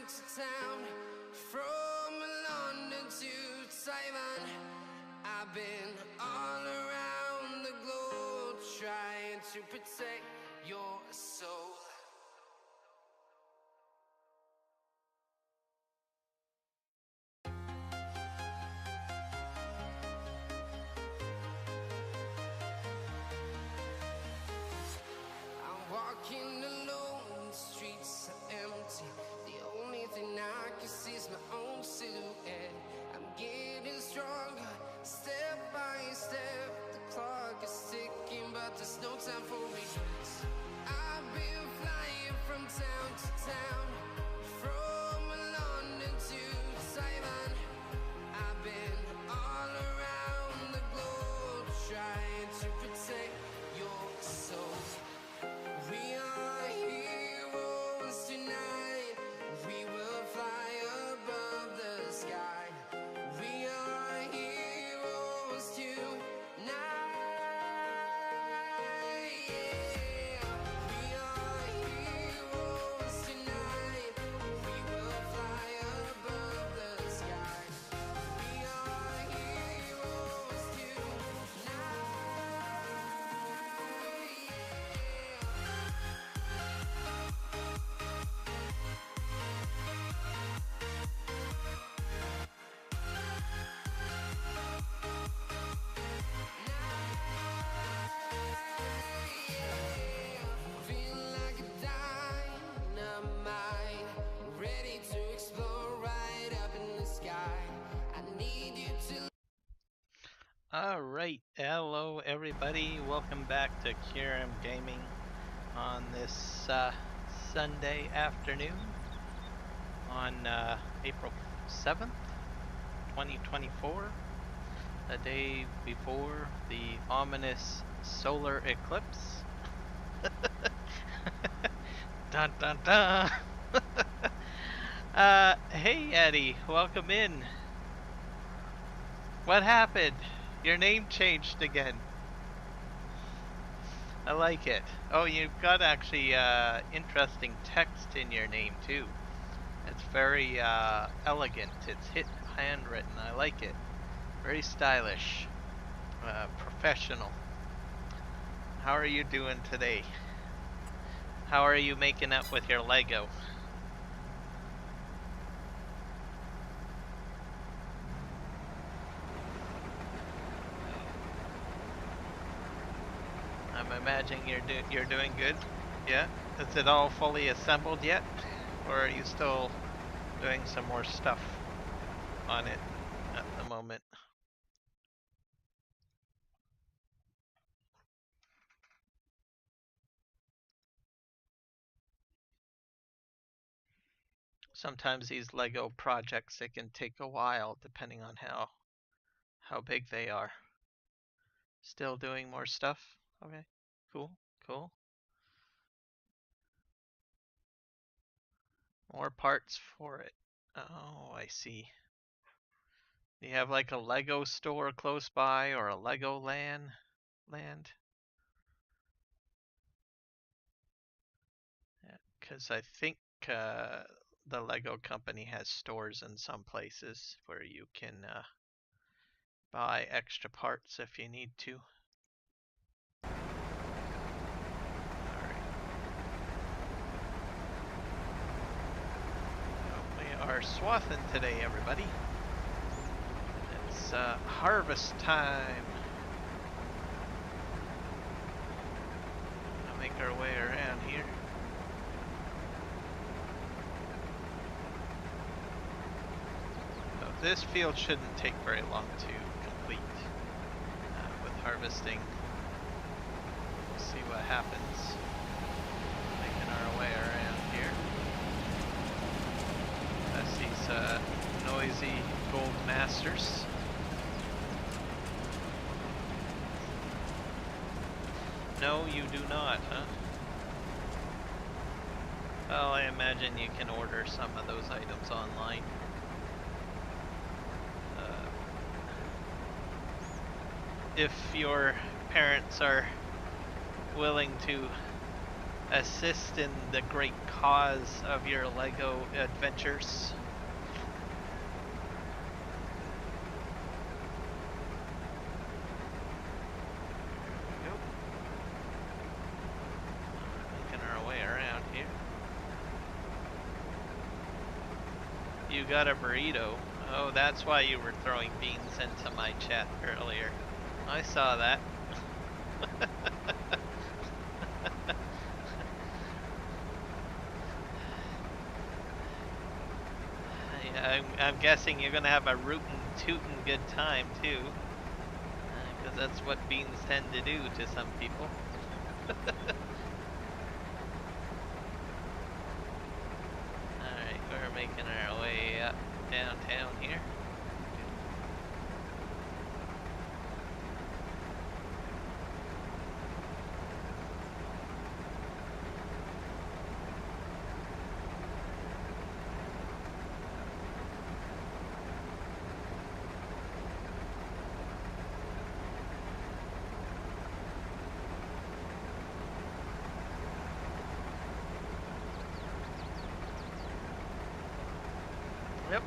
to town, from London to Taiwan. I've been all around the globe trying to protect your soul. I'm walking alone, the streets are empty. The only thing I can see is my own silhouette. I'm getting stronger, step by step. The clock is ticking, but there's no time for regrets. I've been flying from town to town, from London to Taiwan. I've been all around the globe trying to protect your soul. We are heroes tonight. We will fly above the sky. We are heroes tonight. Yeah. We are heroes tonight. We will fly above the sky. We are heroes tonight. Yeah. Feel like a dynamite, ready to explode right up in the sky. I need you to. Alright, hello everybody, welcome back to Kiram Gaming on this Sunday afternoon on April 7th, 2024, a day before the ominous solar eclipse. Dun dun dun! Hey Eddie, welcome in. What happened? Your name changed again. I like it. Oh, you've got actually interesting text in your name too. It's very elegant. It's handwritten. I like it. Very stylish. Professional. How are you doing today? How are you making up with your Lego? I'm imagining you're doing good. Yeah. Is it all fully assembled yet, or are you still doing some more stuff on it at the moment? Sometimes these Lego projects, it can take a while depending on how big they are. Still doing more stuff? Okay. Cool. Cool. More parts for it. Oh, I see. Do you have like a Lego store close by or a Lego land? Because I think the Lego company has stores in some places where you can buy extra parts if you need to. Alright. We are swathing today, everybody. It's harvest time. We'll make our way around here. This field shouldn't take very long to complete with harvesting. We'll see what happens. Making our way around here. That's these noisy gold masters. No, you do not, huh? Well, I imagine you can order some of those items online. If your parents are willing to assist in the great cause of your Lego adventures. Nope. Making our way around here. You got a burrito. Oh, that's why you were throwing beans into my chat earlier. I saw that. I'm guessing you're gonna have a rootin' tootin' good time too, because that's what beans tend to do to some people. Alright, we're making our way up downtown here. Yep.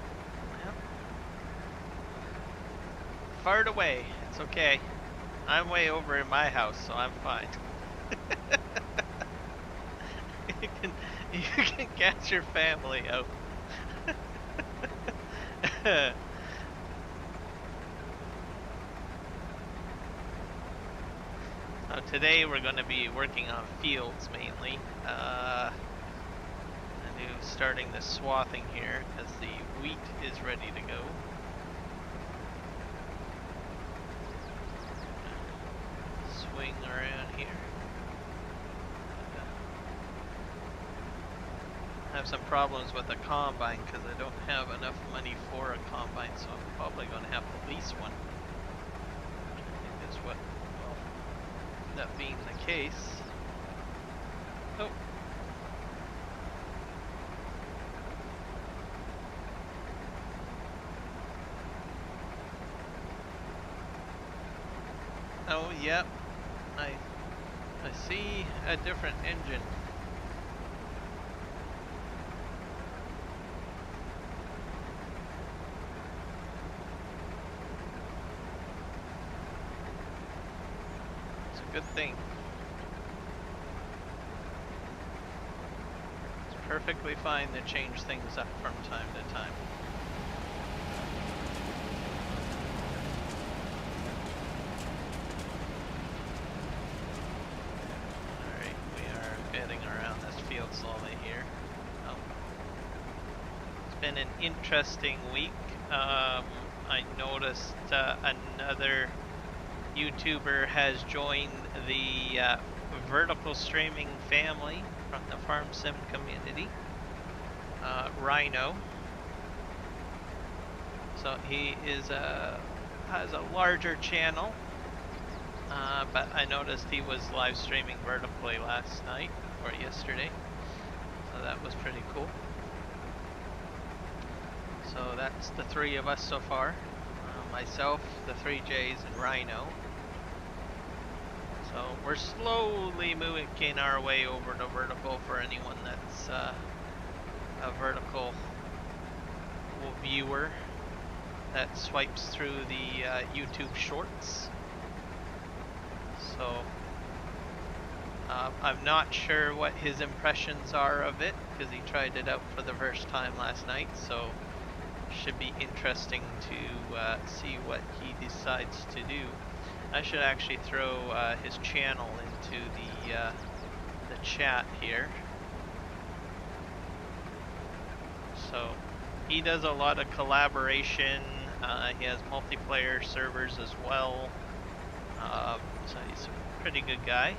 Far away. It's okay. I'm way over in my house, so I'm fine. you can catch your family out. So today we're going to be working on fields mainly. Starting the swathing here as the wheat is ready to go. Swing around here. I have some problems with the combine because I don't have enough money for a combine, so I'm probably going to have to lease one. I think that's what will end up being the case. Oh. Oh, yep. I see a different engine. It's a good thing. It's perfectly fine to change things up from time to time. Slowly here. Oh. It's been an interesting week. I noticed another YouTuber has joined the vertical streaming family from the farm sim community. Rhino. So he is has a larger channel, but I noticed he was live streaming vertically last night or yesterday. So that was pretty cool. So that's the three of us so far. Myself, the 3Js, and Rhino. So we're slowly moving our way over to vertical for anyone that's a vertical viewer that swipes through the YouTube shorts. So I'm not sure what his impressions are of it because he tried it out for the first time last night, so should be interesting to see what he decides to do. I should actually throw his channel into the chat here. So he does a lot of collaboration. He has multiplayer servers as well. So he's a pretty good guy.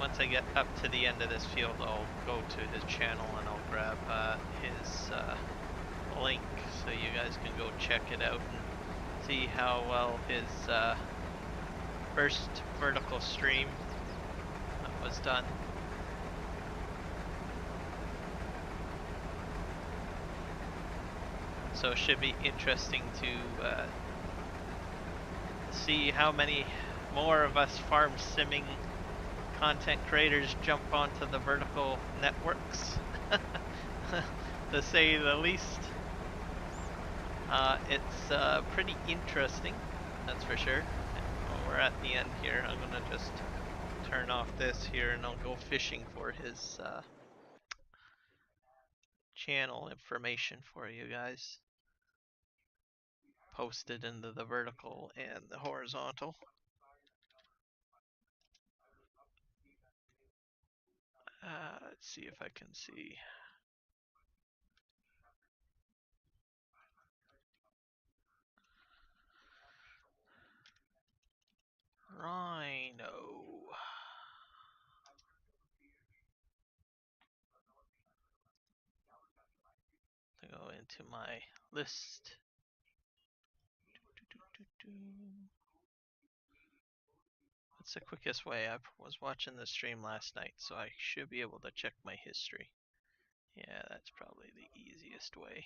Once I get up to the end of this field, I'll go to his channel and I'll grab his link so you guys can go check it out and see how well his first vertical stream was done. So it should be interesting to see how many more of us farm simming content creators jump onto the vertical networks, to say the least. It's pretty interesting, that's for sure. Well, we're at the end here. I'm gonna just turn off this here and I'll go fishing for his channel information for you guys. Posted into the vertical and the horizontal. Let's see if I can see. Rhino. To go into my list. That's the quickest way. I was watching the stream last night, so I should be able to check my history. Yeah, that's probably the easiest way.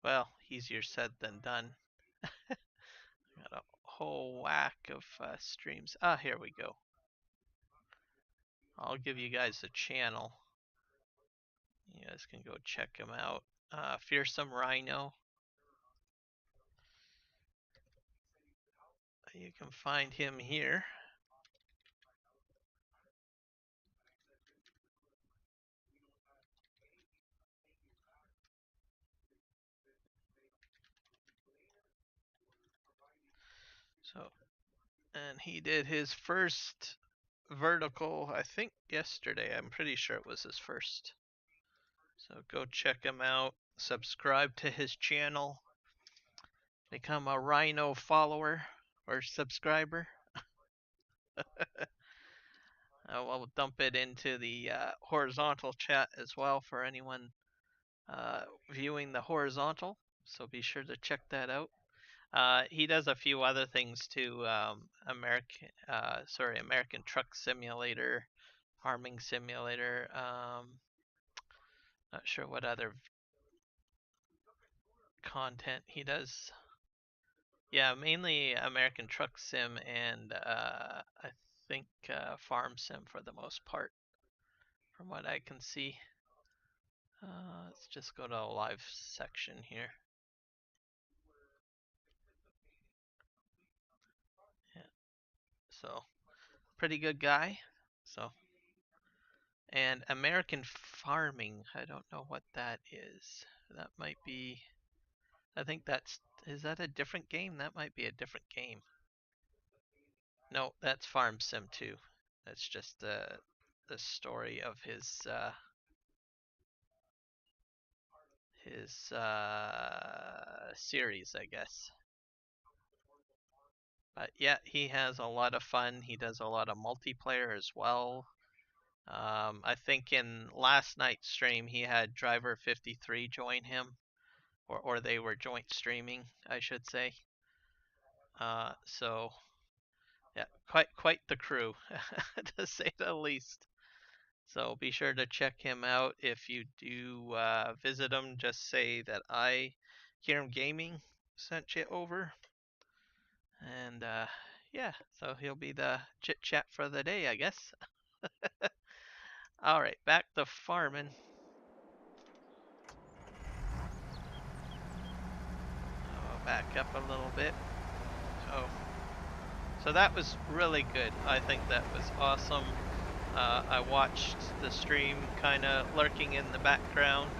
Well, easier said than done. Got a whole whack of streams. Ah, here we go. I'll give you guys a channel. You guys can go check him out. Fearsome Rhino. You can find him here. So, and he did his first vertical, I think yesterday. I'm pretty sure it was his first. So go check him out. Subscribe to his channel. Become a Rhino follower or subscriber. We'll dump it into the horizontal chat as well for anyone viewing the horizontal. So be sure to check that out. He does a few other things too. American Truck Simulator, Farming Simulator. Not sure what other content he does. Yeah, mainly American Truck Sim and I think Farm Sim for the most part, from what I can see. Let's just go to a live section here. Yeah, so pretty good guy. So, and American Farming, I don't know what that is. That might be, I think is that a different game? That might be a different game. No, that's Farm Sim 2. That's just the story of his series, I guess. But yeah, he has a lot of fun. He does a lot of multiplayer as well. I think in last night's stream he had Driver 53 join him, or they were joint streaming, I should say. So yeah, quite the crew, to say the least. So be sure to check him out. If you do visit him, just say that Kiram Gaming, sent you over. And yeah, so he'll be the chit chat for the day, I guess. All right, back to farming. I'll back up a little bit. So that was really good. I think that was awesome. I watched the stream kind of lurking in the background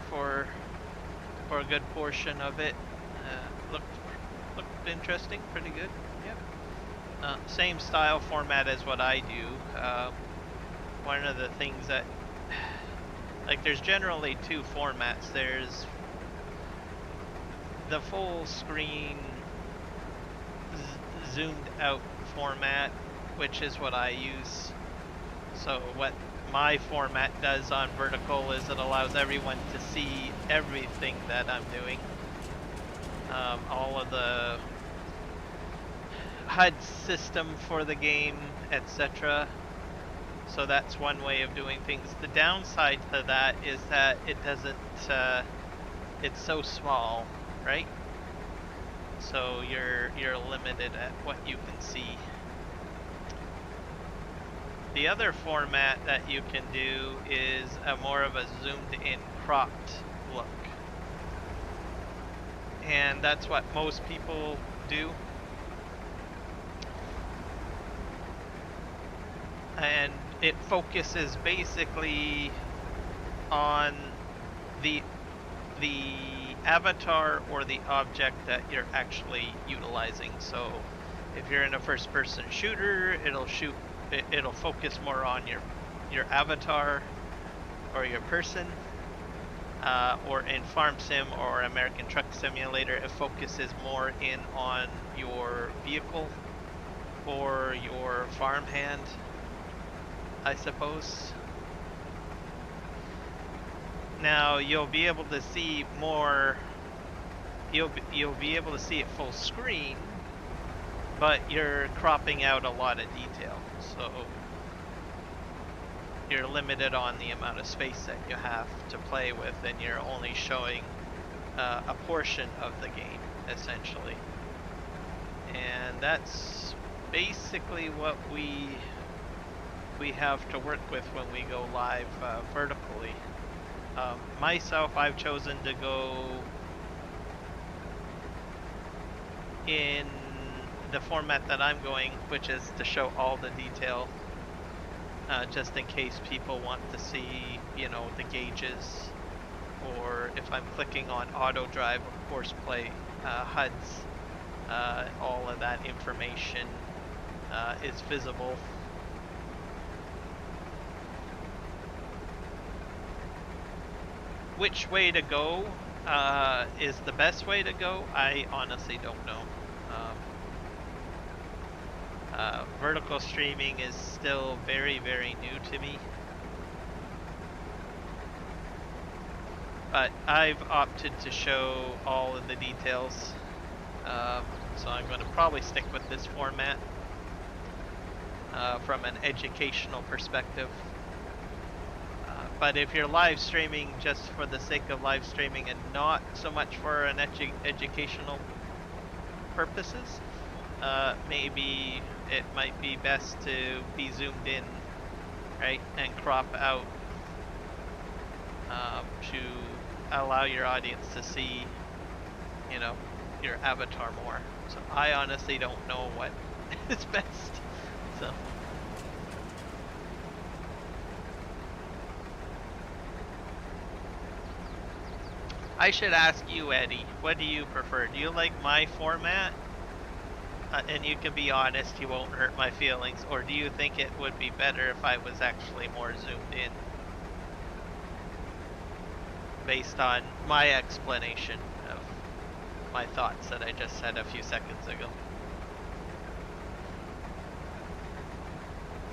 for a good portion of it. Looked interesting, pretty good. Yeah. Same style format as what I do. One of the things that, like, there's generally two formats. There's the full screen zoomed out format, which is what I use. So what my format does on vertical is it allows everyone to see everything that I'm doing. All of the HUD system for the game, etc. So that's one way of doing things. The downside to that is that it it's so small, right? So you're limited at what you can see. The other format that you can do is a more of a zoomed in cropped look. And that's what most people do. And it focuses basically on the avatar or the object that you're actually utilizing. So if you're in a first person shooter, it'll focus more on your avatar or your person. Or in Farm Sim or American Truck Simulator, it focuses more in on your vehicle or your farmhand, I suppose. Now you'll be able to see more. You'll be able to see it full screen, but you're cropping out a lot of detail, so you're limited on the amount of space that you have to play with, and you're only showing a portion of the game, essentially. And that's basically what we have to work with when we go live vertically. Myself, I've chosen to go in the format that I'm going, which is to show all the detail, just in case people want to see, the gauges, or if I'm clicking on auto drive or horseplay HUDs, all of that information is visible. Which way to go is the best way to go, I honestly don't know. Vertical streaming is still very, very new to me. But I've opted to show all of the details. So I'm going to probably stick with this format from an educational perspective. But if you're live streaming just for the sake of live streaming and not so much for an educational purposes, maybe it might be best to be zoomed in, right, and crop out to allow your audience to see, your avatar more. So I honestly don't know what is best. So. I should ask you, Eddie, what do you prefer? Do you like my format? And you can be honest, you won't hurt my feelings. Or do you think it would be better if I was actually more zoomed in? Based on my explanation of my thoughts that I just said a few seconds ago.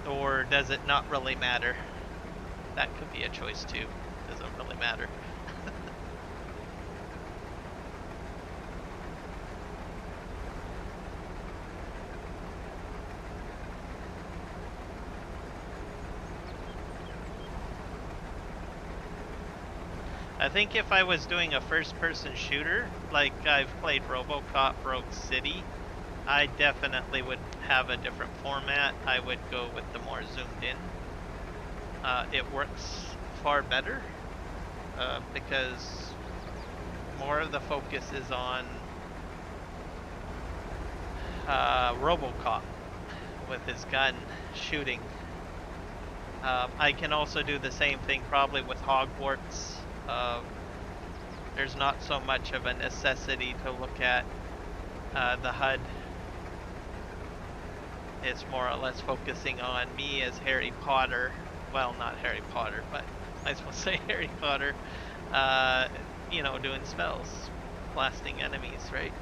Or does it not really matter? That could be a choice too. Doesn't really matter. I think if I was doing a first-person shooter, like I've played RoboCop Rogue City, I definitely would have a different format. I would go with the more zoomed in. It works far better because more of the focus is on RoboCop with his gun shooting. I can also do the same thing probably with Hogwarts. There's not so much of a necessity to look at the HUD. It's more or less focusing on me as Harry Potter. Well, not Harry Potter, but I suppose say Harry Potter. Doing spells, blasting enemies, right?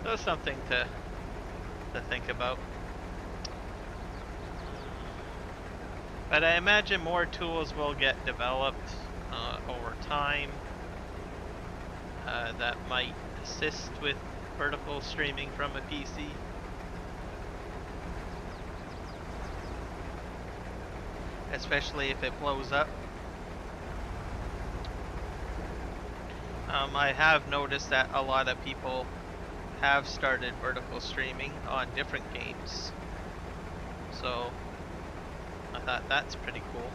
So something to think about. But I imagine more tools will get developed over time that might assist with vertical streaming from a PC. Especially if it blows up. I have noticed that a lot of people have started vertical streaming on different games. So I thought that's pretty cool.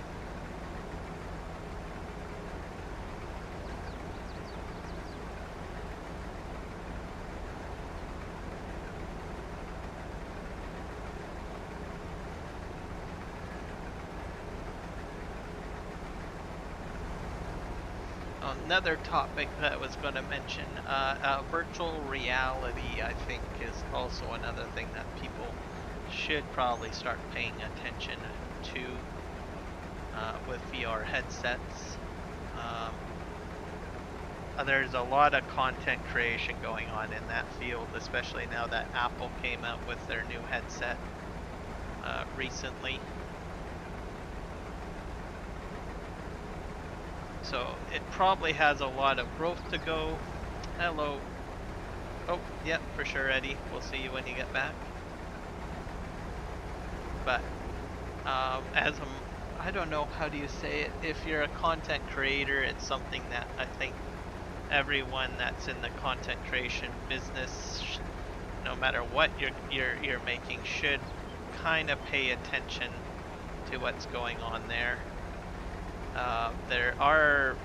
Another topic that I was going to mention, virtual reality, I think, is also another thing that people should probably start paying attention to with VR headsets. There's a lot of content creation going on in that field, especially now that Apple came out with their new headset recently. So it probably has a lot of growth to go. Hello. Oh, yep, for sure, Eddie. We'll see you when you get back. But I don't know, how do you say it? If you're a content creator, it's something that I think everyone that's in the content creation business, no matter what you're making, should kind of pay attention to what's going on there. There are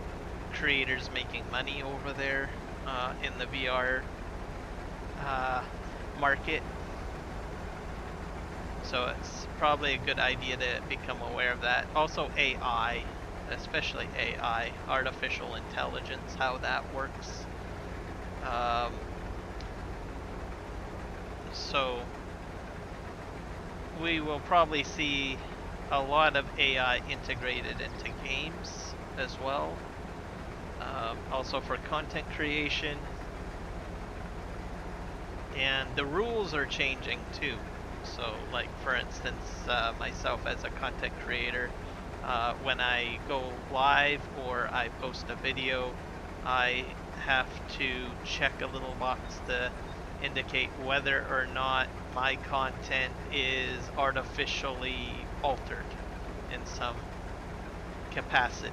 creators making money over there in the VR market, so it's probably a good idea to become aware of that. Also AI, especially AI, artificial intelligence, how that works. So we will probably see a lot of AI integrated into games as well. Also for content creation. And the rules are changing too. So like for instance, myself as a content creator, when I go live or I post a video, I have to check a little box to indicate whether or not my content is artificially altered in some capacity.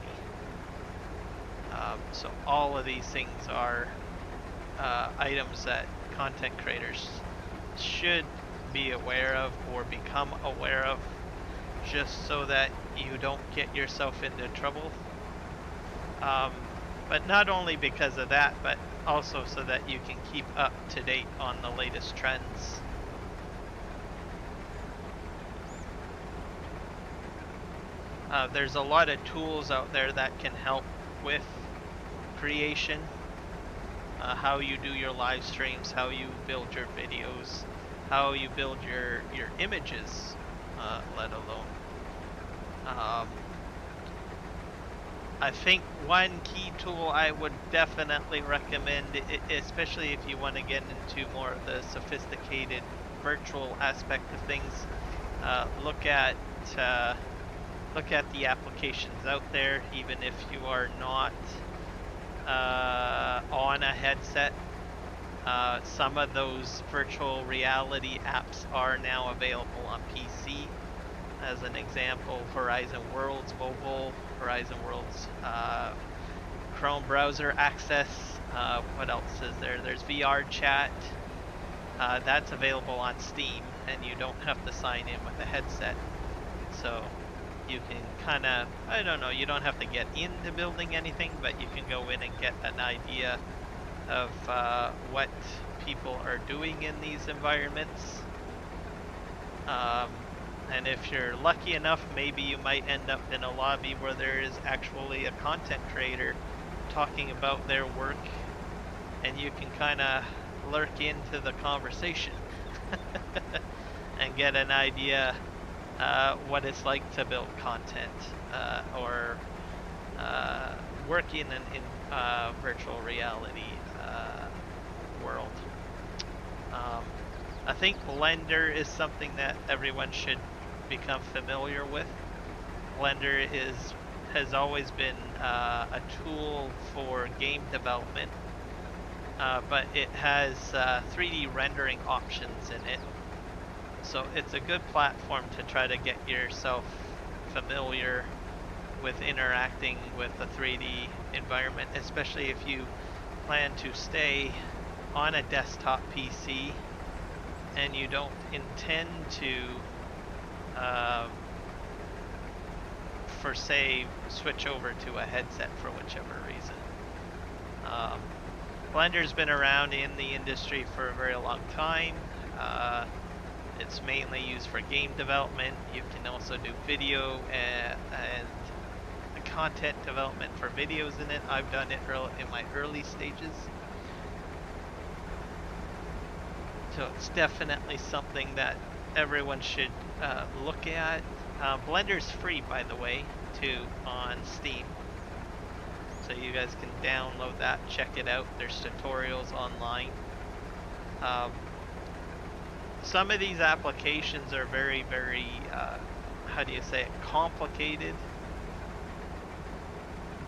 So all of these things are items that content creators should be aware of or become aware of, just so that you don't get yourself into trouble. But not only because of that, but also so that you can keep up to date on the latest trends. There's a lot of tools out there that can help with creation, how you do your live streams, how you build your videos, how you build your images, let alone. I think one key tool I would definitely recommend, especially if you want to get into more of the sophisticated virtual aspect of things, look at the applications out there, even if you are not on a headset. Some of those virtual reality apps are now available on PC. As an example, Horizon Worlds Mobile, Horizon Worlds Chrome browser access. What else is there? There's VR chat. That's available on Steam, and you don't have to sign in with a headset. So you can kind of, I don't know, you don't have to get into building anything, but you can go in and get an idea of what people are doing in these environments. And if you're lucky enough, maybe you might end up in a lobby where there is actually a content creator talking about their work, and you can kind of lurk into the conversation and get an idea what it's like to build content or working in virtual reality world. I think Blender is something that everyone should become familiar with. Blender has always been a tool for game development. but it has 3D rendering options in it. So it's a good platform to try to get yourself familiar with interacting with a 3D environment, especially if you plan to stay on a desktop PC and you don't intend to, for say, switch over to a headset for whichever reason. Blender's been around in the industry for a very long time. It's mainly used for game development. You can also do video and content development for videos in it. I've done it in my early stages. So it's definitely something that everyone should look at. Blender's free, by the way, too, on Steam. So you guys can download that, check it out. There's tutorials online. Some of these applications are very, very, how do you say it, complicated.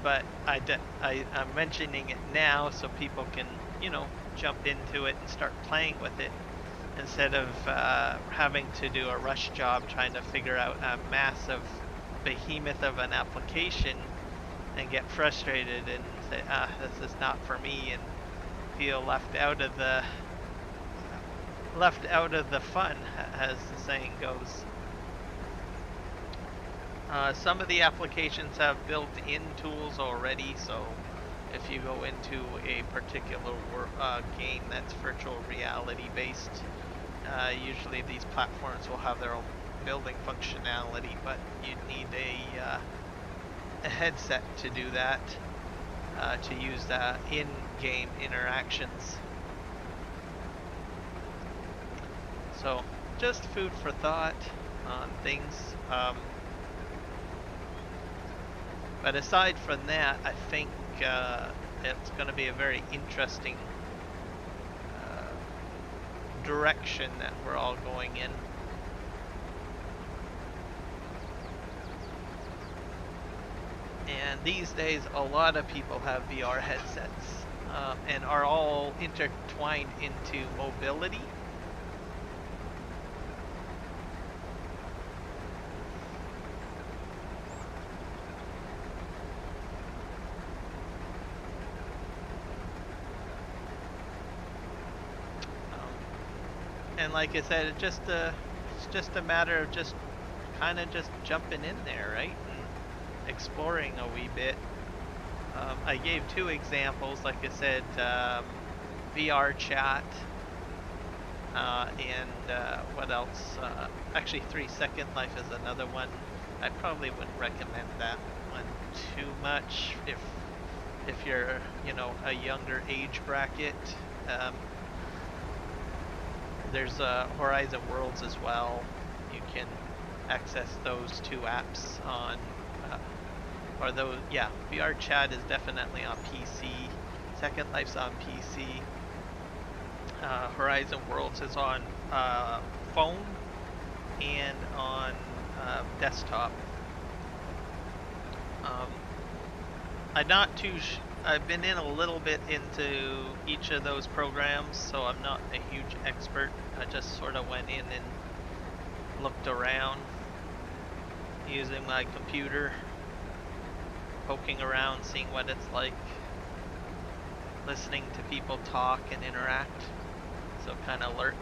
But I'm mentioning it now so people can, you know, jump into it and start playing with it instead of having to do a rush job trying to figure out a massive behemoth of an application and get frustrated and say, this is not for me, and feel left out of the fun, as the saying goes. Some of the applications have built-in tools already, so if you go into a particular game that's virtual reality based, usually these platforms will have their own building functionality, but you need a headset to do that, to use the in-game interactions. So just food for thought on things. But aside from that, I think it's going to be a very interesting direction that we're all going in. And these days, a lot of people have VR headsets and are all intertwined into mobility. And like I said, it's just a matter of just kind of just jumping in there, right? And exploring a wee bit. I gave two examples, like I said, VR chat, and what else? Actually, 3 Second Life is another one. I probably wouldn't recommend that one too much if you're, you know, a younger age bracket. There's Horizon Worlds as well. You can access those two apps on, or those, yeah, VR Chat is definitely on PC. Second Life's on PC. Horizon Worlds is on phone and on desktop. I'm not too. I've been in a little bit into each of those programs, so I'm not a huge expert. I just sort of went in and looked around using my computer, poking around, seeing what it's like, listening to people talk and interact, so kind of lurk.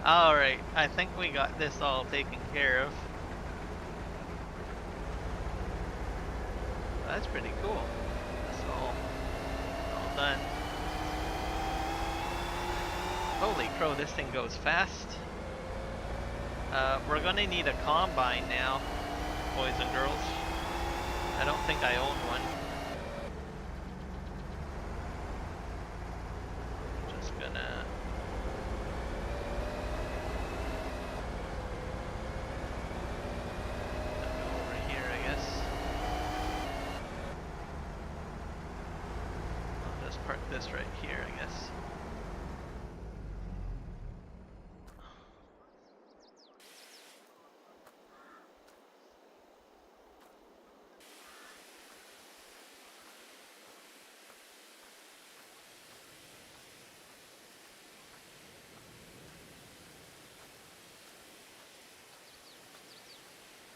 Alright, I think we got this all taken care of. That's pretty cool. That's all done. Holy crow, this thing goes fast. We're gonna need a combine now, boys and girls. I don't think I own one. Just gonna... go over here, I guess. I'll just park this right here, I guess.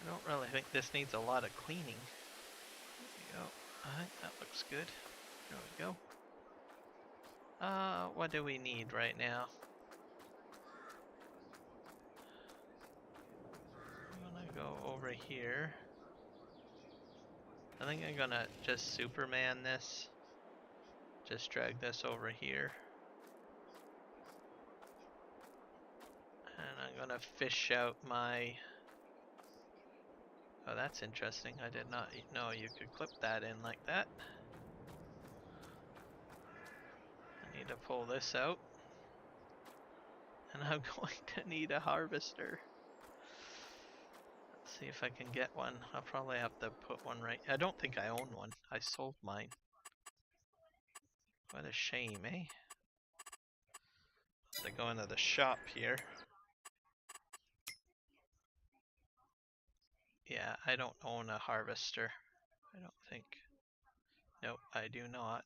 I don't really think this needs a lot of cleaning. There we go. I think that looks good. There we go. What do we need right now? I'm gonna go over here. I think I'm gonna just Superman this. Just drag this over here. And I'm gonna fish out my... Oh, that's interesting. I did not know you could clip that in like that. I need to pull this out. And I'm going to need a harvester. Let's see if I can get one. I'll probably have to put one right... I don't think I own one. I sold mine. What a shame, eh? They go into the shop here. Yeah, I don't own a harvester. I don't think. Nope, I do not.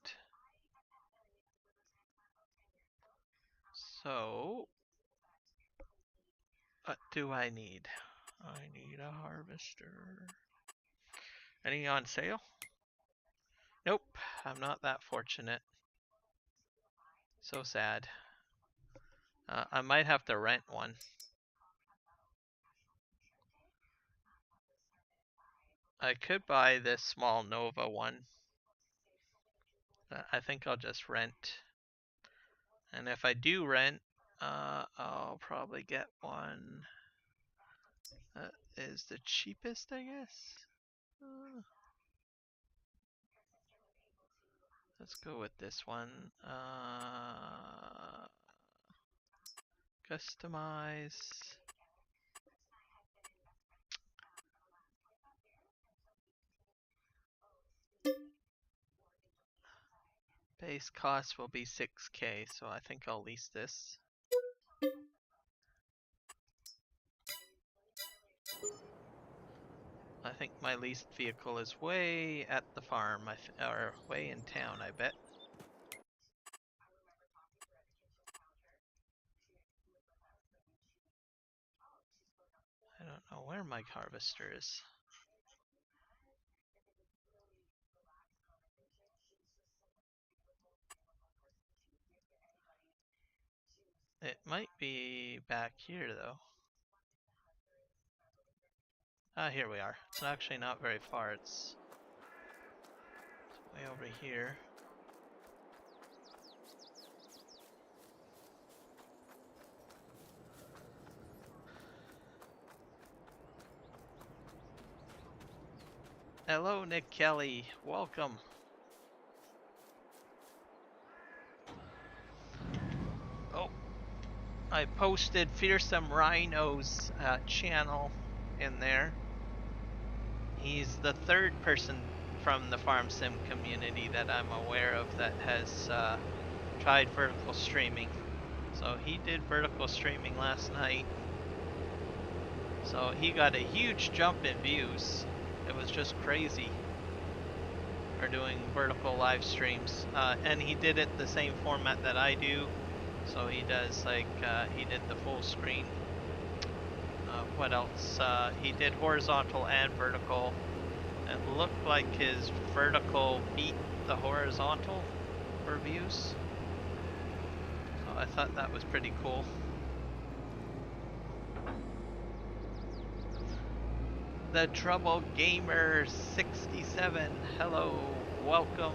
So, what do I need? I need a harvester. Any on sale? Nope, I'm not that fortunate. So sad. I might have to rent one. I could buy this small Nova one. I think I'll just rent. And if I do rent, I'll probably get one that is the cheapest, I guess. Let's go with this one. Customize. Base cost will be 6K, so I think I'll lease this. I think my leased vehicle is way at the farm, or way in town, I bet. I don't know where my harvester is. It might be back here, though. Ah, here we are. It's actually not very far. It's way over here. Hello, Nick Kelly. Welcome. Oh, I posted Fearsome Rhino's channel in there. He's the third person from the farm sim community that I'm aware of that has tried vertical streaming. So he did vertical streaming last night. So he got a huge jump in views. It was just crazy for doing vertical live streams. And he did it the same format that I do. So he does like, he did the full screen. What else? He did horizontal and vertical. It looked like his vertical beat the horizontal for views. So I thought that was pretty cool. The Trouble Gamer 67. Hello, welcome.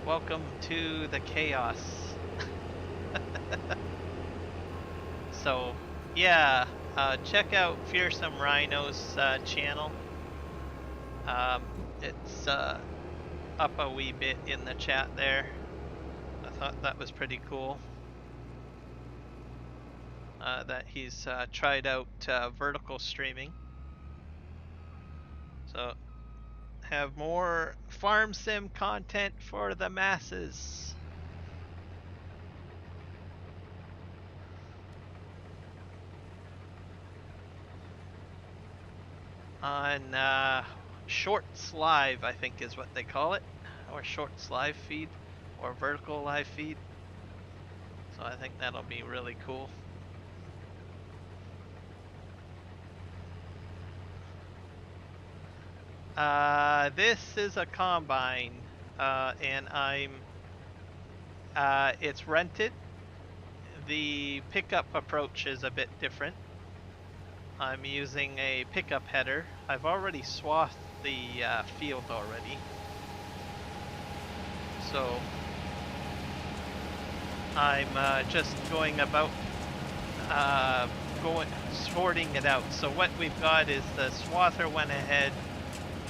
Welcome to the chaos. So, yeah, check out Fearsome Rhino's channel. It's up a wee bit in the chat there. I thought that was pretty cool. That he's tried out vertical streaming. So, have more farm sim content for the masses. On Shorts Live, I think is what they call it, or Shorts Live feed, or vertical live feed. So I think that'll be really cool. This is a combine, and it's rented. The pickup approach is a bit different. I'm using a pickup header. I've already swathed the field already. So I'm just going about sorting it out. So what we've got is the swather went ahead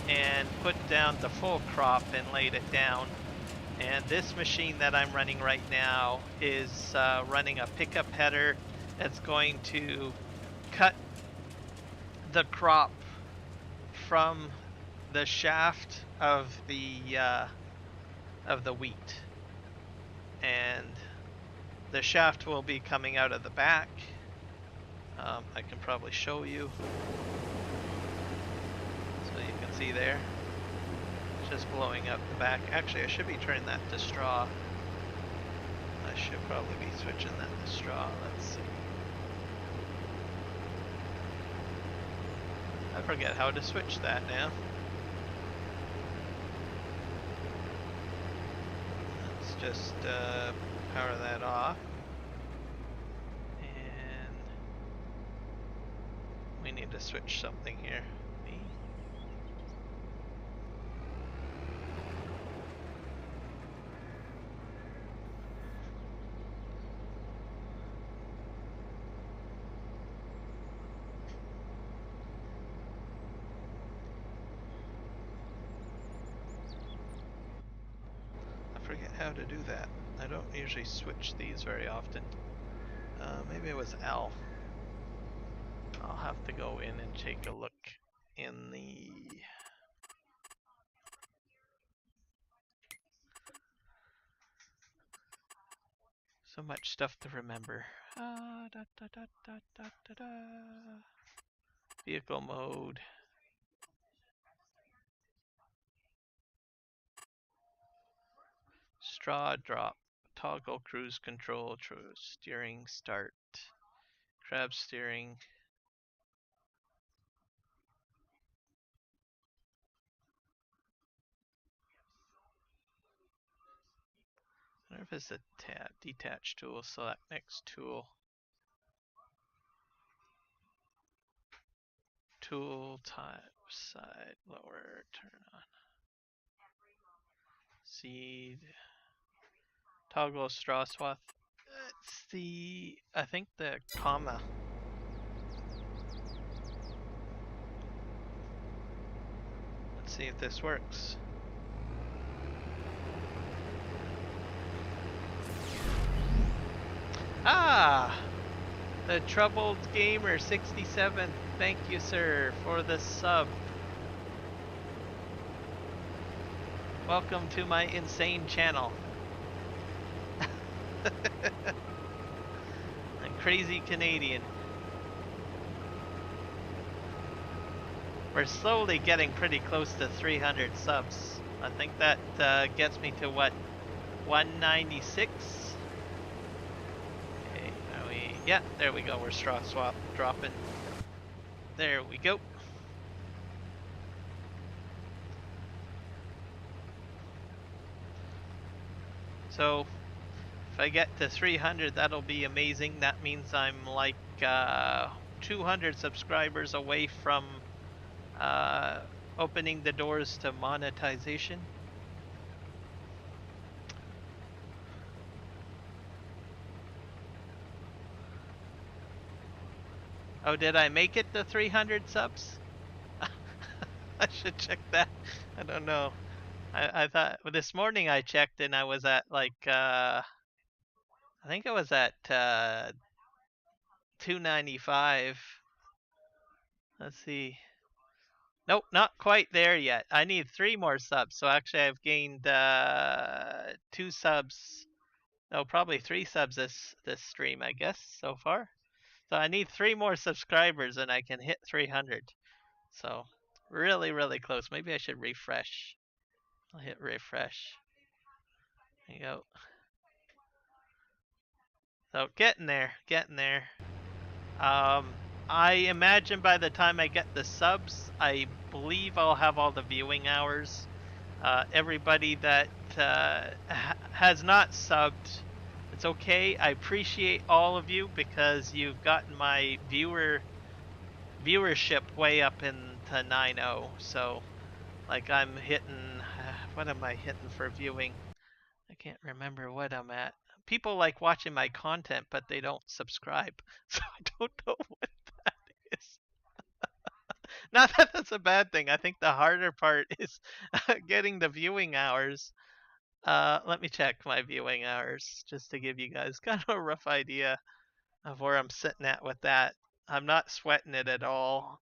and put down the full crop and laid it down. And this machine that I'm running right now is running a pickup header that's going to cut the crop from the shaft of the wheat, and the shaft will be coming out of the back. I can probably show you, so you can see there. It's just blowing up the back. Actually, I should be turning that to straw. I should probably be switching that to straw. Let's see. I forget how to switch that now. Let's just power that off. And we need to switch something here. Forget how to do that. I don't usually switch these very often. Maybe it was L. I'll have to go in and take a look in the... So much stuff to remember. Vehicle mode. Straw drop. Toggle cruise control. Steering start. Crab steering. I wonder if it's a tab. Detach tool. Select next tool. Tool type. Side. Lower. Turn on. Seed. Toggle straw swath. It's the, I think the comma. Let's see if this works. Ah! The Troubled Gamer 67. Thank you, sir, for the sub. Welcome to my insane channel. I'm crazy Canadian. We're slowly getting pretty close to 300 subs. I think that gets me to what, 196? Okay, now yeah, there we go. We're straw swap dropping. There we go. So if I get to 300, that'll be amazing. That means I'm like 200 subscribers away from opening the doors to monetization. Oh, did I make it to 300 subs? I should check that. I don't know. I thought this morning I checked and I was at like I think I was at 295. Let's see. Nope, not quite there yet. I need 3 more subs. So actually I've gained 2 subs. No, probably 3 subs this stream, I guess, so far. So I need 3 more subscribers and I can hit 300. So really, really close. Maybe I should refresh. I'll hit refresh. There you go. So getting there, getting there. I imagine by the time I get the subs, I believe I'll have all the viewing hours. Everybody that has not subbed, it's okay. I appreciate all of you because you've gotten my viewership way up into 9.0. So, like, I'm hitting, what am I hitting for viewing? I can't remember what I'm at. People like watching my content, but they don't subscribe. So I don't know what that is. Not that that's a bad thing. I think the harder part is getting the viewing hours. Let me check my viewing hours just to give you guys kind of a rough idea of where I'm sitting at with that. I'm not sweating it at all.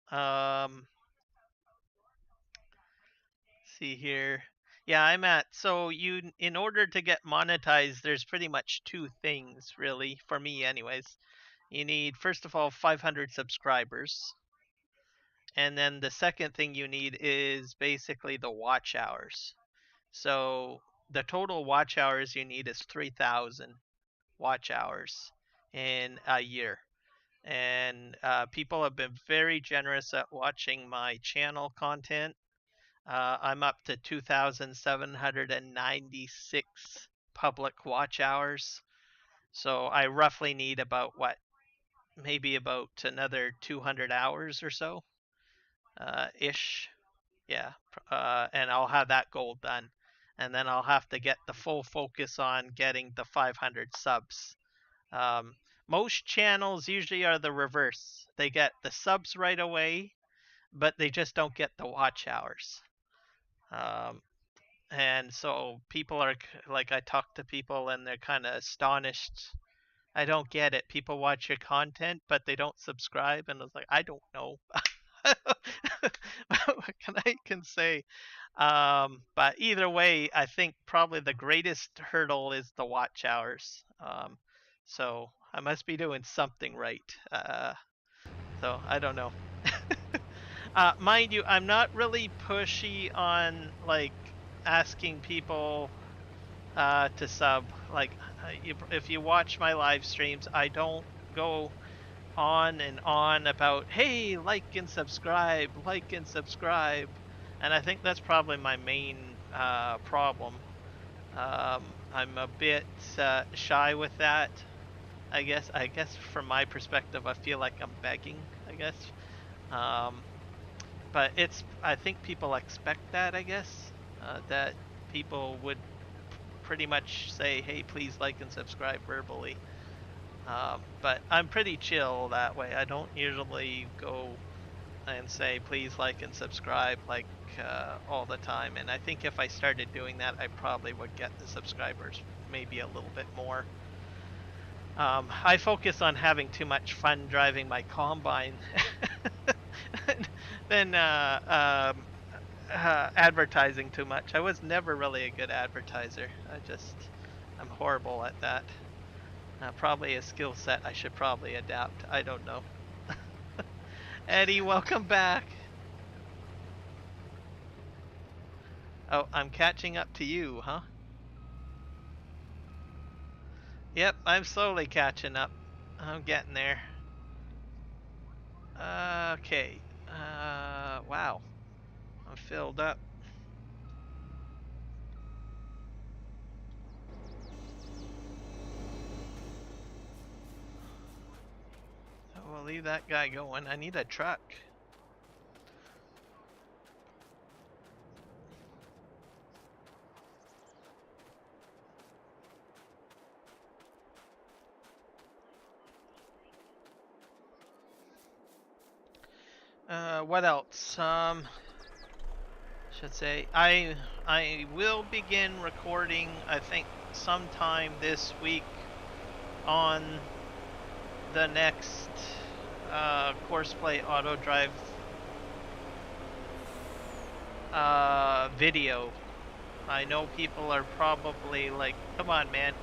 See here. Yeah, I'm at, so you, in order to get monetized, there's pretty much two things really, for me anyways. You need, first of all, 500 subscribers. And then the second thing you need is basically the watch hours. So the total watch hours you need is 3,000 watch hours in a year. And people have been very generous at watching my channel content. I'm up to 2,796 public watch hours. So I roughly need about what? Maybe about another 200 hours or so, ish. Yeah. And I'll have that goal done. And then I'll have to get the full focus on getting the 500 subs. Um, Most channels usually are the reverse. They get the subs right away, but they just don't get the watch hours. Um, and so people are like, I talk to people and they're kind of astonished. I don't get it. People watch your content, but they don't subscribe, and it's like, I don't know. What can say? But either way, I think probably the greatest hurdle is the watch hours. So I must be doing something right. So I don't know. Mind you, I'm not really pushy on like asking people to sub. Like, if you watch my live streams, I don't go on and on about, hey, like and subscribe, like and subscribe. And I think that's probably my main problem. I'm a bit shy with that. I guess from my perspective, I feel like I'm begging, I guess. Um, but I think people expect that, I guess, that people would pretty much say, hey, please like and subscribe verbally. But I'm pretty chill that way. I don't usually go and say, please like and subscribe like all the time. And I think if I started doing that, I probably would get the subscribers maybe a little bit more. I focus on having too much fun driving my combine than advertising too much. I was never really a good advertiser. I'm horrible at that. Probably a skill set I should probably adapt. I don't know. Eddie, welcome back. Oh, I'm catching up to you, huh? Yep, I'm slowly catching up. I'm getting there. Okay. Wow. I'm filled up. So we'll leave that guy going. I need a truck. What else? Should say I will begin recording, I think sometime this week, on the next Courseplay Auto Drive video. I know people are probably like, come on, man.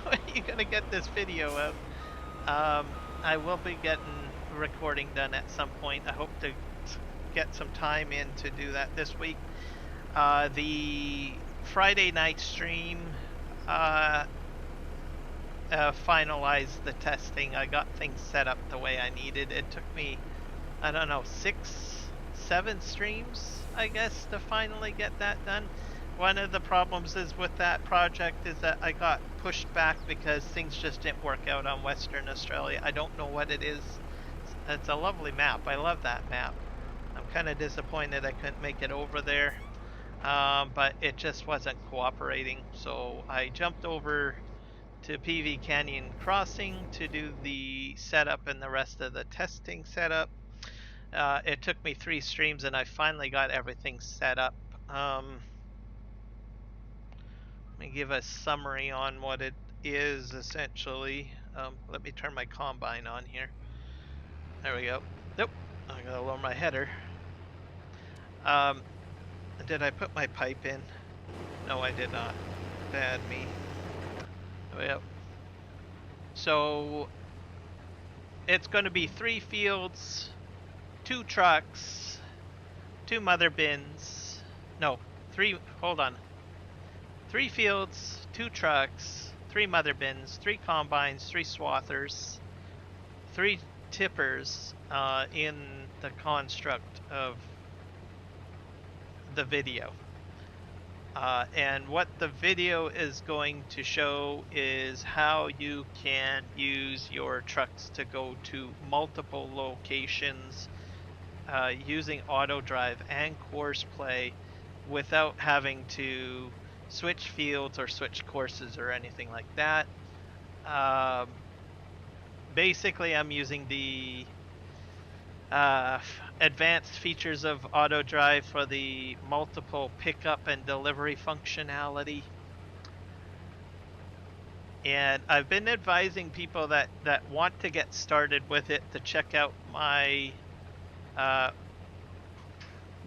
When are you gonna get this video out? I will be getting recording done at some point. I hope to get some time in to do that this week. The Friday night stream, finalize the testing. I got things set up the way I needed. It took me, I don't know, 7 streams, I guess, to finally get that done. One of the problems is with that project is that I got pushed back because things just didn't work out on Western Australia. I don't know what it is. It's a lovely map. I love that map. I'm kind of disappointed I couldn't make it over there, but it just wasn't cooperating. So I jumped over to PV Canyon Crossing to do the setup and the rest of the testing setup. It took me 3 streams and I finally got everything set up. Let me give a summary on what it is essentially. Let me turn my combine on here. There we go. Nope, I gotta lower my header. Did I put my pipe in? No, I did not. Bad me. There we go. So it's going to be 3 fields, 2 trucks, 2 mother bins. No, 3. Hold on. 3 fields, 2 trucks, 3 mother bins, 3 combines, 3 swathers, 3 tippers in the construct of the video. And what the video is going to show is how you can use your trucks to go to multiple locations using auto drive and course play without having to switch fields or switch courses or anything like that. Basically, I'm using the advanced features of auto drive for the multiple pickup and delivery functionality. And I've been advising people that want to get started with it to check out my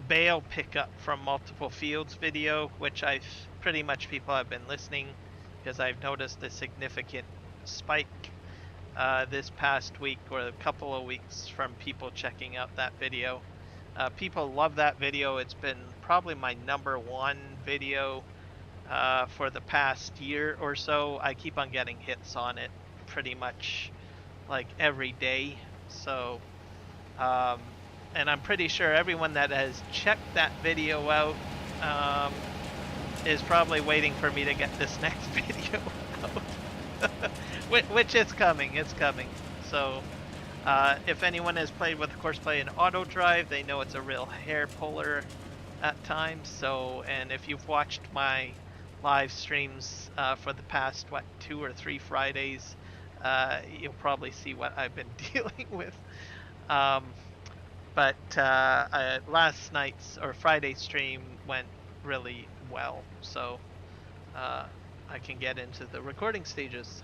bale pickup from multiple fields video, which I've pretty much people have been listening because I've noticed a significant spike this past week or a couple of weeks from people checking out that video. People love that video. It's been probably my #1 video for the past year or so. I keep on getting hits on it pretty much like every day. So and I'm pretty sure everyone that has checked that video out is probably waiting for me to get this next video out. Which is coming, it's coming. So if anyone has played with course play and auto drive, they know it's a real hair puller at times. So, and if you've watched my live streams for the past 2 or 3 Fridays, you'll probably see what I've been dealing with. But last night's or Friday stream went really well, so I can get into the recording stages.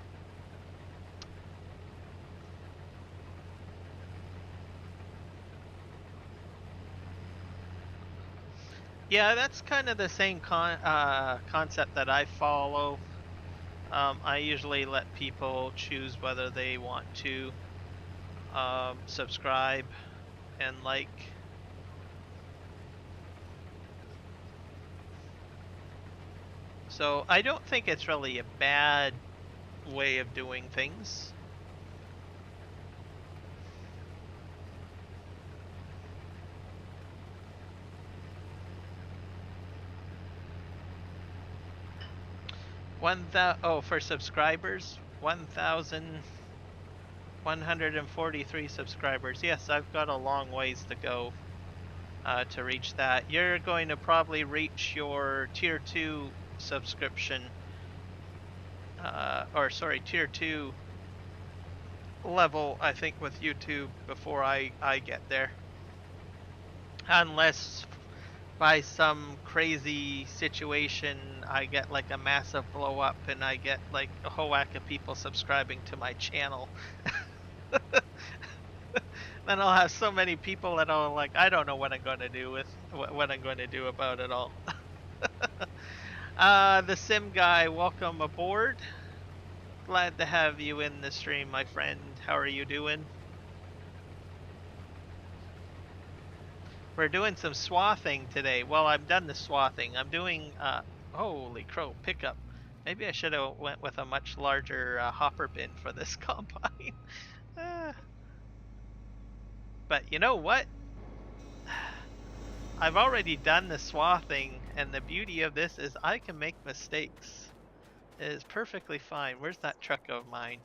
Yeah, that's kind of the same concept that I follow. I usually let people choose whether they want to subscribe and like. So I don't think it's really a bad way of doing things. For subscribers, 1,143 subscribers. Yes, I've got a long ways to go to reach that. You're going to probably reach your tier 2 subscription, tier 2 level, I think, with YouTube before I get there. Unless by some crazy situation I get like a massive blow up and I get like a whole whack of people subscribing to my channel. Then I'll have so many people that I'll like, I don't know what I'm going to do with what I'm going to do about it all. The Sim Guy, welcome aboard. Glad to have you in the stream, my friend. How are you doing? We're doing some swathing today. Well, I've done the swathing. I'm doing, holy crow, pickup. Maybe I should have went with a much larger hopper bin for this combine. uh, but you know what? I've already done the swathing, and the beauty of this is I can make mistakes. It is perfectly fine. Where's that truck of mine?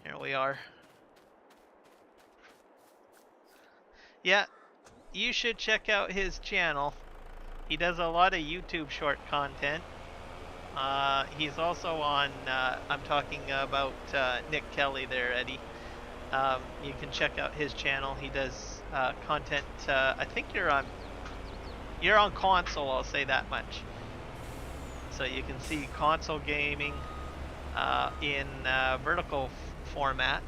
Here we are. Yeah, you should check out his channel. He does a lot of YouTube short content. He's also on, I'm talking about Nick Kelly there, Eddie. You can check out his channel. He does content. I think you're on console, I'll say that much. So you can see console gaming in vertical format.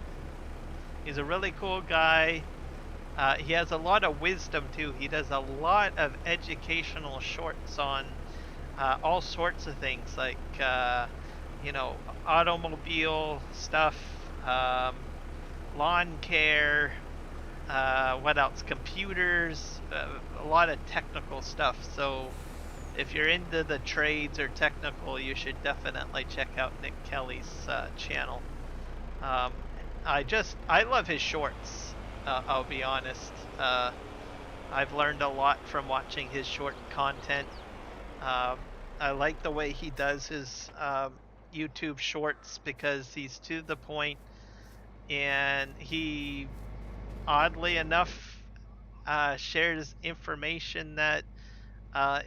He's a really cool guy. He has a lot of wisdom too. He does a lot of educational shorts on all sorts of things, like you know, automobile stuff, lawn care, what else? Computers, a lot of technical stuff. So if you're into the trades or technical, you should definitely check out Nick Kelly's channel. I love his shorts. I'll be honest. I've learned a lot from watching his short content. I like the way he does his YouTube shorts because he's to the point, and he, oddly enough, shares information that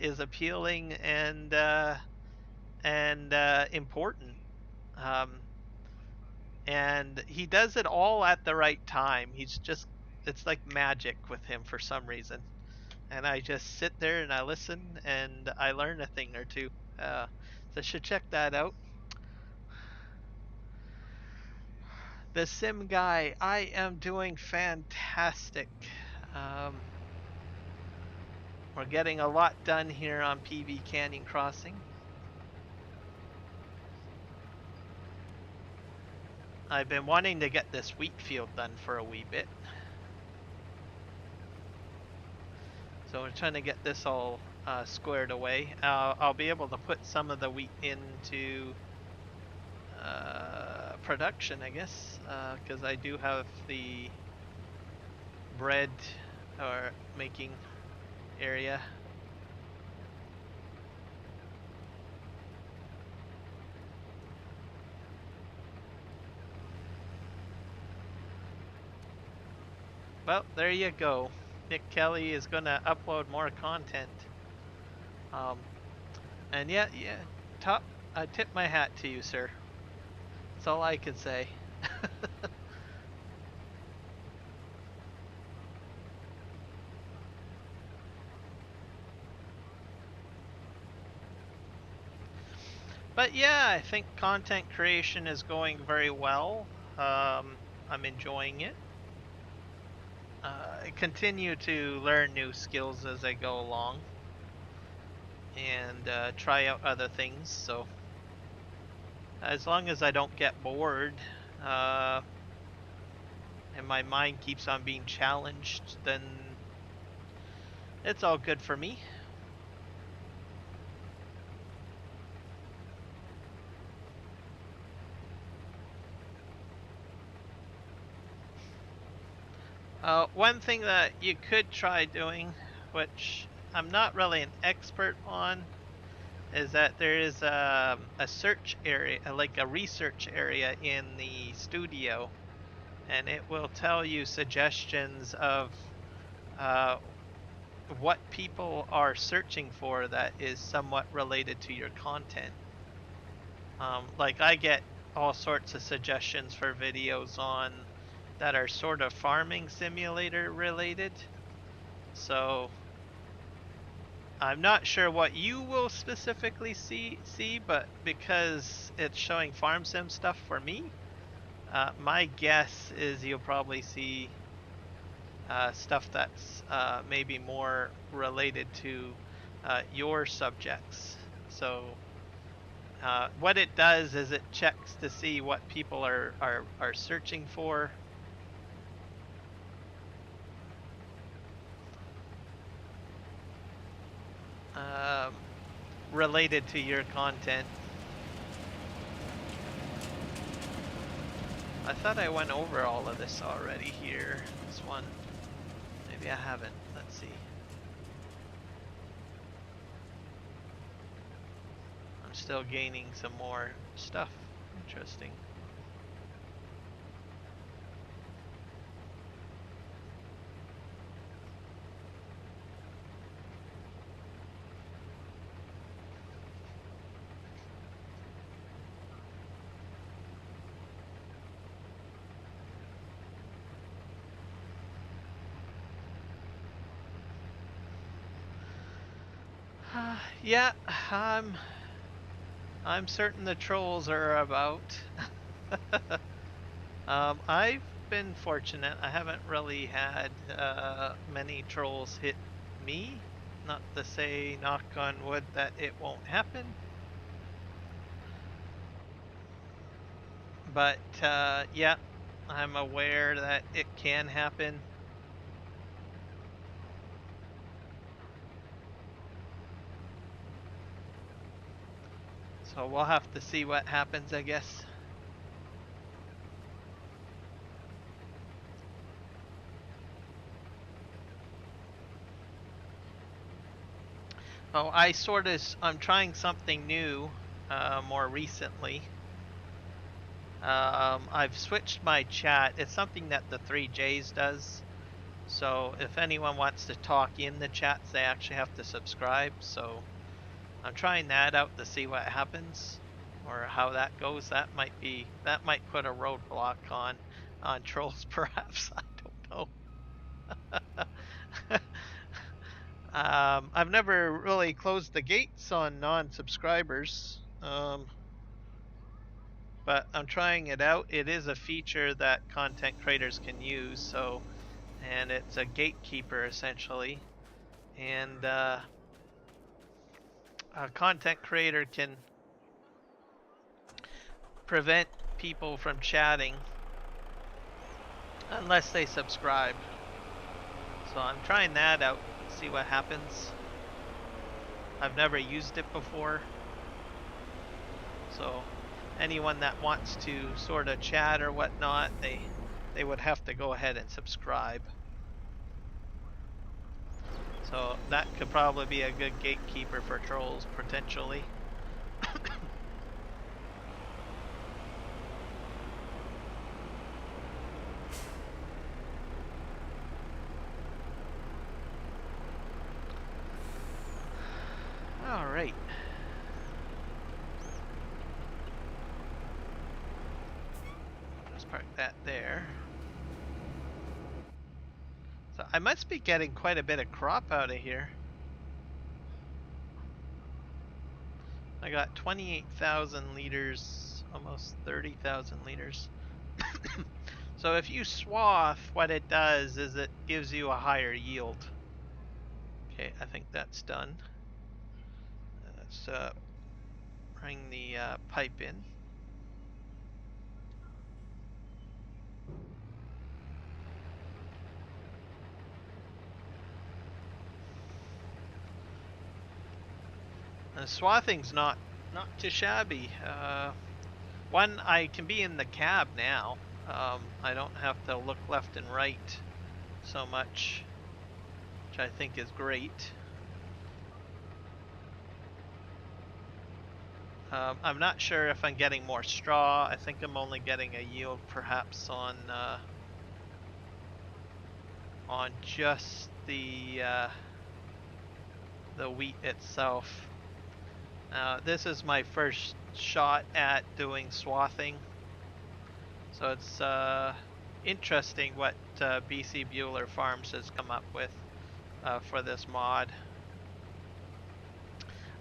is appealing and important. Um, and he does it all at the right time. It's like magic with him for some reason. And I just sit there and I listen and I learn a thing or two. So I should check that out. The Sim Guy, I am doing fantastic. Um, we're getting a lot done here on PV Canyon Crossing. I've been wanting to get this wheat field done for a wee bit. So we're trying to get this all squared away. I'll be able to put some of the wheat into production, I guess, because I do have the bread or making area. Well, there you go. Nick Kelly is going to upload more content. And yeah, I tip my hat to you, sir. That's all I can say. But yeah, I think content creation is going very well. I'm enjoying it. I continue to learn new skills as I go along and try out other things. So as long as I don't get bored and my mind keeps on being challenged, then it's all good for me. One thing that you could try doing, which I'm not really an expert on, is that there is a search area, like a research area in the studio, and it will tell you suggestions of what people are searching for that is somewhat related to your content. Like I get all sorts of suggestions for videos on that are sort of farming simulator related. So I'm not sure what you will specifically see, but because it's showing farm sim stuff for me, my guess is you'll probably see stuff that's maybe more related to your subjects. So what it does is it checks to see what people are searching for. Related to your content. I thought I went over all of this already here. This one. Maybe I haven't. Let's see. I'm still gaining some more stuff. Interesting. Yeah, I'm certain the trolls are about. I've been fortunate. I haven't really had many trolls hit me. Not to say, knock on wood, that it won't happen. But yeah, I'm aware that it can happen. So we'll have to see what happens, I guess. Oh, I'm trying something new more recently. I've switched my chat. It's something that the 3Js does. So if anyone wants to talk in the chats, they actually have to subscribe. So I'm trying that out to see what happens or how that goes. That might put a roadblock on trolls, perhaps. I don't know. I've never really closed the gates on non-subscribers, but I'm trying it out. It is a feature that content creators can use, and it's a gatekeeper essentially, and a content creator can prevent people from chatting unless they subscribe. So I'm trying that out, see what happens. I've never used it before, so anyone that wants to sort of chat or whatnot, they would have to go ahead and subscribe. So that could probably be a good gatekeeper for trolls, potentially. All right. Just park that there. So I must be getting quite a bit of crop out of here. I got 28,000 liters, almost 30,000 liters. So if you swath, what it does is it gives you a higher yield. Okay, I think that's done. Let's bring the pipe in. Swathing's not too shabby. One, I can be in the cab now. I don't have to look left and right so much, which I think is great. I'm not sure if I'm getting more straw. I think I'm only getting a yield perhaps on just the wheat itself. This is my first shot at doing swathing, so it's interesting what BC Bueller Farms has come up with for this mod.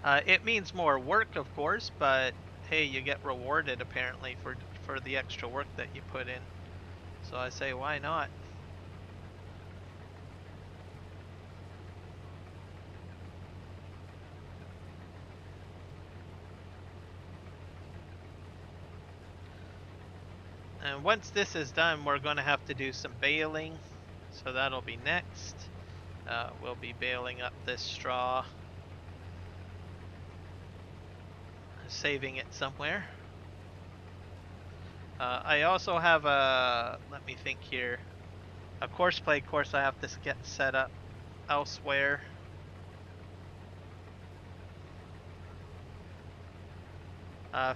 It means more work, of course, but hey, you get rewarded apparently for the extra work that you put in. So I say, why not? And once this is done, we're going to have to do some baling. So that'll be next. We'll be baling up this straw. Saving it somewhere. I also have a, let me think here, a courseplay course I have to get set up elsewhere.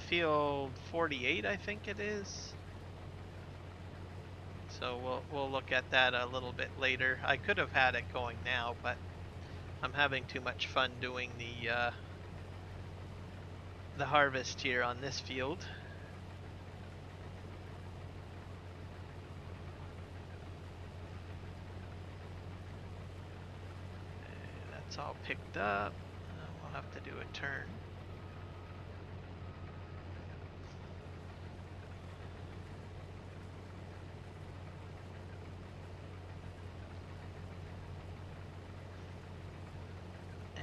Field 48, I think it is. So we'll look at that a little bit later. I could have had it going now, but I'm having too much fun doing the harvest here on this field. That's all picked up. We'll have to do a turn.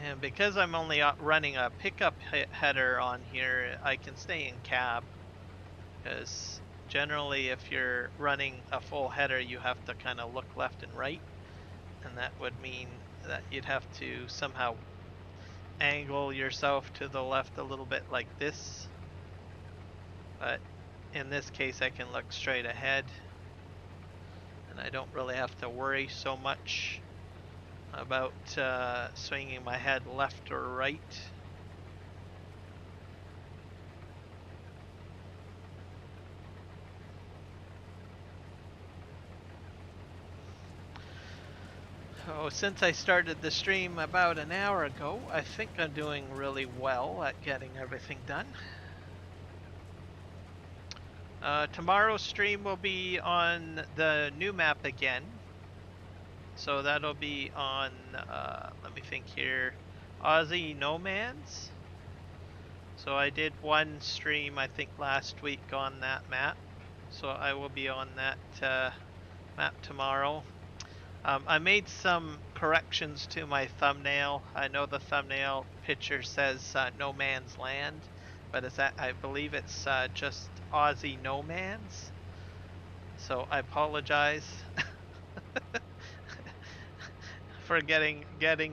And because I'm only running a pickup header on here, I can stay in cab. Because generally if you're running a full header, you have to kind of look left and right. And that would mean that you'd have to somehow angle yourself to the left a little bit like this. But in this case, I can look straight ahead. And I don't really have to worry so much about swinging my head left or right. So since I started the stream about an hour ago, I think I'm doing really well at getting everything done. Tomorrow's stream will be on the new map again. So that'll be on, let me think here, Aussie Nomads. So I did one stream, I think last week on that map. So I will be on that map tomorrow. I made some corrections to my thumbnail. I know the thumbnail picture says No Man's Land, but it's that, I believe it's just Aussie Nomads. So I apologize for getting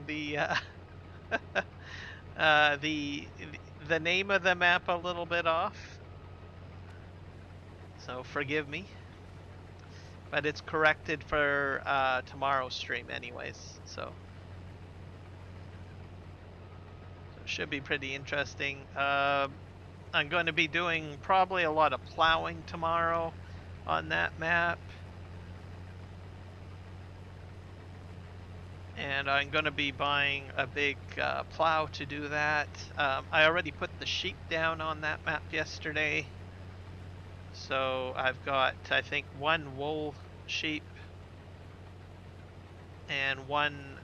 the the name of the map a little bit off. So forgive me. But it's corrected for tomorrow's stream anyways, so it should be pretty interesting. I'm going to be doing probably a lot of plowing tomorrow on that map. And I'm going to be buying a big plow to do that. I already put the sheep down on that map yesterday. So I've got, I think, one wool sheep and one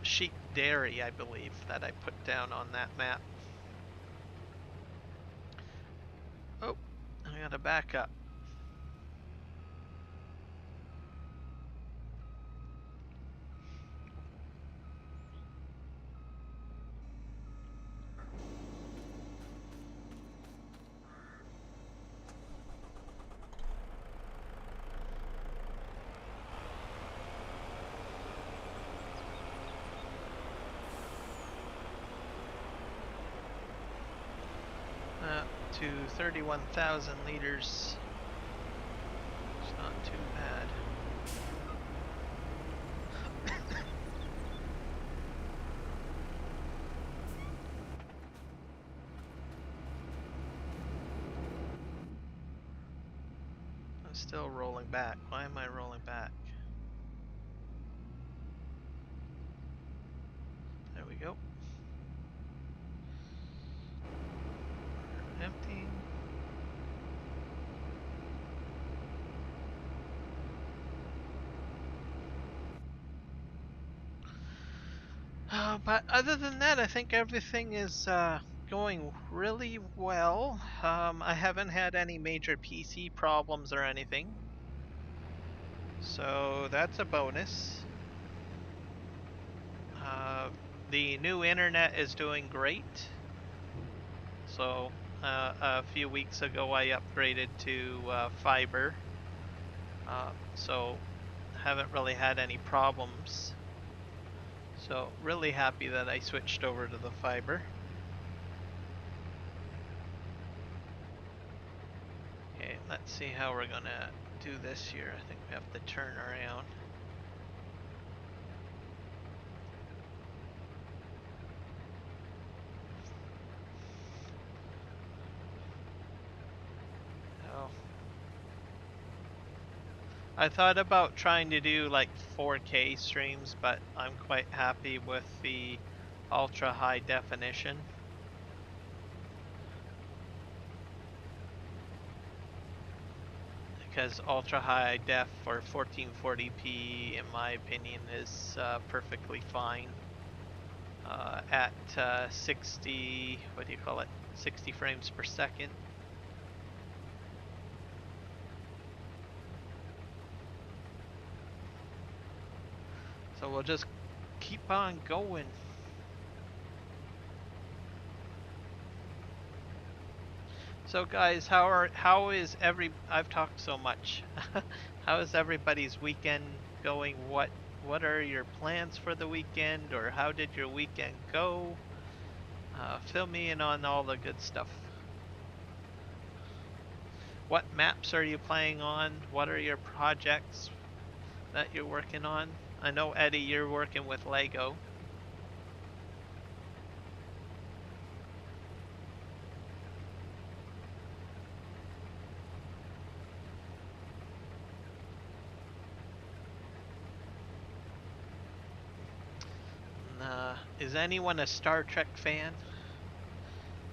sheep dairy, I believe, that I put down on that map. Oh, I gotta back up. To 31,000 liters. It's not too bad. I'm still rolling back. Why am I rolling back? There we go. Emptying. But other than that, I think everything is going really well. I haven't had any major PC problems or anything, so that's a bonus. The new internet is doing great. So a few weeks ago I upgraded to fiber, so haven't really had any problems. So really happy that I switched over to the fiber. Okay, let's see how we're gonna do this here. I think we have to turn around. Oh. I thought about trying to do like 4K streams, but I'm quite happy with the ultra high definition. Because ultra high def for 1440p, in my opinion, is perfectly fine. At 60, what do you call it? 60 frames per second. So we'll just keep on going. So guys, how is I've talked so much. How is everybody's weekend going? What are your plans for the weekend, or how did your weekend go? Fill me in on all the good stuff. What maps are you playing on? What are your projects that you're working on? I know, Eddie, you're working with Lego. Is anyone a Star Trek fan?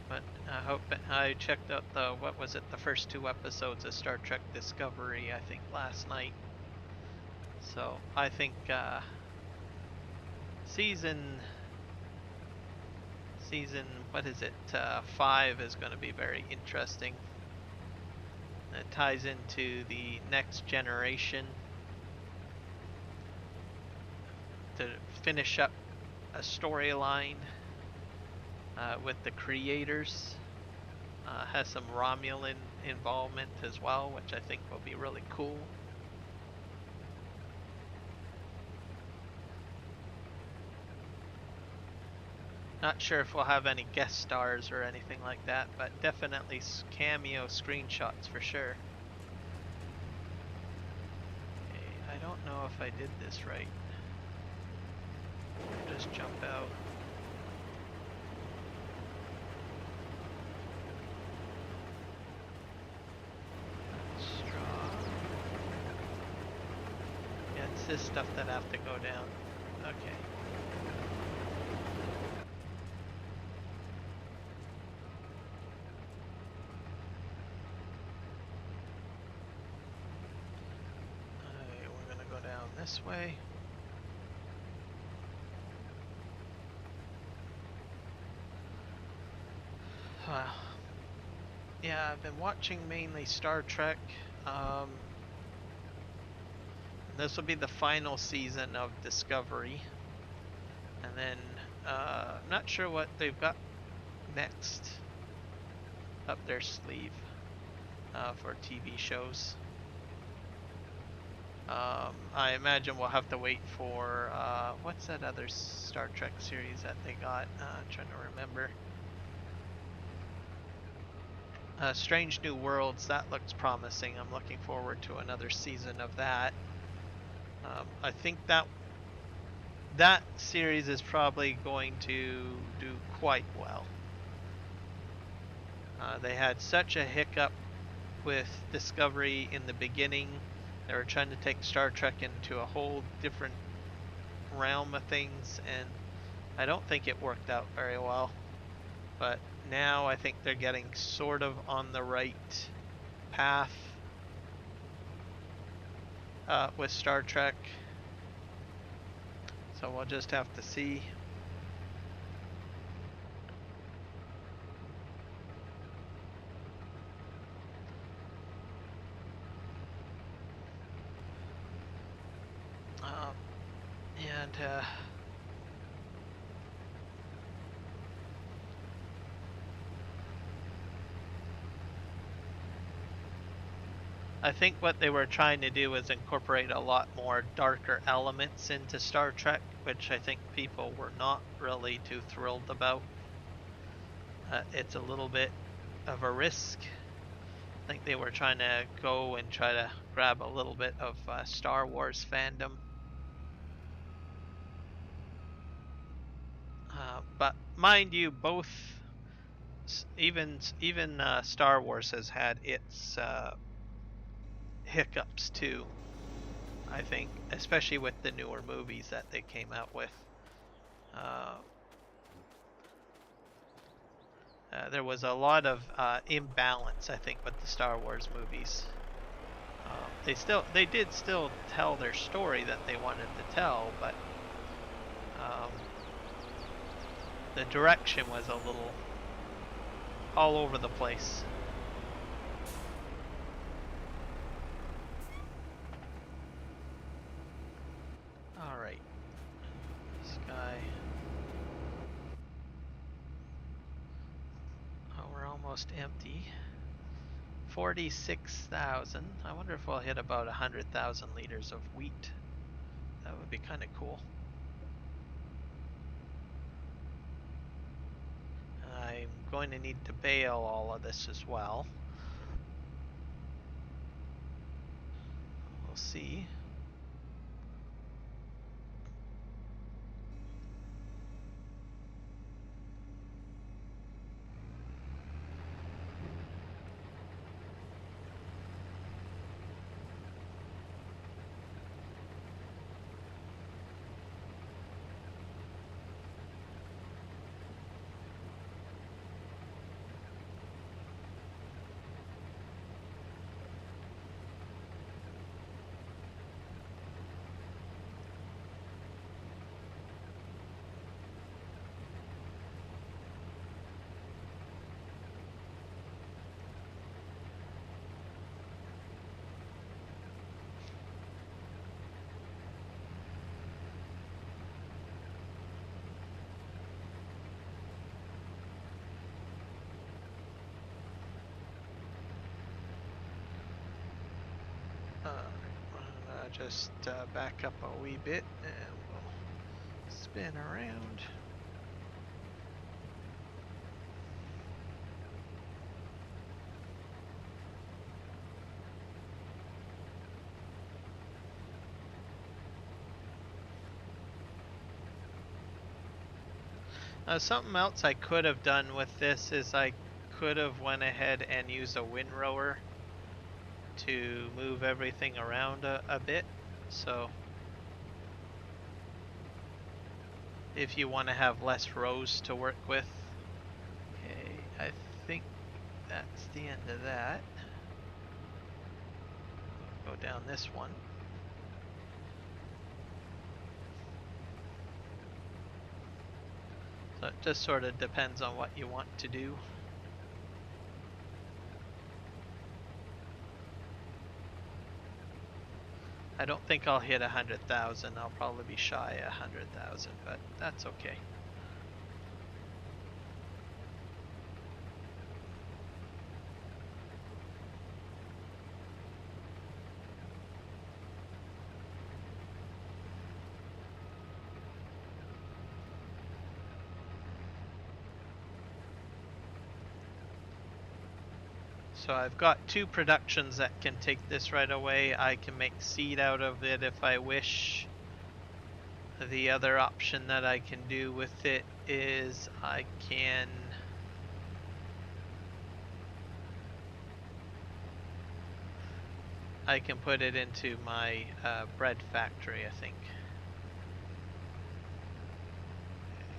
But I hope I checked out what was it, the first 2 episodes of Star Trek Discovery, I think, last night. So I think season what is it, 5 is going to be very interesting. It ties into the next generation to finish up a storyline with the creators. Has some Romulan involvement as well, which I think will be really cool. Not sure if we'll have any guest stars or anything like that, but definitely cameo screenshots for sure. Okay, I don't know if I did this right. Just jump out. Straw. Yeah, it's this stuff that have to go down. Okay. We're gonna go down this way. Yeah, I've been watching mainly Star Trek. This will be the final season of Discovery. And then, I'm not sure what they've got next up their sleeve for TV shows. I imagine we'll have to wait for, what's that other Star Trek series that they got? Trying to remember. Strange New Worlds, that looks promising. I'm looking forward to another season of that. I think that series is probably going to do quite well. They had such a hiccup with Discovery in the beginning. They were trying to take Star Trek into a whole different realm of things, and I don't think it worked out very well. But now I think they're getting sort of on the right path with Star Trek. So we'll just have to see. And I think what they were trying to do was incorporate a lot more darker elements into Star Trek, which I think people were not really too thrilled about. It's a little bit of a risk, I think they were trying to go and try to grab a little bit of Star Wars fandom. But mind you, both even Star Wars has had its hiccups too. I think, especially with the newer movies that they came out with. There was a lot of imbalance, I think, with the Star Wars movies. They did still tell their story that they wanted to tell, but the direction was a little all over the place. All right, this guy. Oh, we're almost empty. 46,000. I wonder if we'll hit about 100,000 liters of wheat. That would be kind of cool. I'm going to need to bale all of this as well. We'll see. Just back up a wee bit and we'll spin around. Something else I could have done with this is I could have went ahead and used a windrower to move everything around a bit. So if you want to have less rows to work with. Okay, I think that's the end of that. Go down this one. So it just sort of depends on what you want to do. I don't think I'll hit 100,000. I'll probably be shy 100,000, but that's okay. So I've got 2 productions that can take this right away. I can make seed out of it if I wish. The other option that I can do with it is I can put it into my bread factory, I think.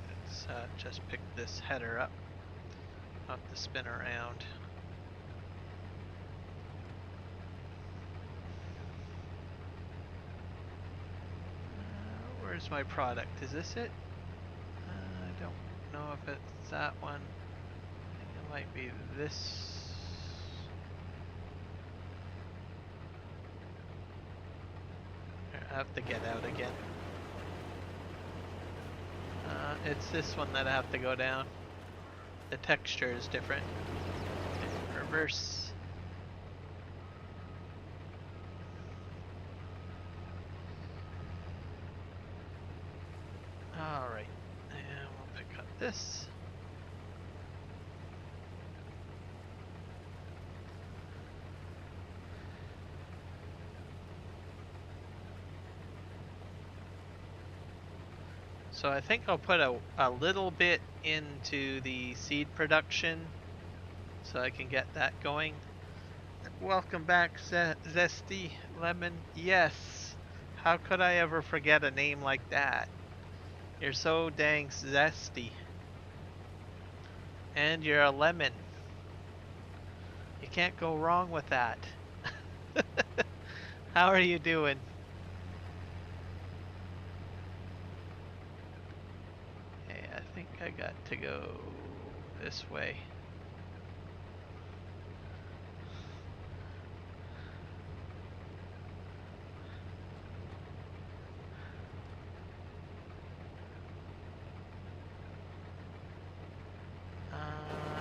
Let's just pick this header up, not to spin around. Where's my product? Is this it? I don't know if it's that one. I think it might be this. I have to get out again. It's this one that I have to go down. The texture is different. Okay, reverse. Alright, and we'll pick up this. So I think I'll put a little bit into the seed production so I can get that going. Welcome back, Zesty Lemon. Yes. How could I ever forget a name like that? You're so dang zesty. And you're a lemon. You can't go wrong with that. How are you doing? Hey, I think I got to go this way.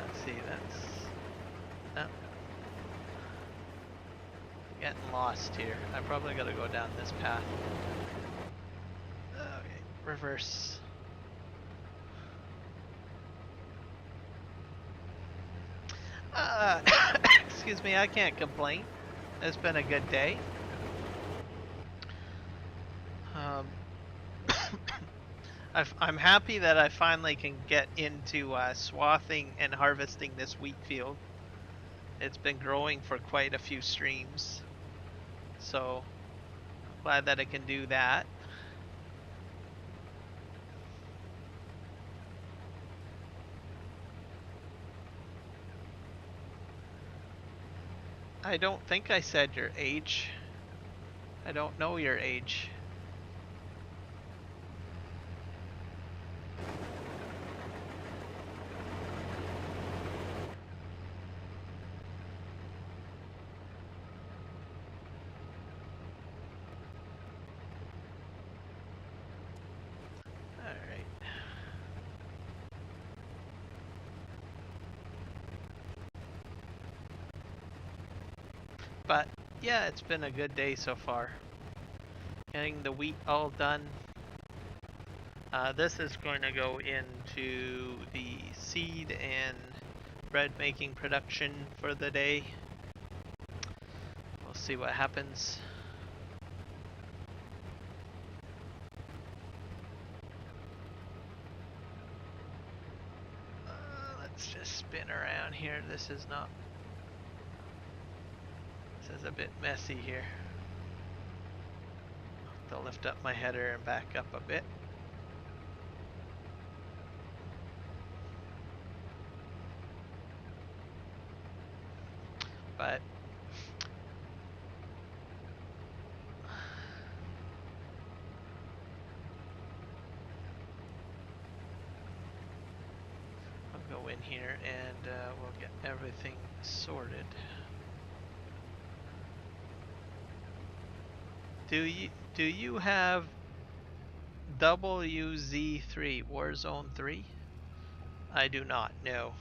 Let's see, that's... Oh. Getting lost here. I probably gotta go down this path. Okay, reverse. Excuse me, I can't complain. It's been a good day. I'm happy that I finally can get into swathing and harvesting this wheat field. It's been growing for quite a few streams, so glad that I can do that. I don't think I said your age. I don't know your age. But yeah, it's been a good day so far. Getting the wheat all done. This is going to go into the seed and bread making production for the day. We'll see what happens. Let's just spin around here. This is a bit messy here. I'll lift up my header and back up a bit. But I'll go in here and we'll get everything sorted. Do you have WZ3 Warzone 3? I do not know.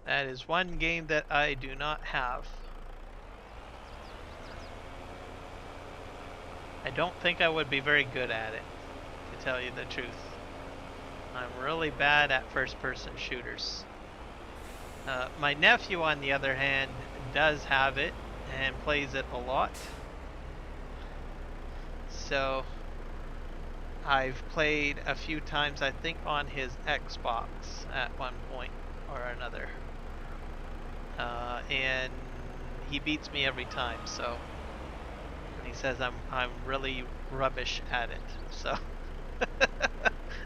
That is one game that I do not have. I don't think I would be very good at it, to tell you the truth. I'm really bad at first-person shooters. My nephew, on the other hand, does have it and plays it a lot. So I've played a few times, I think, on his Xbox at one point or another. And he beats me every time, so he says I'm really rubbish at it. So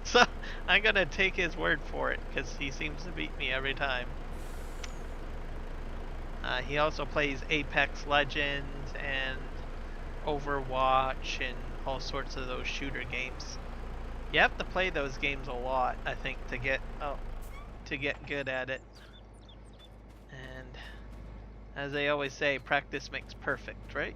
so I'm gonna take his word for it because he seems to beat me every time. He also plays Apex Legends and Overwatch and all sorts of those shooter games. You have to play those games a lot, I think, to get good at it. And as they always say, practice makes perfect, right?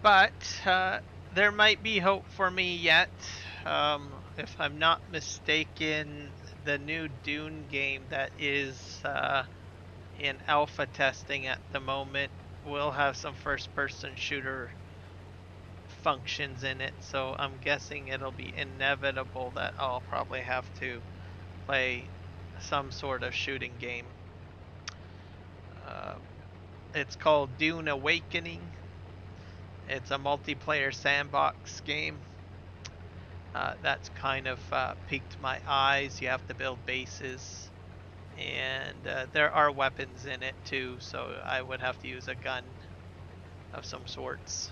But there might be hope for me yet. if I'm not mistaken, the new Dune game that is in alpha testing at the moment will have some first-person shooter functions in it, so I'm guessing it'll be inevitable that I'll probably have to play some sort of shooting game. It's called Dune Awakening. It's a multiplayer sandbox game. That's kind of piqued my eyes. You have to build bases, and there are weapons in it too, so I would have to use a gun of some sorts.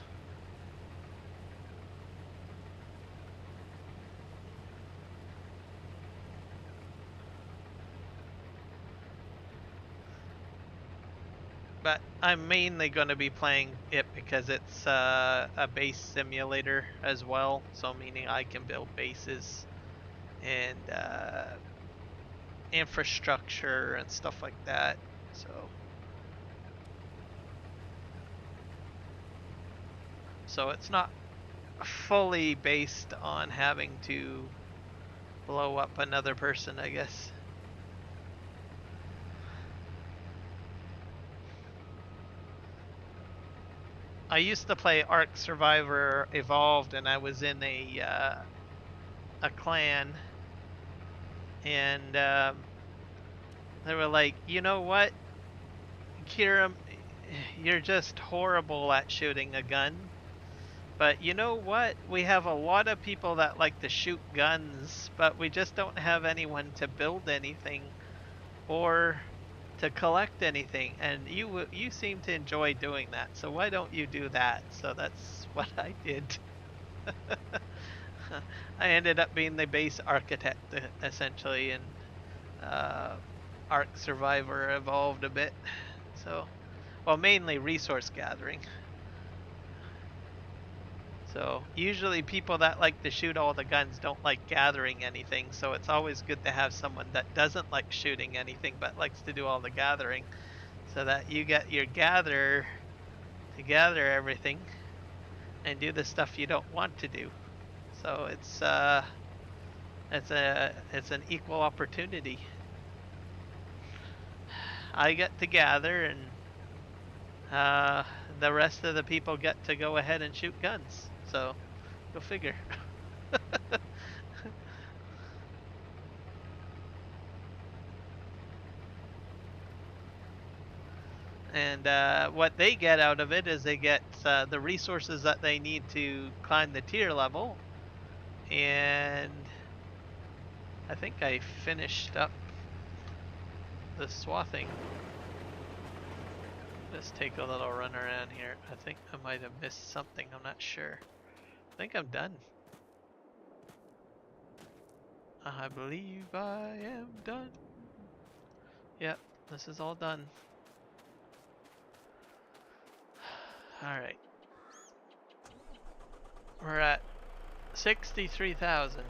But I'm mainly going to be playing it because it's a base simulator as well, so meaning I can build bases and infrastructure and stuff like that. So it's not fully based on having to blow up another person, I guess. I used to play Ark Survivor Evolved, and I was in a clan, and they were like, you know what, Kiram, you're just horrible at shooting a gun. But you know what? We have a lot of people that like to shoot guns, but we just don't have anyone to build anything or to collect anything. And you seem to enjoy doing that, so why don't you do that? So that's what I did. I ended up being the base architect essentially, and Ark Survivor evolved a bit. So, well, mainly resource gathering. So usually people that like to shoot all the guns don't like gathering anything, so it's always good to have someone that doesn't like shooting anything but likes to do all the gathering, so that you get your gatherer to gather everything and do the stuff you don't want to do. So it's an equal opportunity. I get to gather, and the rest of the people get to go ahead and shoot guns. So go figure. And what they get out of it is they get the resources that they need to climb the tier level. And I think I finished up the swathing. Let's take a little run around here. I think I might have missed something. I'm not sure. I think I'm done. I believe I am done. Yep, this is all done. Alright. We're at 63,000.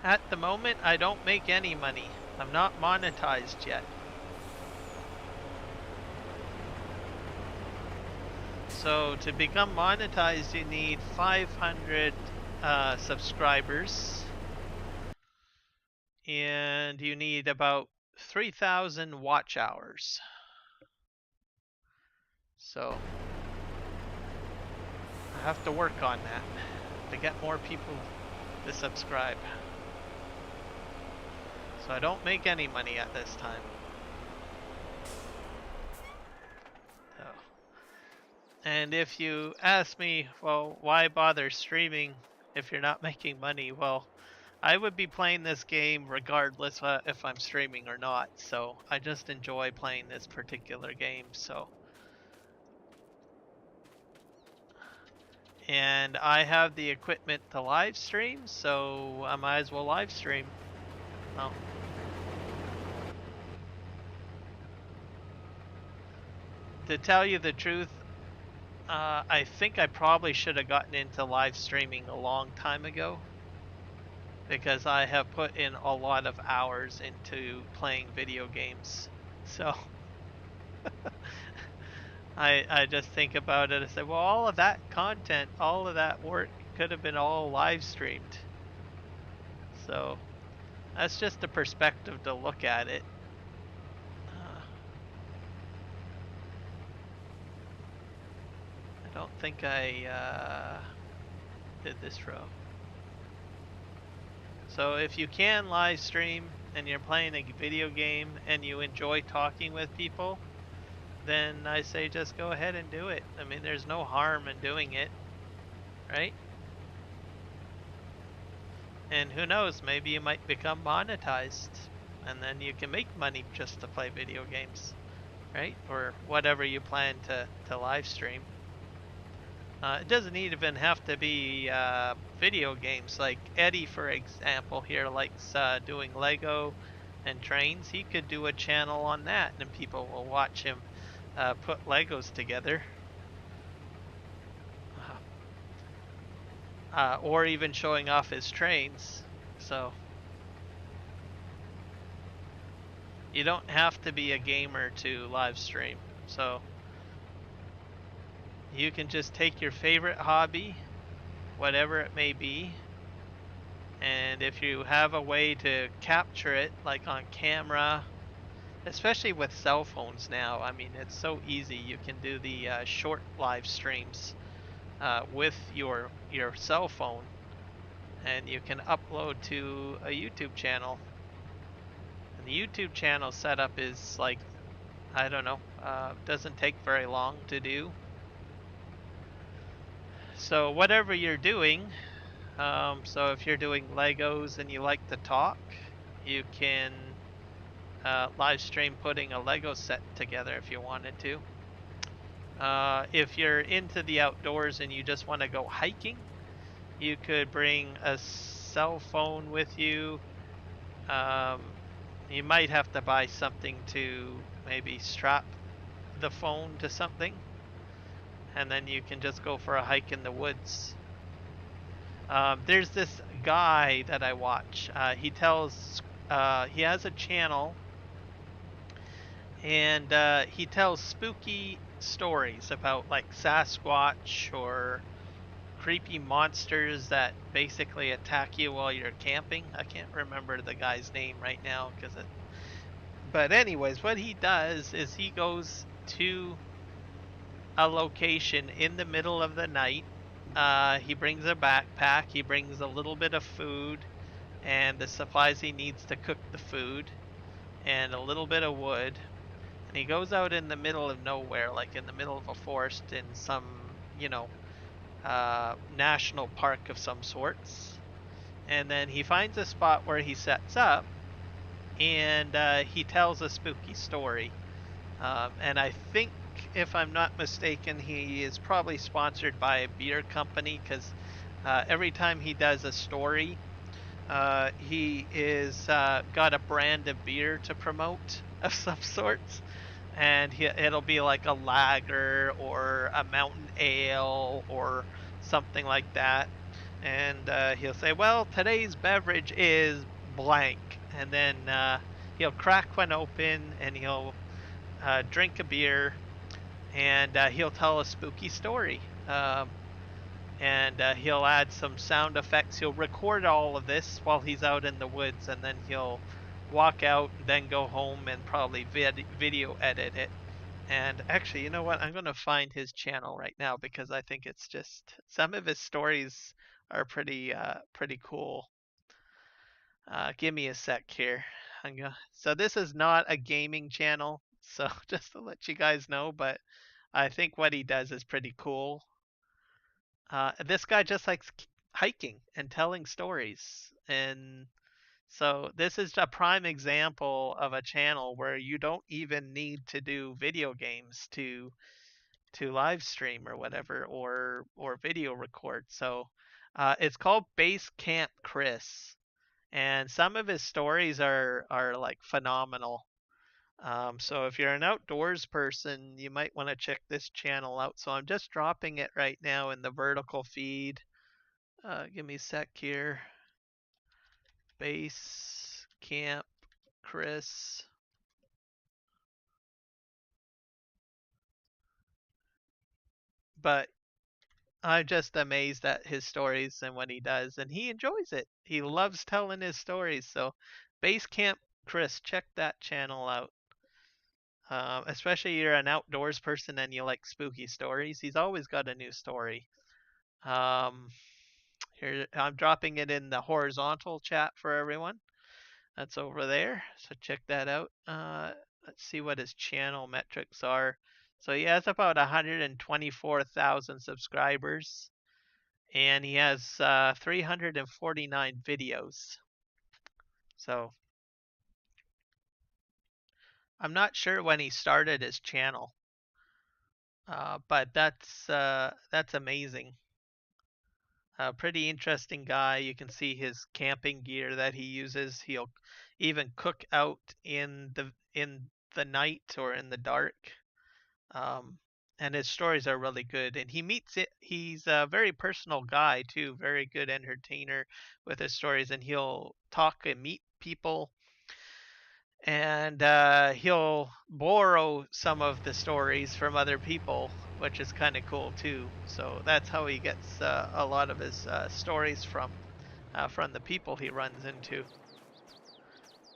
At the moment, I don't make any money. I'm not monetized yet. So to become monetized, you need 500 subscribers, and you need about 3,000 watch hours. So I have to work on that to get more people to subscribe. So I don't make any money at this time. So. And if you ask me, well, why bother streaming if you're not making money? Well, I would be playing this game regardless if I'm streaming or not. So I just enjoy playing this particular game. So. And I have the equipment to live stream, so I might as well live stream. Well, to tell you the truth, I think I probably should have gotten into live streaming a long time ago, because I have put in a lot of hours into playing video games. So I just think about it. I say, well, all of that content, all of that work could have been all live streamed. So that's just a perspective to look at it. I don't think I did this row. So if you can live stream and you're playing a video game and you enjoy talking with people, then I say just go ahead and do it. I mean, there's no harm in doing it, right? And who knows, maybe you might become monetized and then you can make money just to play video games, right? Or whatever you plan to live stream. It doesn't even have to be video games. Like Eddie, for example, here likes doing Lego and trains. He could do a channel on that, and people will watch him put Legos together. Or even showing off his trains. So you don't have to be a gamer to live stream. So you can just take your favorite hobby, whatever it may be, and if you have a way to capture it, like on camera, especially with cell phones now, I mean, it's so easy. You can do the short live streams with your cell phone, and you can upload to a YouTube channel. And the YouTube channel setup is like, I don't know, doesn't take very long to do. So whatever you're doing, so if you're doing Legos and you like to talk, you can live stream putting a Lego set together if you wanted to. If you're into the outdoors and you just want to go hiking, you could bring a cell phone with you. Um, you might have to buy something to maybe strap the phone to something, and then you can just go for a hike in the woods. There's this guy that I watch. He has a channel, and he tells spooky stories about like Sasquatch or creepy monsters that basically attack you while you're camping. I can't remember the guy's name right now because it. But anyways, what he does is he goes to a location in the middle of the night. He brings a backpack. He brings a little bit of food and the supplies he needs to cook the food and a little bit of wood. And he goes out in the middle of nowhere, like in the middle of a forest in some, you know, national park of some sorts. And then he finds a spot where he sets up and he tells a spooky story. And I think, if I'm not mistaken, he is probably sponsored by a beer company because every time he does a story, he is got a brand of beer to promote of some sorts, and it'll be like a lager or a mountain ale or something like that. And he'll say, "Well, today's beverage is blank," and then he'll crack one open and he'll drink a beer, and he'll tell a spooky story. And he'll add some sound effects. He'll record all of this while he's out in the woods, and then he'll walk out and then go home and probably video edit it. And actually, you know what? I'm going to find his channel right now because I think it's just some of his stories are pretty cool. Give me a sec here. So this is not a gaming channel, so just to let you guys know, but I think what he does is pretty cool. This guy just likes hiking and telling stories. And so this is a prime example of a channel where you don't even need to do video games to live stream or whatever or video record. So it's called Base Camp Chris, and some of his stories are like phenomenal. So if you're an outdoors person, you might want to check this channel out. So I'm just dropping it right now in the vertical feed. Give me a sec here. Base Camp Chris. but I'm just amazed at his stories and what he does, and he enjoys it. He loves telling his stories. So, Base Camp Chris, check that channel out. Especially you're an outdoors person and you like spooky stories. He's always got a new story. Um, Here I'm dropping it in the horizontal chat for everyone. That's over there. So check that out. Let's see what his channel metrics are. So he has about 124,000 subscribers, and he has 349 videos. So I'm not sure when he started his channel, but that's amazing. A pretty interesting guy. You can see his camping gear that he uses. He'll even cook out in the night or in the dark. Um, and his stories are really good. And he meets it. He's a very personal guy too. Very good entertainer with his stories. And he'll talk and meet people. And he'll borrow some of the stories from other people, which is kind of cool too. So that's how he gets a lot of his stories from the people he runs into.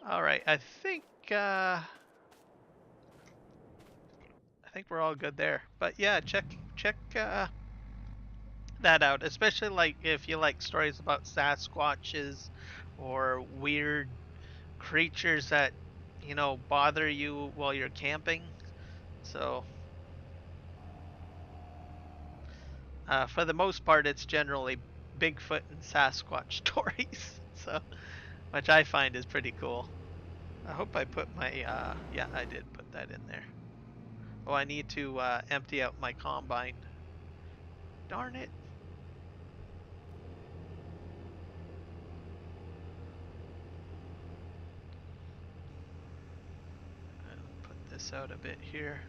All right, I think we're all good there. But yeah, check that out, especially like if you like stories about Sasquatches or weird creatures that bother you while you're camping. So for the most part, it's generally Bigfoot and Sasquatch stories, so which I find is pretty cool. I hope I put my yeah, I did put that in there. Oh, I need to empty out my combine. Darn it. I'll put this out a bit here.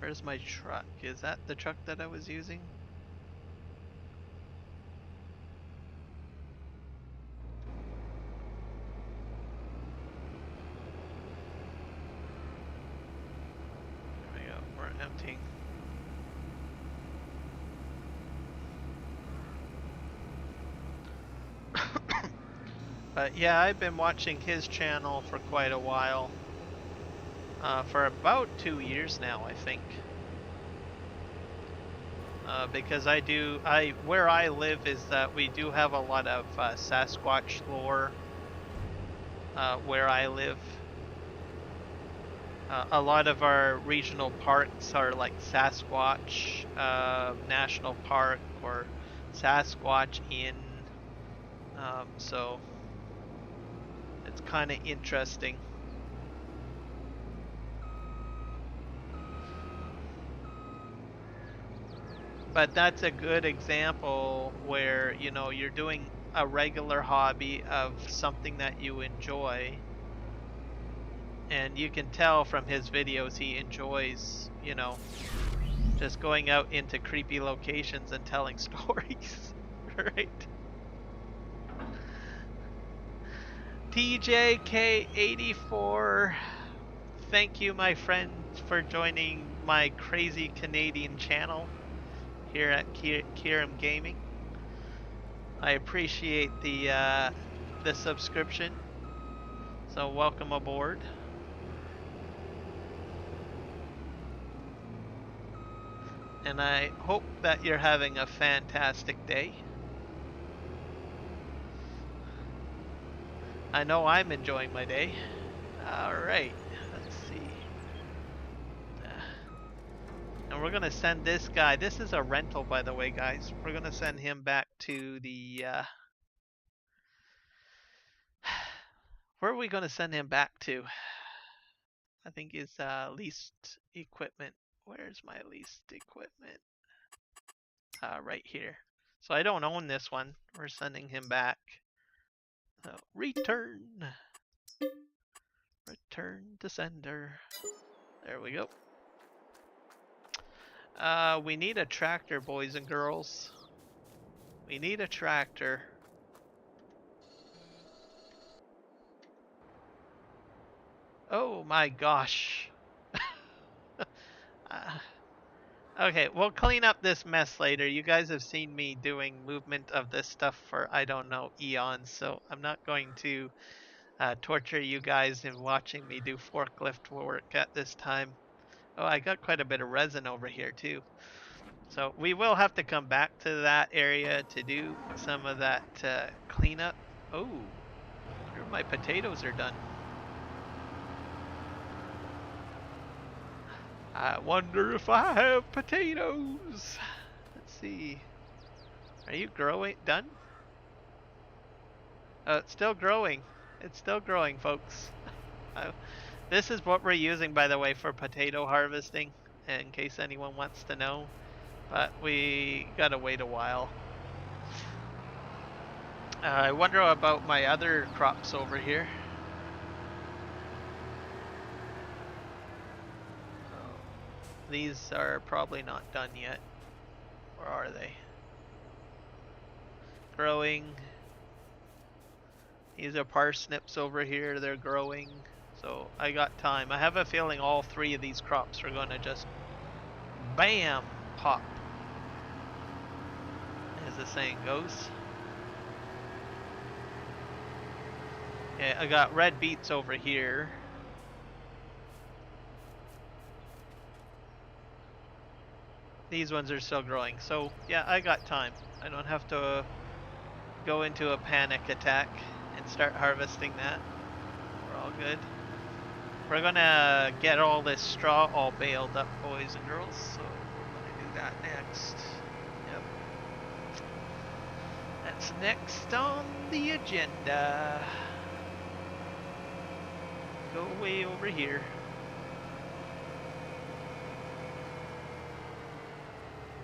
Where's my truck? Is that the truck that I was using? There we go. We're emptying. But yeah, I've been watching his channel for quite a while. For about 2 years now, I think. Because where I live is that we do have a lot of Sasquatch lore where I live. A lot of our regional parks are like Sasquatch National Park or Sasquatch Inn. So it's kind of interesting. But that's a good example where, you're doing a regular hobby of something that you enjoy. And you can tell from his videos he enjoys, just going out into creepy locations and telling stories, right? TJK84, thank you, my friend, for joining my crazy Canadian channel here at Kiram Gaming. I appreciate the subscription, so welcome aboard. And I hope that you're having a fantastic day. I know I'm enjoying my day. Alright, let's see. And we're going to send this guy, this is a rental by the way guys, we're going to send him back to the, where are we going to send him back to? I think his leased equipment. Where's my leased equipment? Right here. So I don't own this one, we're sending him back. So return to sender. There we go. We need a tractor, boys and girls. We need a tractor. Oh my gosh. Okay, we'll clean up this mess later. You guys have seen me doing movement of this stuff for, I don't know, eons, so I'm not going to torture you guys in watching me do forklift work at this time. Oh, I got quite a bit of resin over here too. So we will have to come back to that area to do some of that cleanup. Oh, sure, my potatoes are done. I wonder if I have potatoes. Let's see. Are you growing? Done? It's still growing. It's still growing, folks. Uh, this is what we're using, by the way, for potato harvesting, in case anyone wants to know. But we gotta wait a while. I wonder about my other crops over here. Oh, these are probably not done yet. Or are they? Growing. These are parsnips over here. They're growing. So I got time. I have a feeling all three of these crops are going to just BAM! Pop. As the saying goes. Okay, I got red beets over here. These ones are still growing. So yeah, I got time. I don't have to go into a panic attack and start harvesting that. We're all good. We're gonna get all this straw all baled up, boys and girls, so we're gonna do that next. Yep. That's next on the agenda. Go way over here.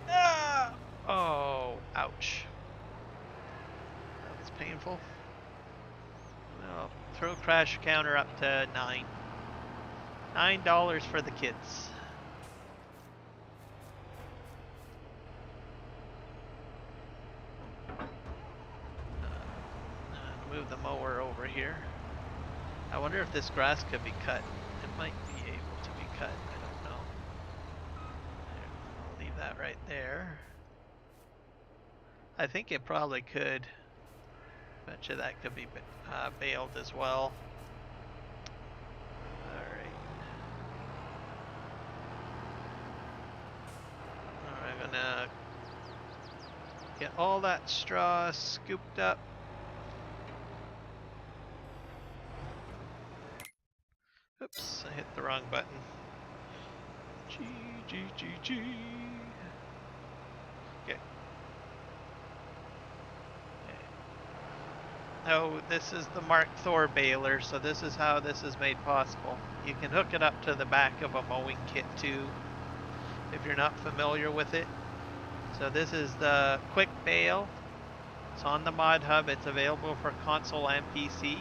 Ah! Oh, ouch. That was painful. Well, throw crash counter up to 9. $9 for the kids. Move the mower over here. I wonder if this grass could be cut. It might be able to be cut. I don't know. I'll leave that right there. I think it probably could. Bet you that could be baled as well. Alright. Alright, I'm gonna get all that straw scooped up. Oops, I hit the wrong button. G, G, G, G. Okay. Oh, this is the Mark Thor baler, so this is how this is made possible. You can hook it up to the back of a mowing kit too, if you're not familiar with it. So this is the quick bale. It's on the Mod Hub. It's available for console and PC.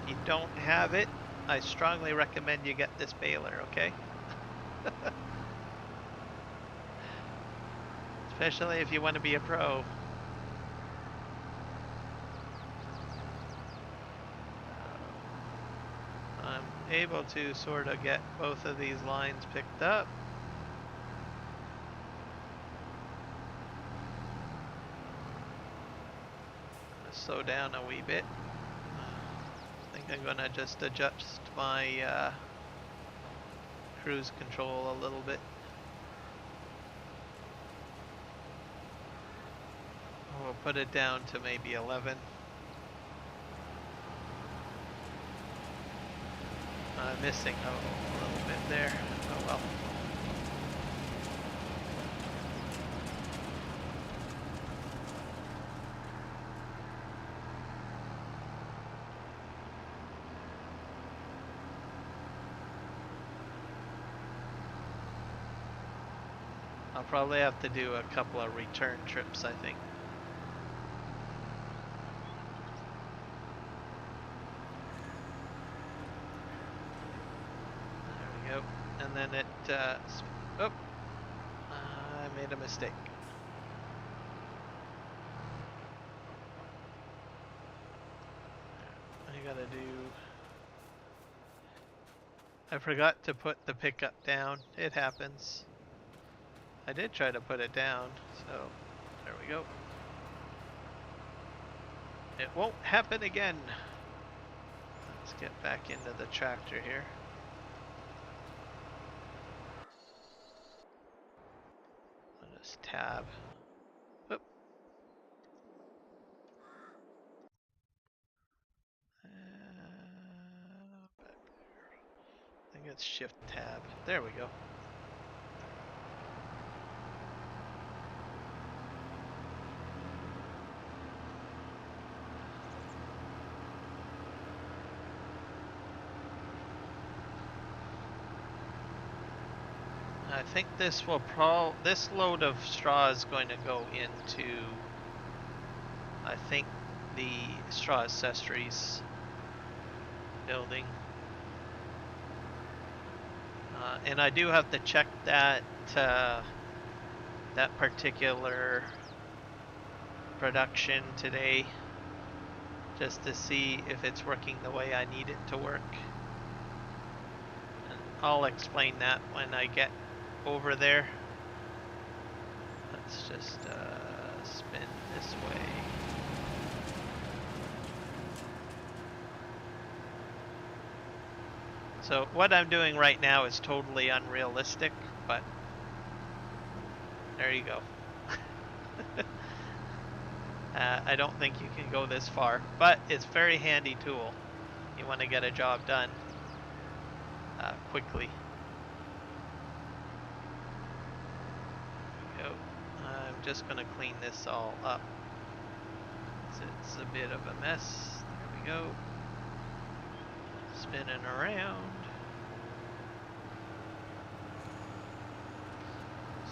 If you don't have it, I strongly recommend you get this baler, okay? Especially if you want to be a pro. I'm able to sort of get both of these lines picked up. Slow down a wee bit. I think I'm gonna just adjust my cruise control a little bit. We'll put it down to maybe 11. Missing a little bit there. Oh well. I'll probably have to do a couple of return trips, I think. There we go. And then it, oh, I made a mistake. I gotta do, I forgot to put the pickup down. It happens. I did try to put it down, so there we go. It won't happen again. Let's get back into the tractor here. I'll just tab. Oop. Back there. I think it's Shift Tab. There we go. I think this will this load of straw is going to go into, I think, the straw accessories building. And I do have to check that that particular production today, just to see if it's working the way I need it to work. And I'll explain that when I get over there. Let's just spin this way. So what I'm doing right now is totally unrealistic, but there you go. I don't think you can go this far, but it's a very handy tool. You want to get a job done quickly. There we go. I'm just going to clean this all up. It's a bit of a mess. There we go. Spinning around.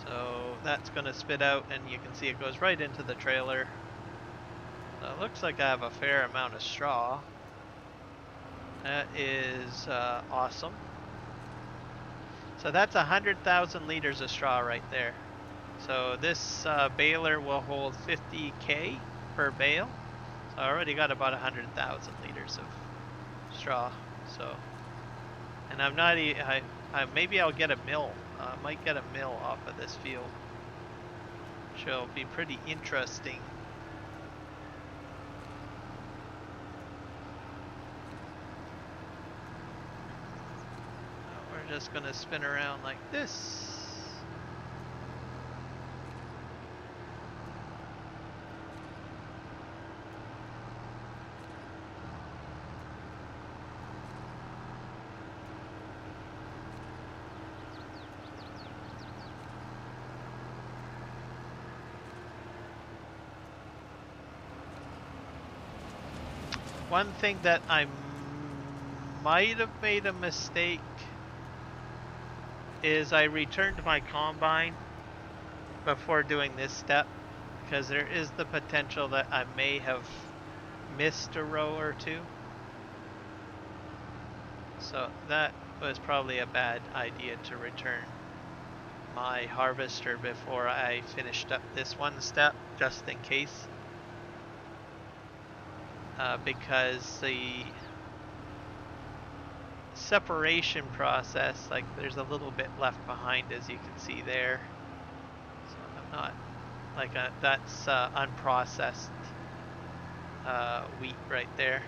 So that's going to spit out, and you can see it goes right into the trailer. So it looks like I have a fair amount of straw. That is awesome. So that's 100,000 liters of straw right there. So this baler will hold 50K per bale. So I already got about 100,000 liters of straw. So, and I'm not. Maybe I'll get a mill. I might get a mill off of this field, which will be pretty interesting. We're just gonna spin around like this. One thing that I might have made a mistake is I returned my combine before doing this step, because there is the potential that I may have missed a row or two. So that was probably a bad idea to return my harvester before I finished up this one step, just in case. Because the separation process, like there's a little bit left behind, as you can see there. So I'm not, like that's unprocessed wheat right there.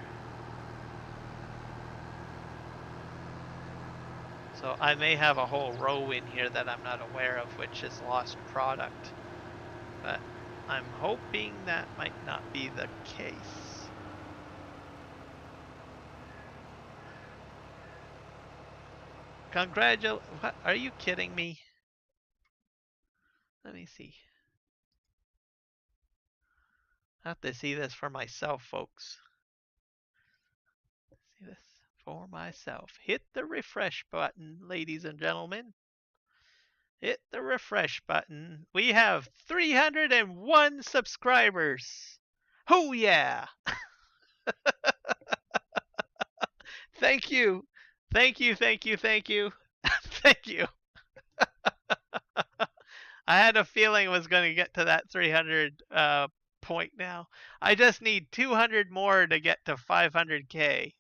So I may have a whole row in here that I'm not aware of, which is lost product. But I'm hoping that might not be the case. What? Are you kidding me? Let me see. I have to see this for myself, folks. See this for myself. Hit the refresh button, ladies and gentlemen. Hit the refresh button. We have 301 subscribers. Oh yeah! Thank you. Thank you, thank you, thank you. Thank you. I had a feeling it was going to get to that 300 point now. I just need 200 more to get to 500K.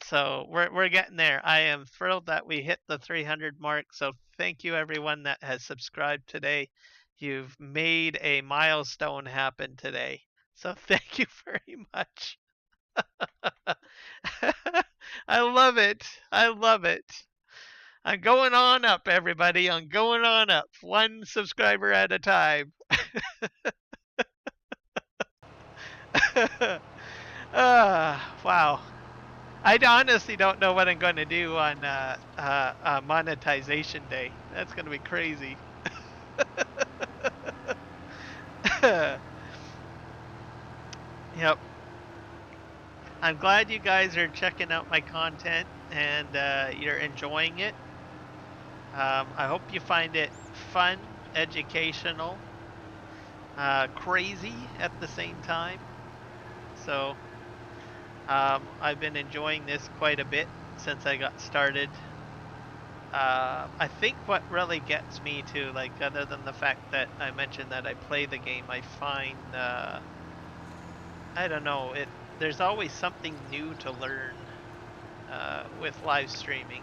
So we're getting there. I am thrilled that we hit the 300 mark. So thank you everyone that has subscribed today. You've made a milestone happen today. So thank you very much. I love it. I love it. I'm going on up, everybody. I'm going on up, one subscriber at a time. Wow. I honestly don't know what I'm going to do on monetization day. That's going to be crazy. Yep. I'm glad you guys are checking out my content and you're enjoying it. I hope you find it fun, educational, crazy at the same time. So I've been enjoying this quite a bit since I got started. I think what really gets me to, like, other than the fact that I mentioned that I play the game, I find I don't know, there's always something new to learn with live streaming,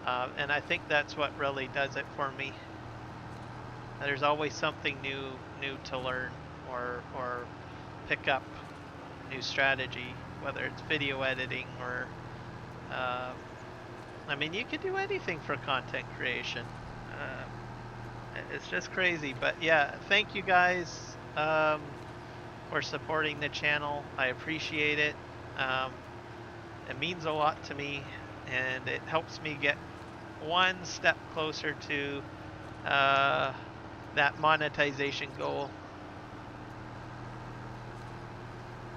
and I think that's what really does it for me. There's always something new to learn or pick up new strategy, whether it's video editing or I mean, you could do anything for content creation. It's just crazy, but yeah, thank you guys for supporting the channel. I appreciate it. It means a lot to me, and it helps me get one step closer to that monetization goal.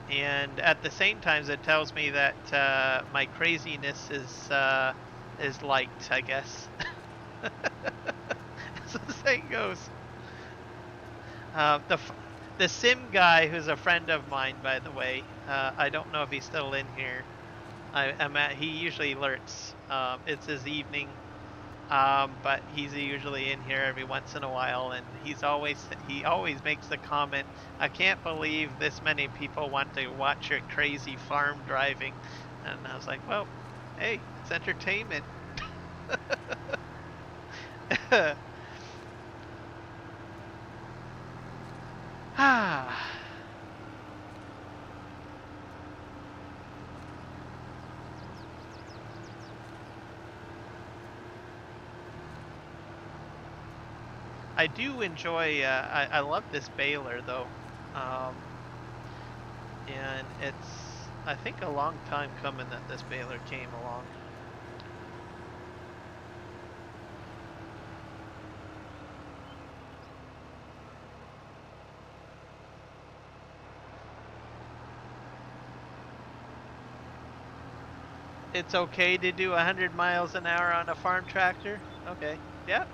And at the same time, it tells me that my craziness is liked, I guess. As the saying goes. The sim guy, who's a friend of mine, by the way, I don't know if he's still in here. He usually lurks. It's his evening, but he's usually in here every once in a while, and he always makes the comment, "I can't believe this many people want to watch your crazy farm driving," and I was like, "Well, hey, it's entertainment." I do enjoy, I love this baler though, and it's, I think, a long time coming that this baler came along. It's okay to do 100 miles an hour on a farm tractor? Okay, yeah.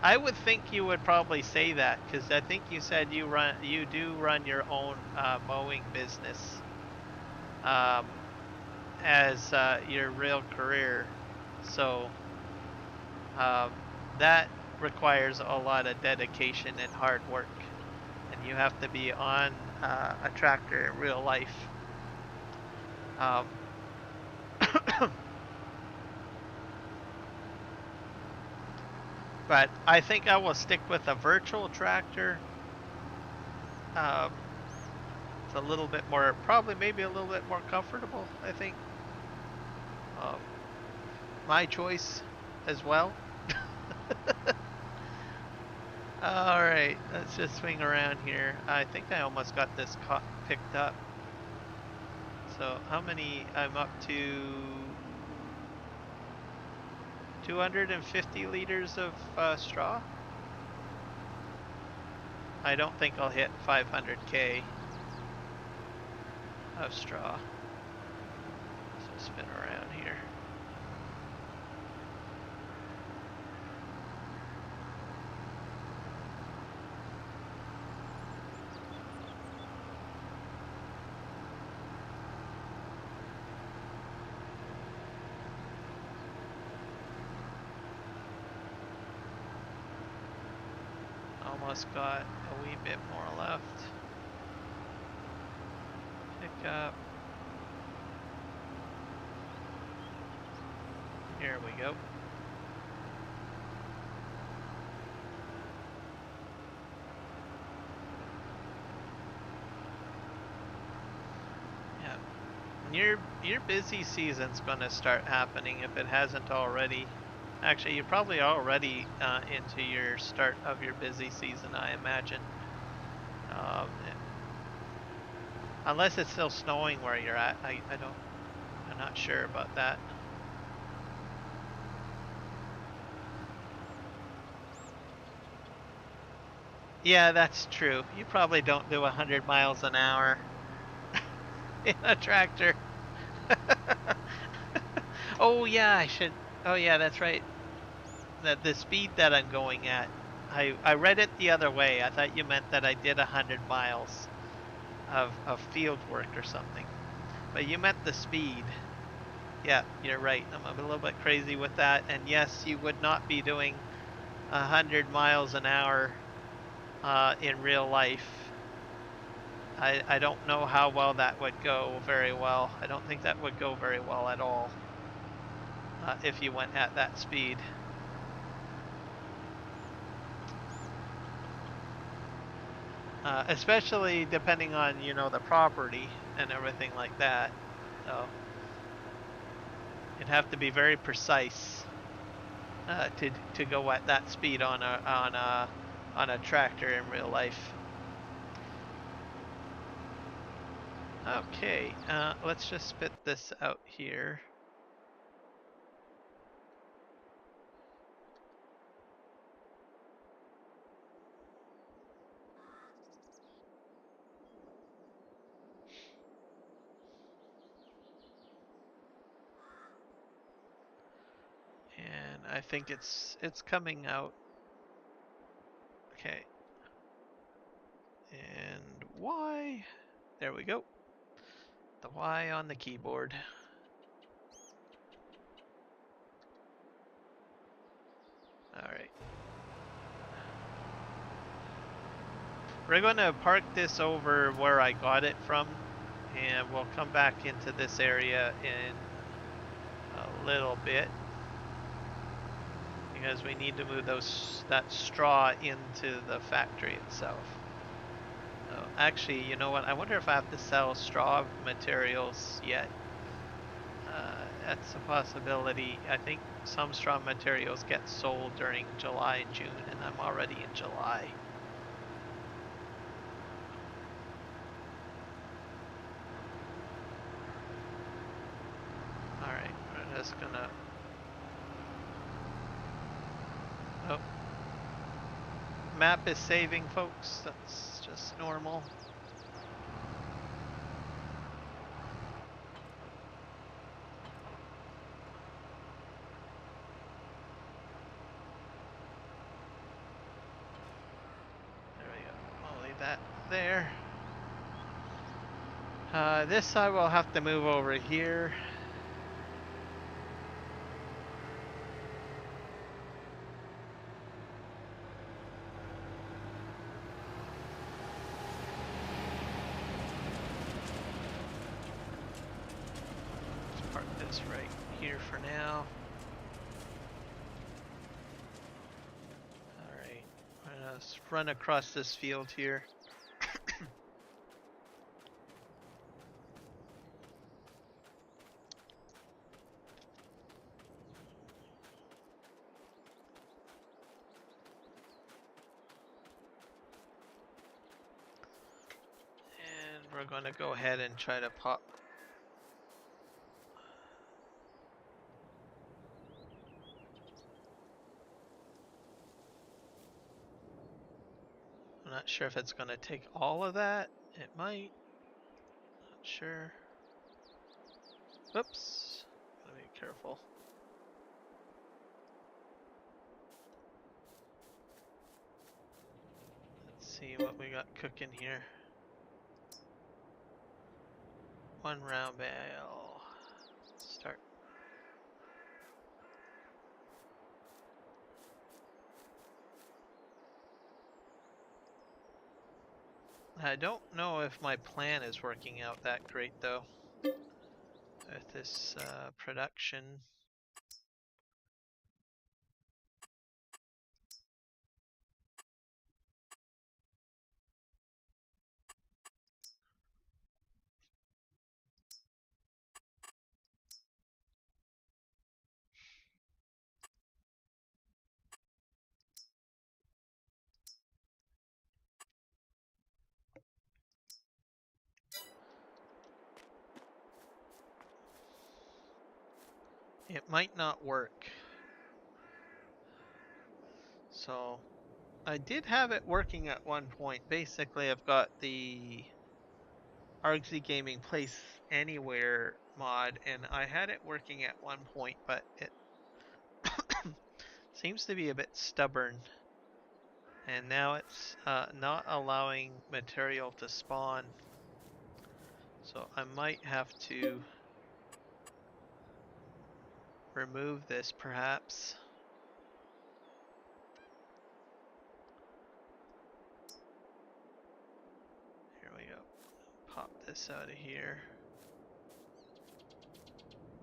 I would think you would probably say that, because I think you said you do run your own mowing business as your real career, so that requires a lot of dedication and hard work, and you have to be on a tractor in real life. But I think I will stick with a virtual tractor. It's a little bit more, probably maybe a little bit more comfortable, I think. My choice as well. Alright, let's just swing around here. I think I almost got this picked up. So how many? I'm up to 250 liters of straw. I don't think I'll hit 500k of straw. So spin around here. Almost got a wee bit more left. Pick up. Here we go. Yeah. Your busy season's gonna start happening if it hasn't already. Actually, you're probably already into your start of your busy season, I imagine. Um, Unless it's still snowing where you're at, I'm not sure about that. Yeah, that's true. You probably don't do 100 miles an hour in a tractor. Oh yeah, I should. Oh yeah, that's right. The speed that I'm going at, I read it the other way. I thought you meant that I did 100 miles of field work or something, but you meant the speed. Yeah, you're right. I'm a little bit crazy with that. And yes, you would not be doing 100 miles an hour in real life. I don't know how well that would go very well. I don't think that would go very well at all if you went at that speed. Especially depending on, you know, the property and everything like that. So you'd have to be very precise to go at that speed on a tractor in real life. Okay, let's just spit this out here. And I think it's coming out. Okay. And Y. There we go. The Y on the keyboard. All right. We're going to park this over where I got it from, and we'll come back into this area in a little bit because we need to move that straw into the factory itself. Oh, actually, you know what? I wonder if I have to sell straw materials yet. That's a possibility. I think some straw materials get sold during July and June, and I'm already in July. Alright, we're just gonna... Oh. Map is saving, folks. That's just normal. There we go. I'll leave that there. This I will have to move over here. Let's park this right here for now. Alright, I'm gonna run across this field here. And we're gonna go ahead and try to pop. I'm not sure if it's gonna take all of that. It might. Not sure. Whoops. Gotta be careful. Let's see what we got cooking here. One round bale. Start. I don't know if my plan is working out that great though with this production. It might not work. So I did have it working at one point. Basically, I've got the Argsy Gaming Place Anywhere mod, and I had it working at one point, but it seems to be a bit stubborn. And now it's not allowing material to spawn. So I might have to remove this perhaps. Here we go. Pop this out of here.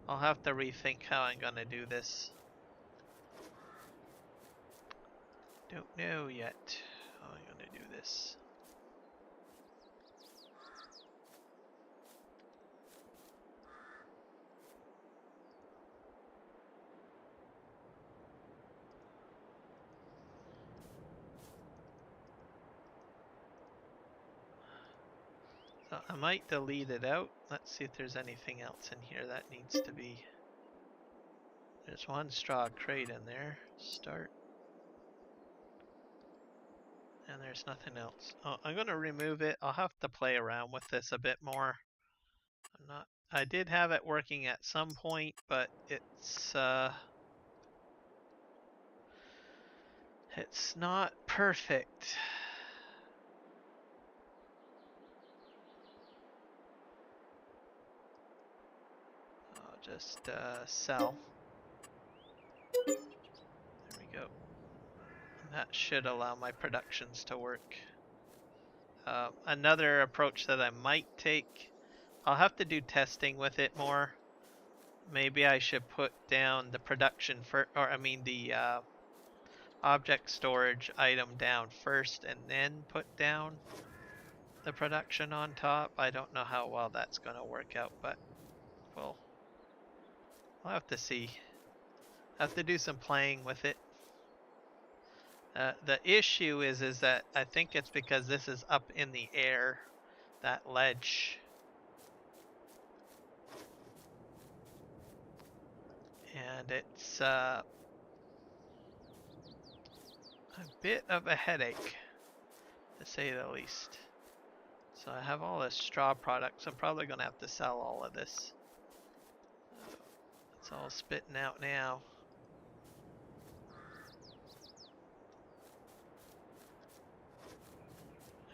I'll have to rethink how I'm gonna do this. Don't know yet how I'm gonna do this. So I might delete it out. Let's see if there's anything else in here that needs to be. There's one straw crate in there. Start. And there's nothing else. Oh, I'm gonna remove it. I'll have to play around with this a bit more. I did have it working at some point, but it's not perfect. I'll just sell. There we go. And that should allow my productions to work. Another approach that I might take, I'll have to do testing with it more. Maybe I should put down the production the object storage item down first and then put down the production on top. I don't know how well that's going to work out, but we'll have to see. I have to do some playing with it. The issue is that I think it's because this is up in the air, that ledge. And it's a bit of a headache, to say the least. So I have all this straw products. I'm probably going to have to sell all of this. It's all spitting out now.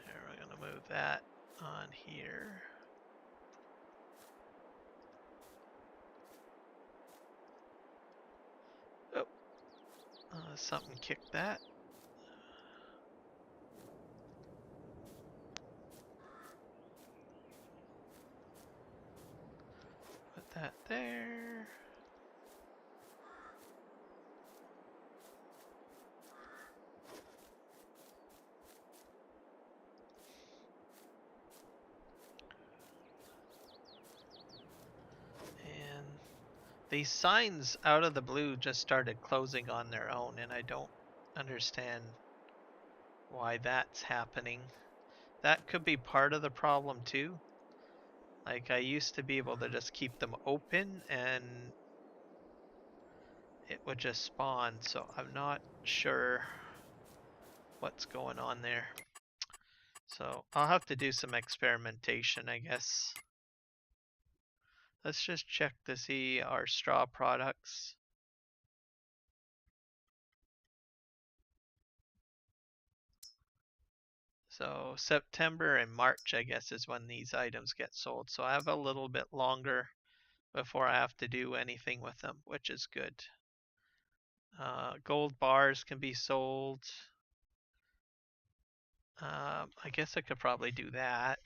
Here, we're going to move that on here. Oh, something kicked that. Put that there. And these signs out of the blue just started closing on their own, and I don't understand why that's happening. That could be part of the problem too. Like, I used to be able to just keep them open and it would just spawn, so I'm not sure what's going on there. So I'll have to do some experimentation, I guess. Let's just check to see our straw products. So September and March, I guess, is when these items get sold. So I have a little bit longer before I have to do anything with them, which is good. Gold bars can be sold. I guess I could probably do that.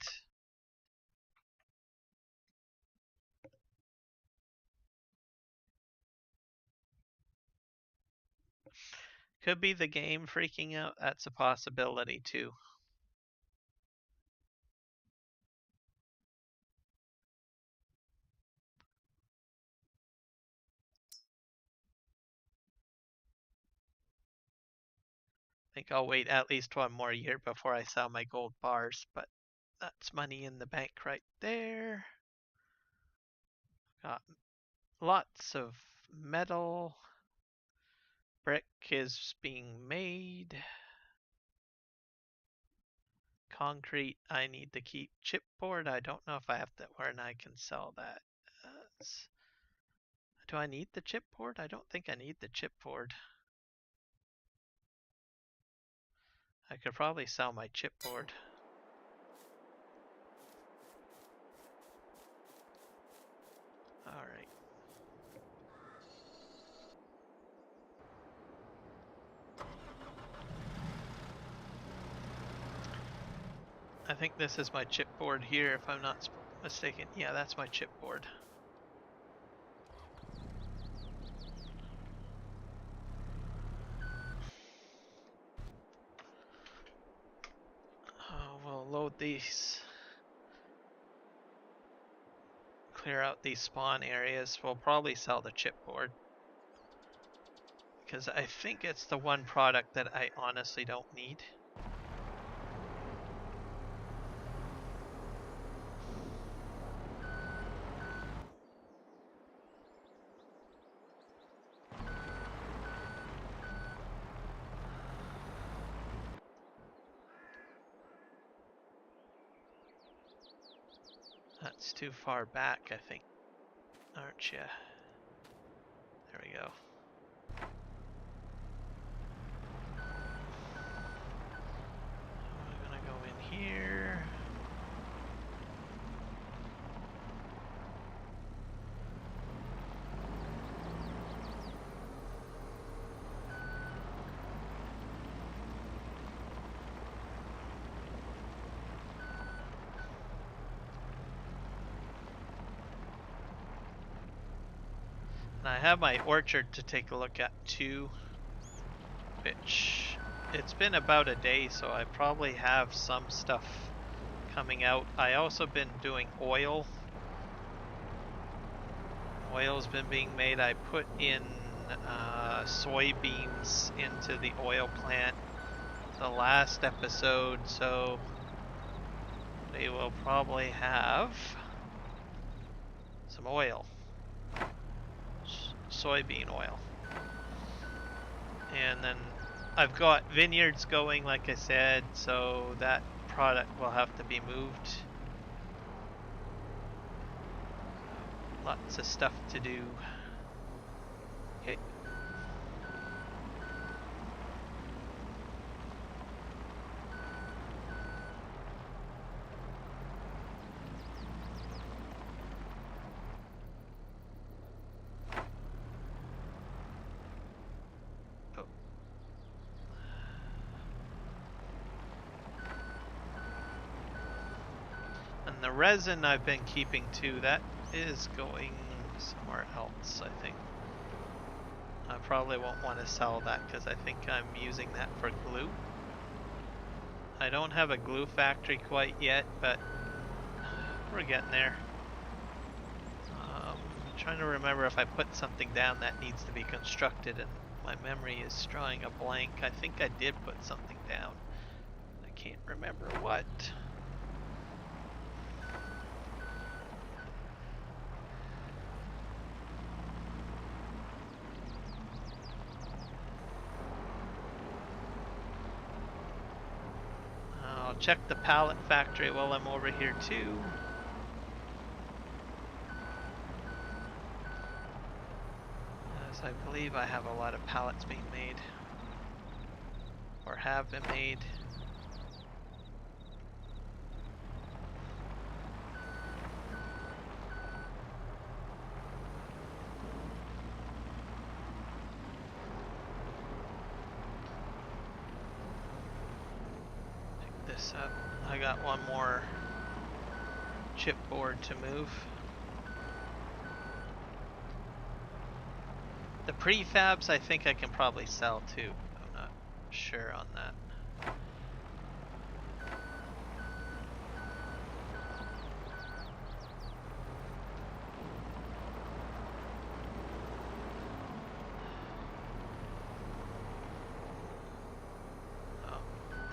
Could be the game freaking out. That's a possibility too. I think I'll wait at least one more year before I sell my gold bars, but that's money in the bank right there. Got lots of metal. Brick is being made. Concrete, I need to keep. Chipboard, I don't know if I have that where I can sell that. Do I need the chipboard? I don't think I need the chipboard. I could probably sell my chipboard. Alright. I think this is my chipboard here, if I'm not mistaken. Yeah, that's my chipboard. We'll load these. Clear out these spawn areas. We'll probably sell the chipboard. Because I think it's the one product that I honestly don't need. That's too far back, I think. Aren't you? There we go. We're gonna go in here. And I have my orchard to take a look at too, which it's been about a day, so I probably have some stuff coming out. I also been doing oil. Oil's been being made. I put in soybeans into the oil plant the last episode, so we will probably have some oil. Soybean oil. And then I've got vineyards going, like I said, so that product will have to be moved. Lots of stuff to do. Okay. Oh. And the resin I've been keeping too, that is going somewhere else, I think. I probably won't want to sell that because I think I'm using that for glue. I don't have a glue factory quite yet, but we're getting there. I'm trying to remember if I put something down that needs to be constructed, and my memory is drawing a blank. I think I did put something down. I can't remember what. I'll check the pallet factory while I'm over here too. As I believe I have a lot of pallets being made. Or have been made. this up. I got one more chipboard to move. The prefabs I think I can probably sell too. I'm not sure on that.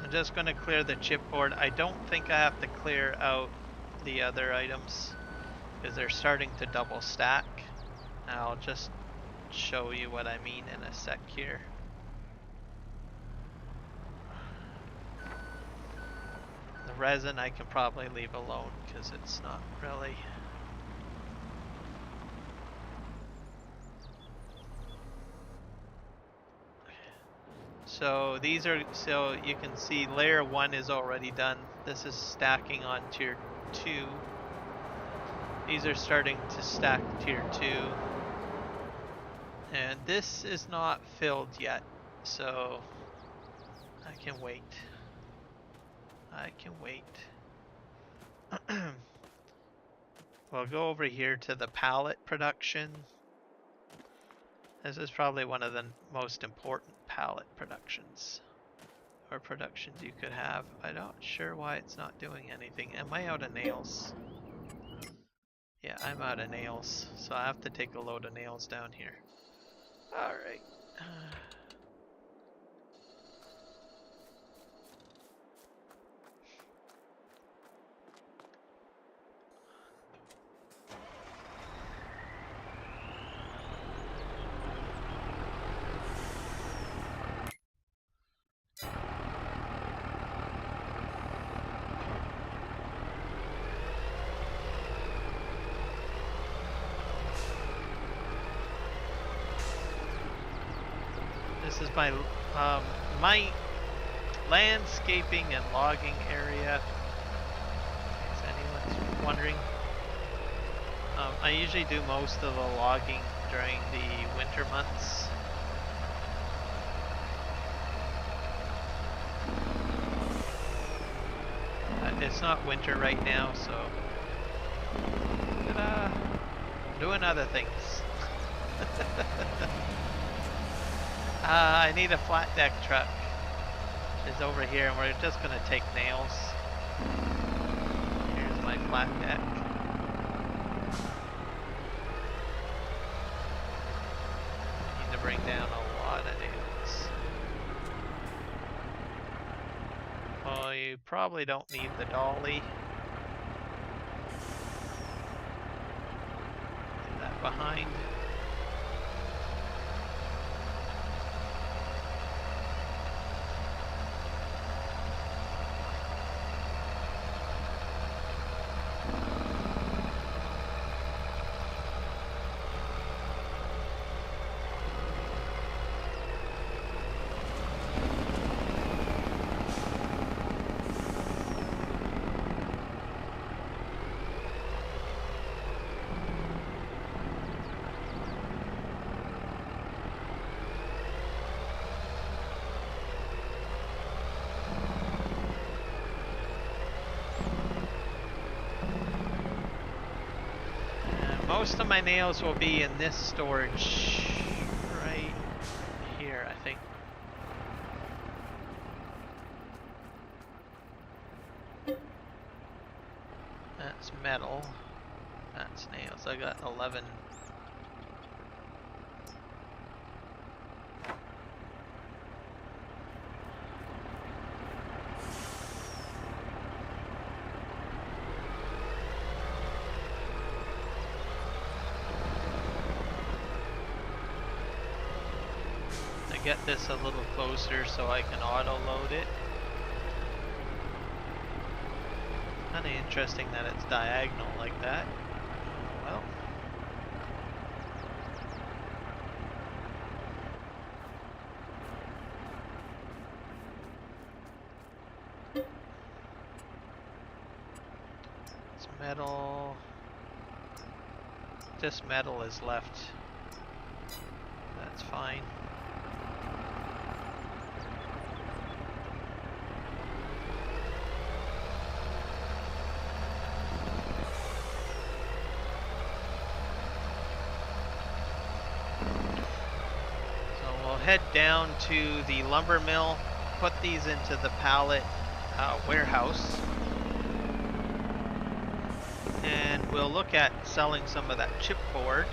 I'm just going to clear the chipboard. I don't think I have to clear out the other items because they're starting to double stack. I'll just show you what I mean in a sec here. The resin I can probably leave alone because it's not really... So these are, so you can see layer 1 is already done. This is stacking on tier 2. These are starting to stack tier 2. And this is not filled yet, so I can wait. I can wait. We'll go over here to the pallet production. This is probably one of the most important pallet productions or productions you could have. I'm not sure why it's not doing anything. Am I out of nails? Yeah, I'm out of nails, so I have to take a load of nails down here. Alright. This is my my landscaping and logging area. If anyone's wondering, I usually do most of the logging during the winter months. It's not winter right now, so ta-da! Doing other things. I need a flat deck truck. It's over here, and we're just gonna take nails. Here's my flat deck. Need to bring down a lot of nails. Well, you probably don't need the dolly. Leave that behind. Most of my nails will be in this storage right here, I think. That's metal. That's nails. I got 11. Get this a little closer so I can auto load it. Kind of interesting that it's diagonal like that. Well, it's metal. Just metal is left. That's fine. head down to the lumber mill, put these into the pallet warehouse, and we'll look at selling some of that chipboard.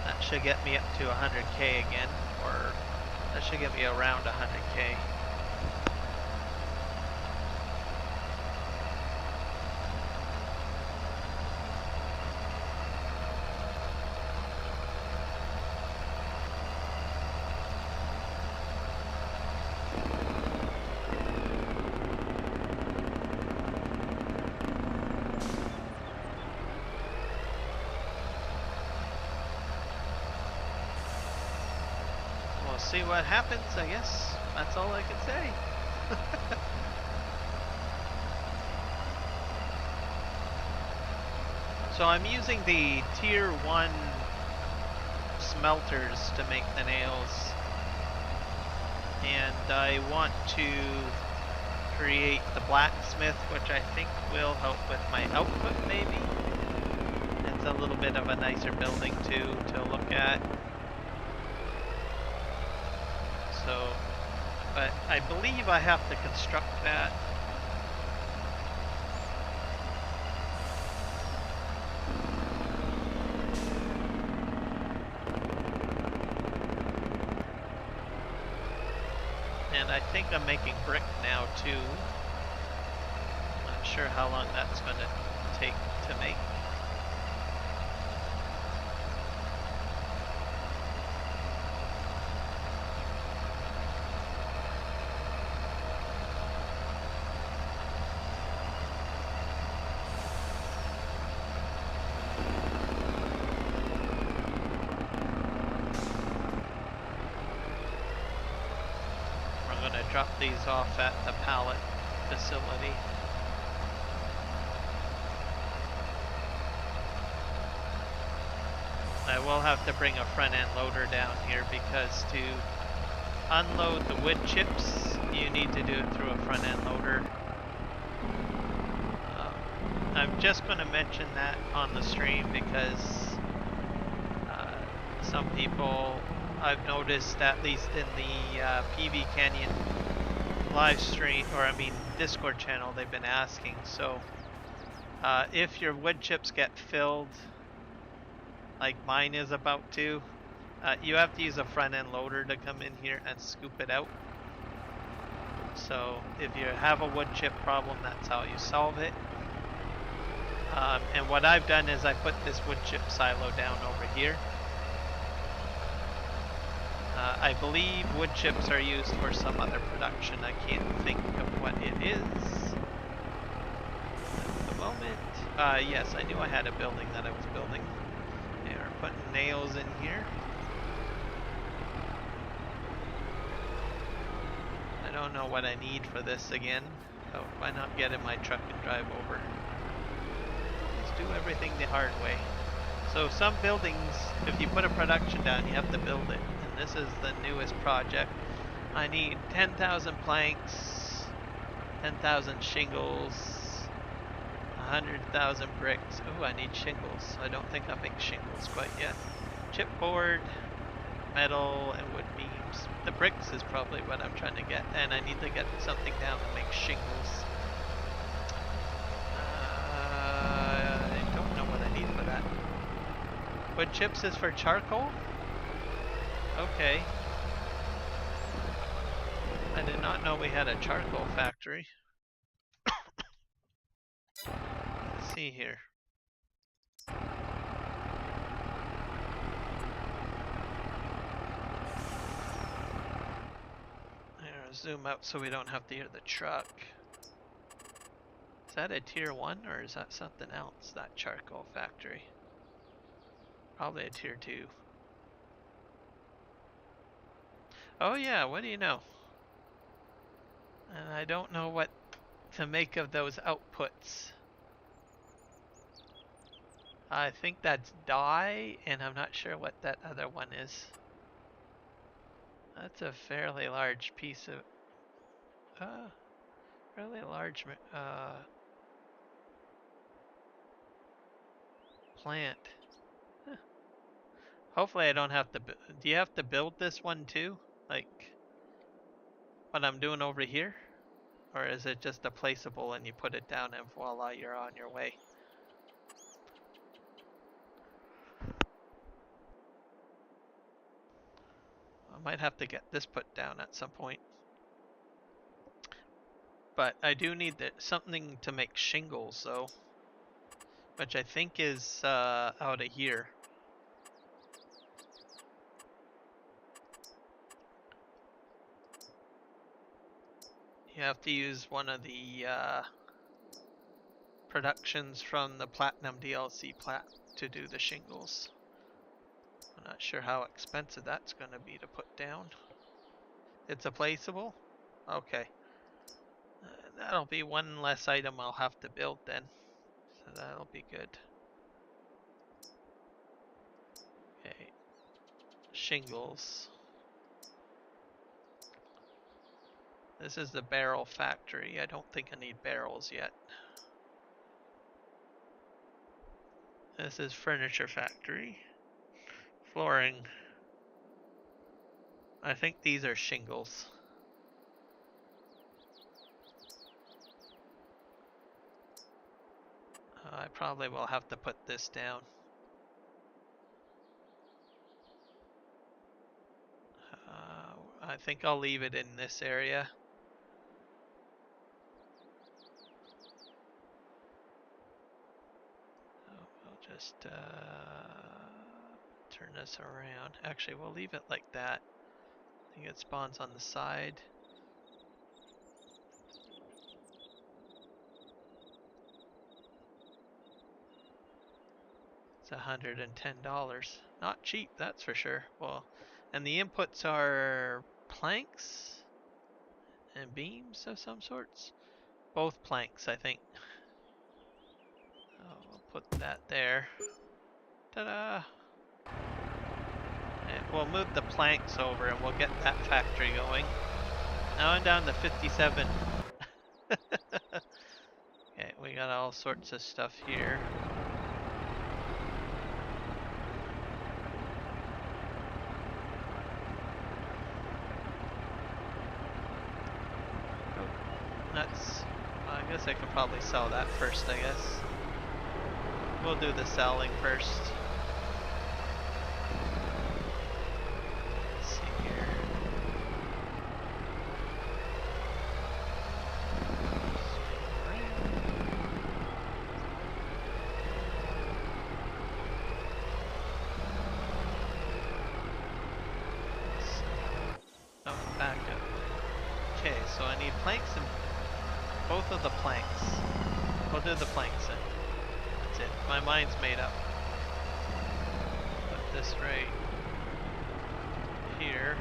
That should get me up to 100K again, or that should get me around 100K. See what happens, I guess. That's all I can say. So I'm using the tier 1 smelters to make the nails, and I want to create the blacksmith, which I think will help with my output maybe. It's a little bit of a nicer building too to look at. So, but I believe I have to construct that. And I think I'm making brick now too. Not sure how long that's going to take to make. Drop these off at the pallet facility. I will have to bring a front end loader down here because to unload the wood chips you need to do it through a front end loader. I'm just going to mention that on the stream because some people, I've noticed, at least in the PV Canyon live stream, or I mean Discord channel, they've been asking. So if your wood chips get filled, like mine is about to, you have to use a front end loader to come in here and scoop it out. So if you have a wood chip problem, that's how you solve it. And what I've done is I put this wood chip silo down over here. I believe wood chips are used for some other production. I can't think of what it is at the moment. Yes, I knew I had a building that I was building. They are putting nails in here. I don't know what I need for this again. So why not get in my truck and drive over? Let's do everything the hard way. So some buildings, if you put a production down, you have to build it. This is the newest project. I need 10,000 planks, 10,000 shingles, 100,000 bricks. Oh, I need shingles. I don't think I make shingles quite yet. Chipboard, metal, and wood beams. The bricks is probably what I'm trying to get, and I need to get something down to make shingles. I don't know what I need for that. Wood chips is for charcoal? Okay. I did not know we had a charcoal factory. Let's see here. Here, zoom out so we don't have to hear the truck. Is that a tier 1 or is that something else, that charcoal factory? Probably a tier 2. Oh yeah, what do you know? And I don't know what to make of those outputs. I think that's dye, and I'm not sure what that other one is. That's a fairly large piece of... fairly large plant. Huh. Hopefully I don't have to. Do you have to build this one too? Like what I'm doing over here? Or is it just a placeable and you put it down and voila, you're on your way? I might have to get this put down at some point. But I do need something to make shingles though, which I think is out of here. You have to use one of the productions from the Platinum DLC to do the shingles. I'm not sure how expensive that's going to be to put down. It's a placeable? Okay. That'll be one less item I'll have to build then. So that'll be good. Okay. Shingles. This is the barrel factory. I don't think I need barrels yet. This is furniture factory. Flooring. I think these are shingles. I probably will have to put this down. I think I'll leave it in this area. We'll just turn this around. Actually, we'll leave it like that. I think it spawns on the side. It's $110. Not cheap, that's for sure. Well, and the inputs are planks and beams of some sorts. Both planks, I think. We'll put that there. Ta-da! And we'll move the planks over and we'll get that factory going. Now I'm down to 57. Okay, we got all sorts of stuff here. Nuts. Well, I guess I could probably sell that first, I guess. We'll do the selling first. Let's see here. Oh, back up. Okay, so I need planks and both of the planks. We'll do the planks then. That's it. My mind's made up. Put this right here.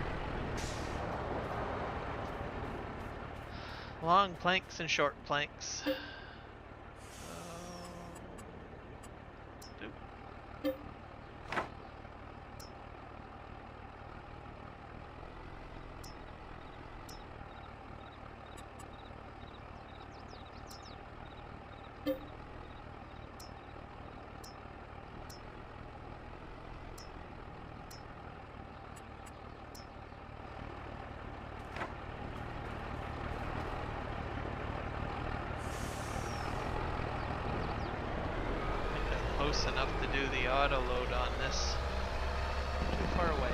Long planks and short planks. Close enough to do the auto load on this. Too far away.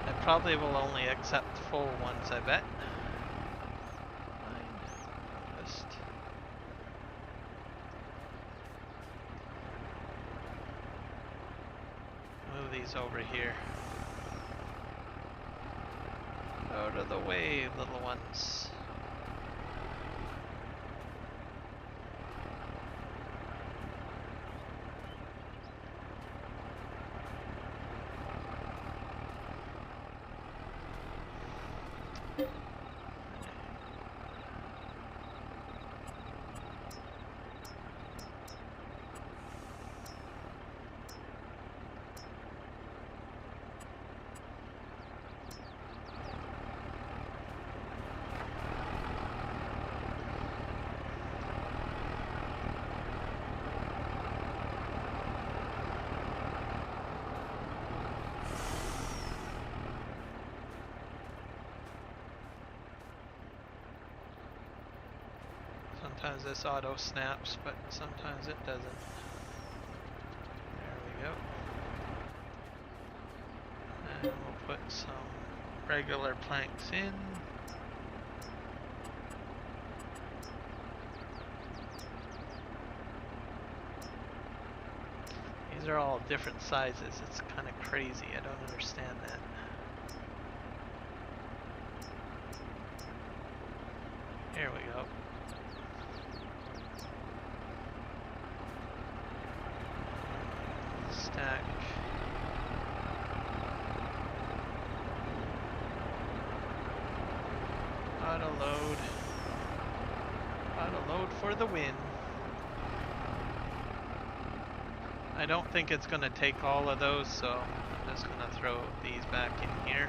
I probably will only accept full ones, I bet. Just move these over here. Out of the way, little ones. Sometimes this auto snaps, but sometimes it doesn't. There we go. And we'll put some regular planks in. These are all different sizes. It's kind of crazy. I don't understand that. Here we go. Stack. Auto load. Auto load for the win. I don't think it's going to take all of those, so I'm just going to throw these back in here.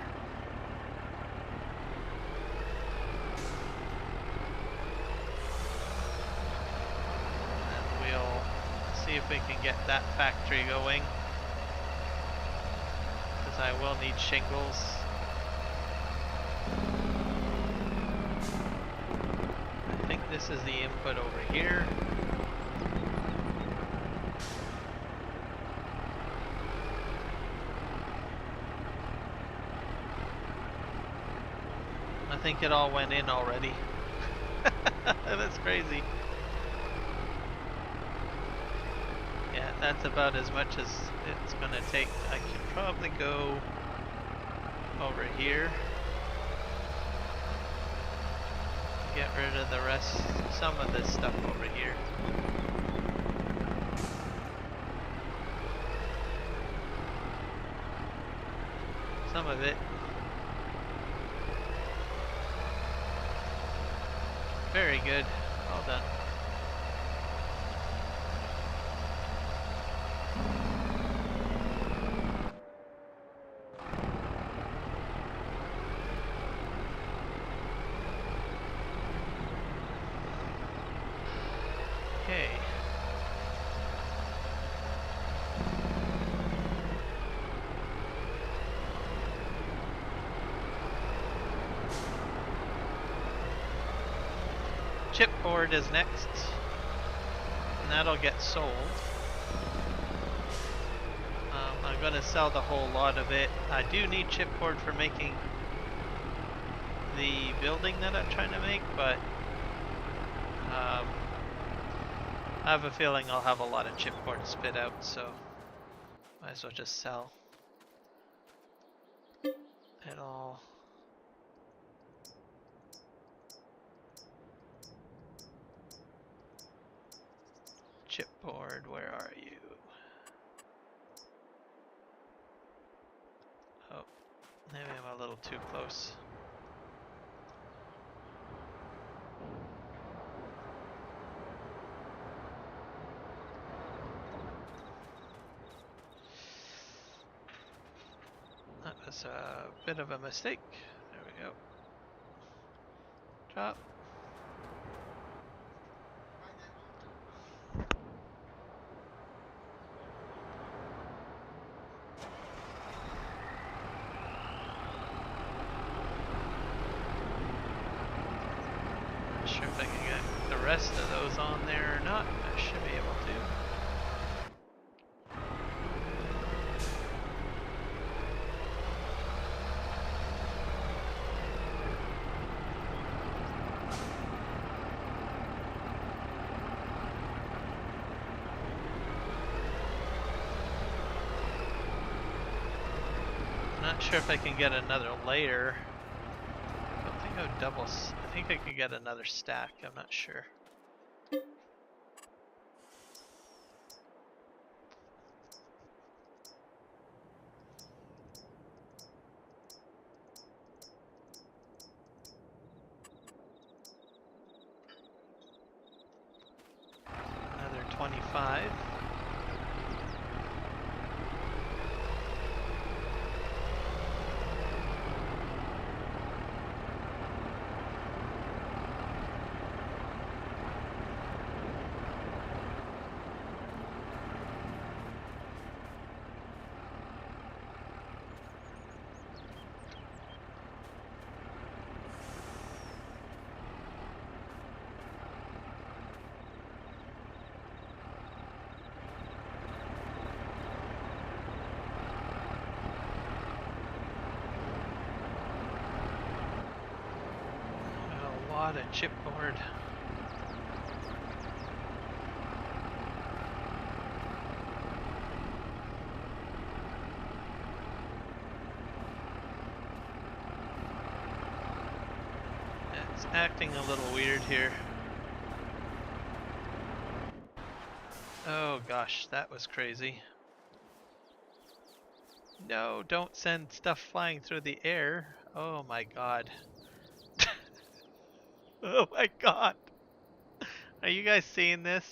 And we'll see if we can get that factory going, because I will need shingles. I think this is the input over here. I think it all went in already. That's crazy. Yeah, that's about as much as it's gonna take. I can probably go over here. Get rid of the rest, some of this stuff over here. Some of it. Very good. Well done. Okay. Chipboard is next, and that'll get sold. I'm going to sell the whole lot of it. I do need chipboard for making the building that I'm trying to make, but I have a feeling I'll have a lot of chipboard to spit out, so might as well just sell it all. Chipboard, where are you? Oh, maybe I'm a little too close. That was a bit of a mistake. There we go. Drop. Not sure if I can get the rest of those on there or not. I should be able to. Not sure if I can get another layer. I don't think I would double. I think I could get another stack. I'm not sure. Another 25. not a chipboard. It's acting a little weird here. Oh gosh, that was crazy. No, don't send stuff flying through the air. Oh my god. Oh my god. Are you guys seeing this?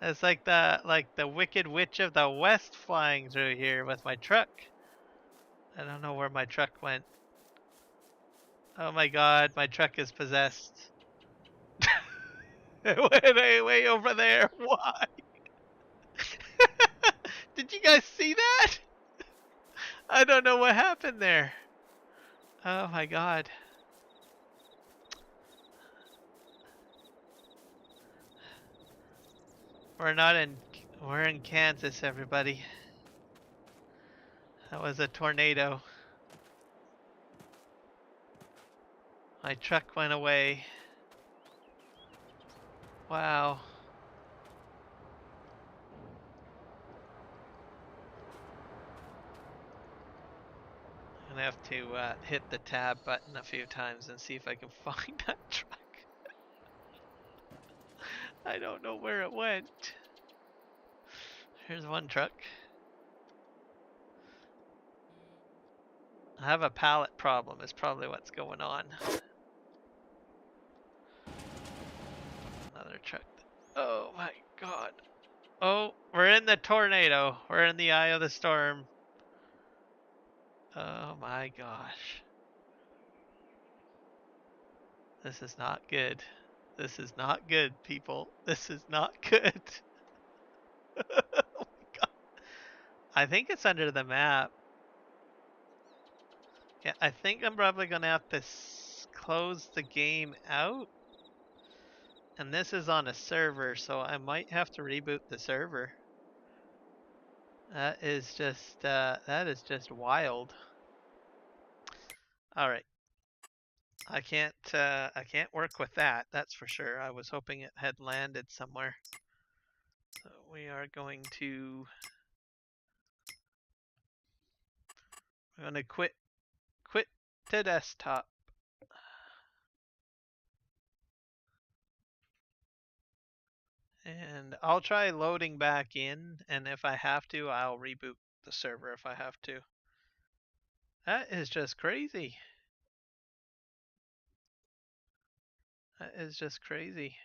It's like the Wicked Witch of the West flying through here with my truck. I don't know where my truck went. Oh my god, my truck is possessed. It went way over there. Why? Did you guys see that? I don't know what happened there. Oh my god. We're in Kansas, everybody. That was a tornado. My truck went away. Wow. I'm gonna have to hit the tab button a few times and see if I can find that truck. I don't know where it went. Here's one truck. I have a pallet problem is probably what's going on. Another truck. Oh my god. Oh, we're in the tornado. We're in the eye of the storm. Oh my gosh. This is not good. This is not good, people. This is not good. Oh my god. I think it's under the map. Yeah, I think I'm probably gonna have to close the game out. And this is on a server, so I might have to reboot the server. That is just wild. All right. I can't work with that. That's for sure. I was hoping it had landed somewhere. So we are going to quit to desktop. And I'll try loading back in, and if I have to, I'll reboot the server if I have to. That is just crazy. That is just crazy.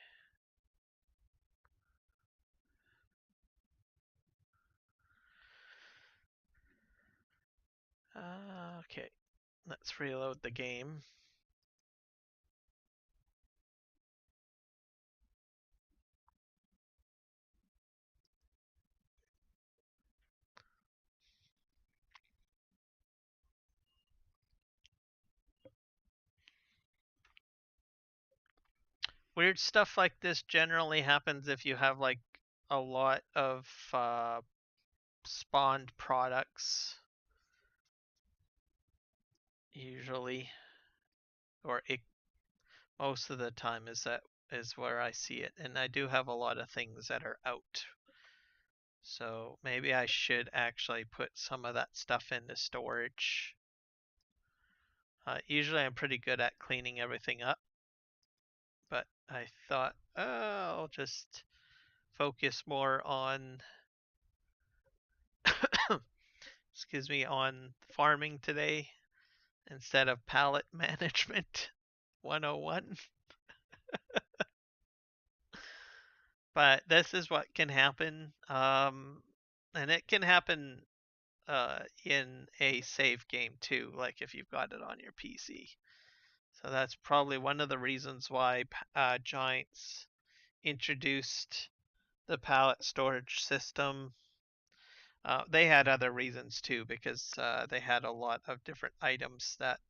Okay, let's reload the game. Weird stuff like this generally happens if you have like a lot of spawned products. Usually, or it most of the time is where I see it, and I do have a lot of things that are out. So maybe I should actually put some of that stuff into storage. Usually I'm pretty good at cleaning everything up, but I thought, I'll just focus more on excuse me, on farming today instead of pallet management 101. But this is what can happen, and it can happen in a save game too, like if you've got it on your PC. So that's probably one of the reasons why Giants introduced the pallet storage system. They had other reasons too, because they had a lot of different items that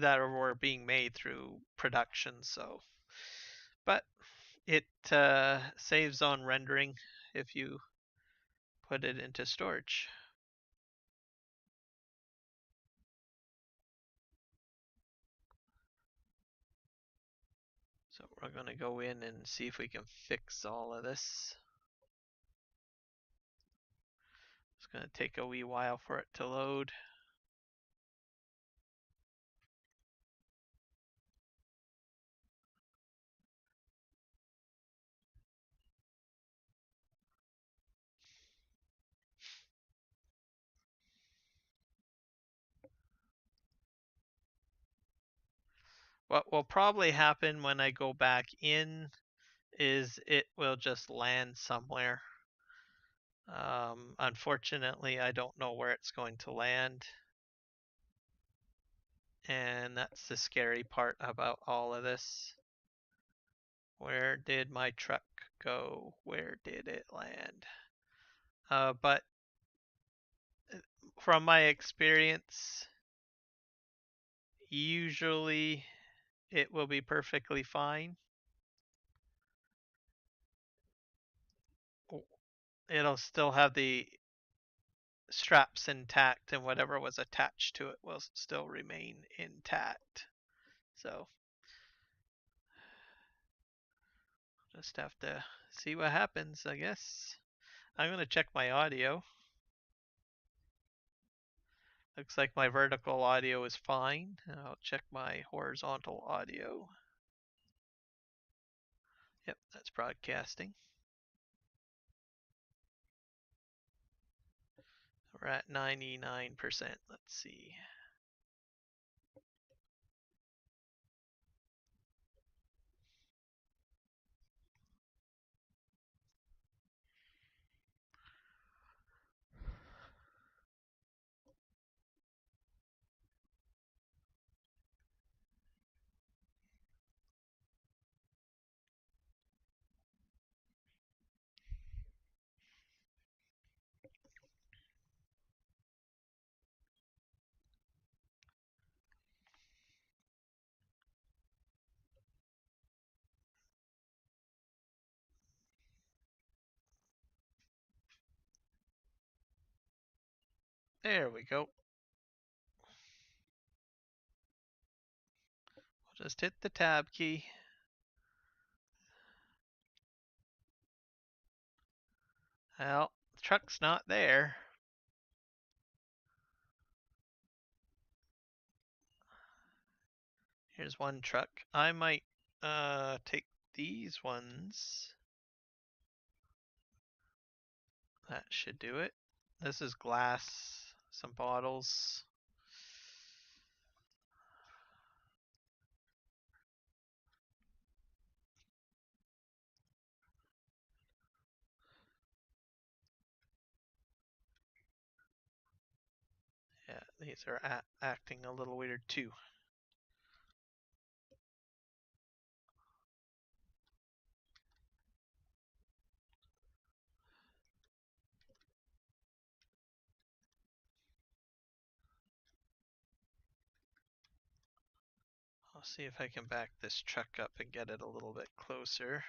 were being made through production. So, but it saves on rendering if you put it into storage. We're going to go in and see if we can fix all of this. It's going to take a wee while for it to load. What will probably happen when I go back in is it will just land somewhere. Unfortunately, I don't know where it's going to land. And that's the scary part about all of this. Where did my truck go? Where did it land? But from my experience, usually it will be perfectly fine. It'll still have the straps intact, and whatever was attached to it will still remain intact. So just have to see what happens, I guess. I'm going to check my audio. Looks like my vertical audio is fine. I'll check my horizontal audio. Yep, that's broadcasting. We're at 99%. Let's see. There we go. We'll just hit the tab key. Well, the truck's not there. Here's one truck. I might take these ones. That should do it. This is glass, some bottles. Yeah, these are acting a little weird too. I'll see if I can back this truck up and get it a little bit closer.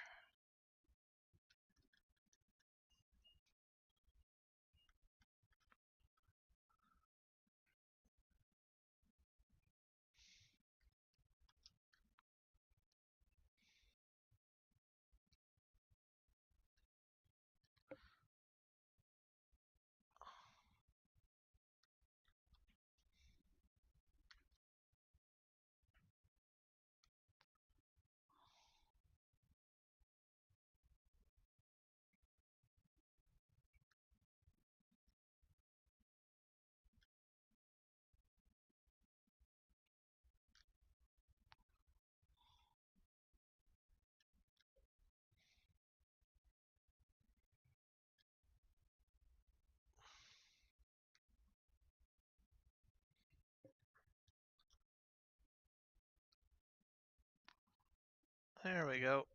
There we go.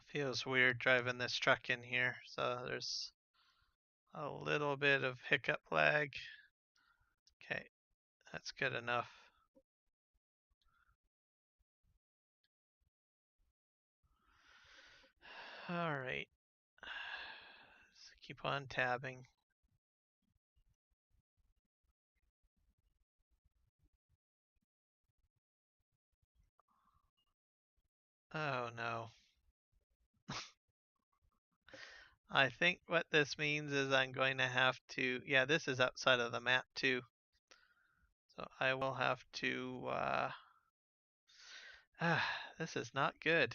Feels weird driving this truck in here, so there's a little bit of hiccup lag. Okay, that's good enough. All right. Let's keep on tabbing. Oh no. I think what this means is I'm going to have to, yeah, this is outside of the map too. So I will have to, this is not good.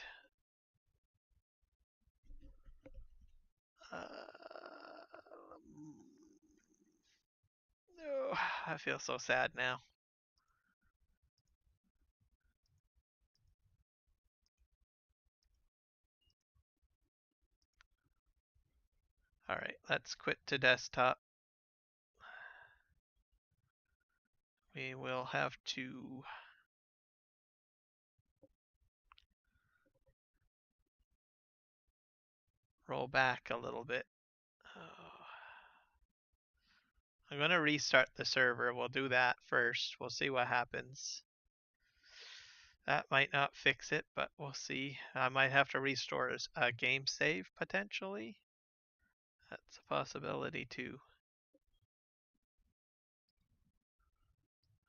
Oh, I feel so sad now. All right, let's quit to desktop. We will have to roll back a little bit. Oh. I'm going to restart the server. We'll do that first. We'll see what happens. That might not fix it, but we'll see. I might have to restore a game save potentially. That's a possibility too.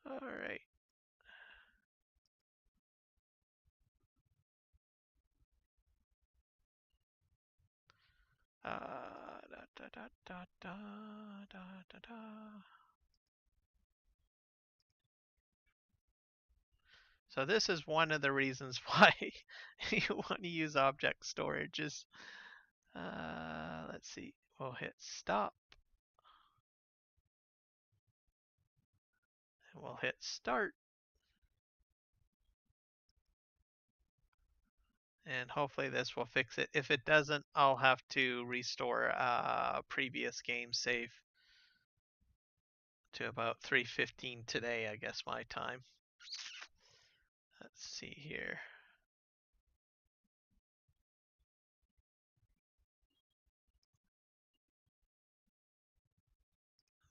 All right. Da, da, da, da, da, da, da, da. So this is one of the reasons why you want to use object storage is, let's see, we'll hit stop. And we'll hit start. And hopefully this will fix it. If it doesn't, I'll have to restore a previous game save to about 3:15 today, I guess my time. Let's see here.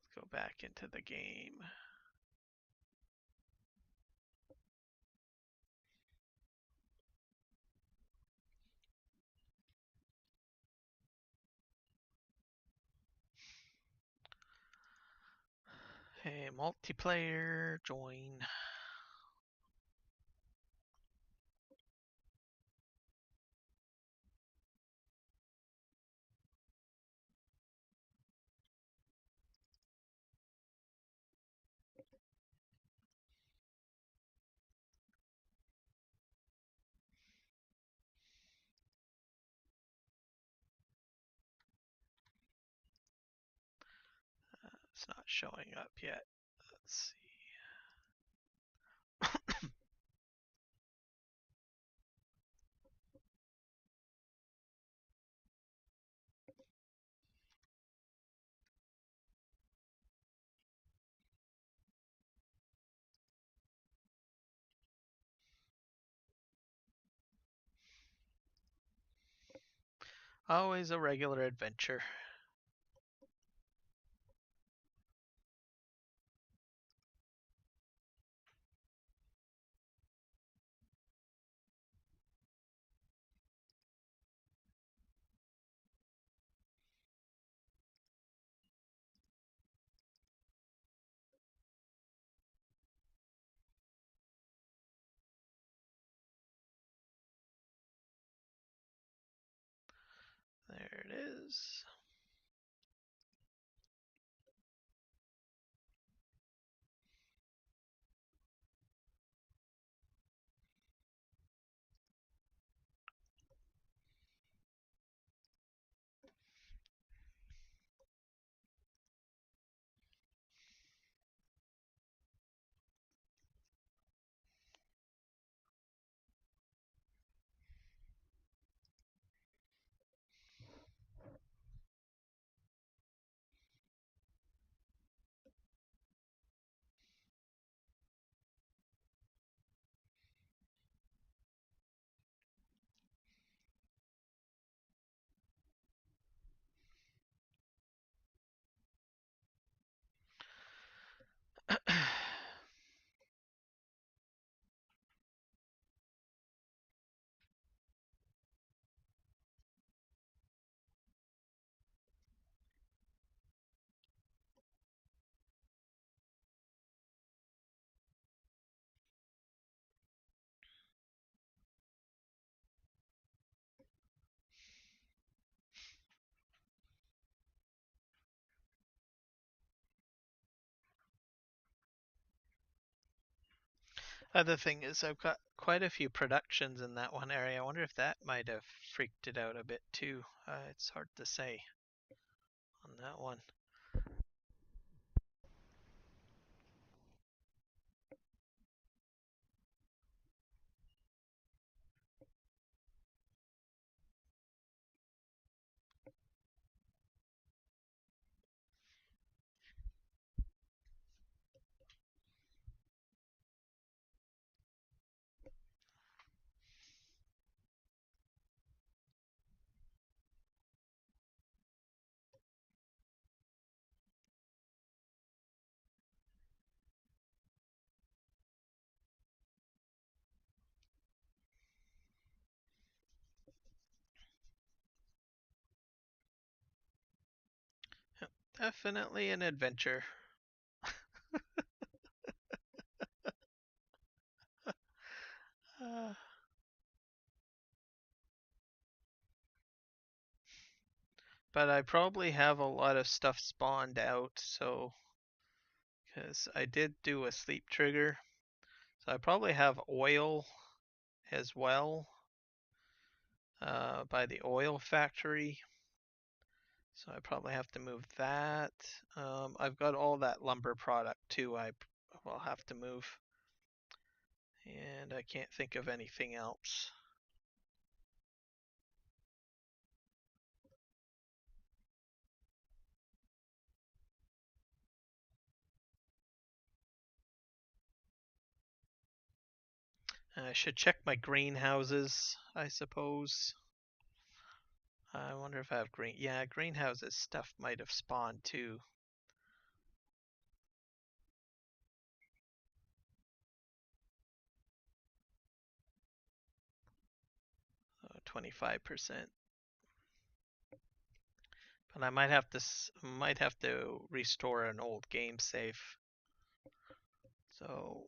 Let's go back into the game. Hey, multiplayer, join. It's not showing up yet. Let's see. Always a regular adventure. There it is. Other thing is, I've got quite a few productions in that one area. I wonder if that might have freaked it out a bit too. It's hard to say on that one. Definitely an adventure. Uh, but I probably have a lot of stuff spawned out, so because I did do a sleep trigger, so I probably have oil as well by the oil factory. So I probably have to move that. I've got all that lumber product too. I will have to move, and I can't think of anything else. 'I should check my greenhouses, I suppose. I wonder if I have green. Yeah, greenhouses stuff might have spawned too. 25%. But I might have to restore an old game save. So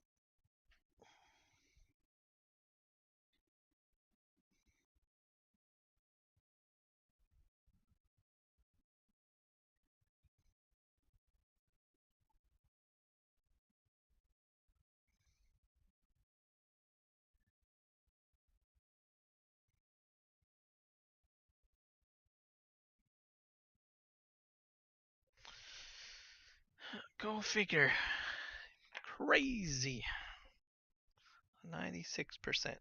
go figure. Crazy. 96%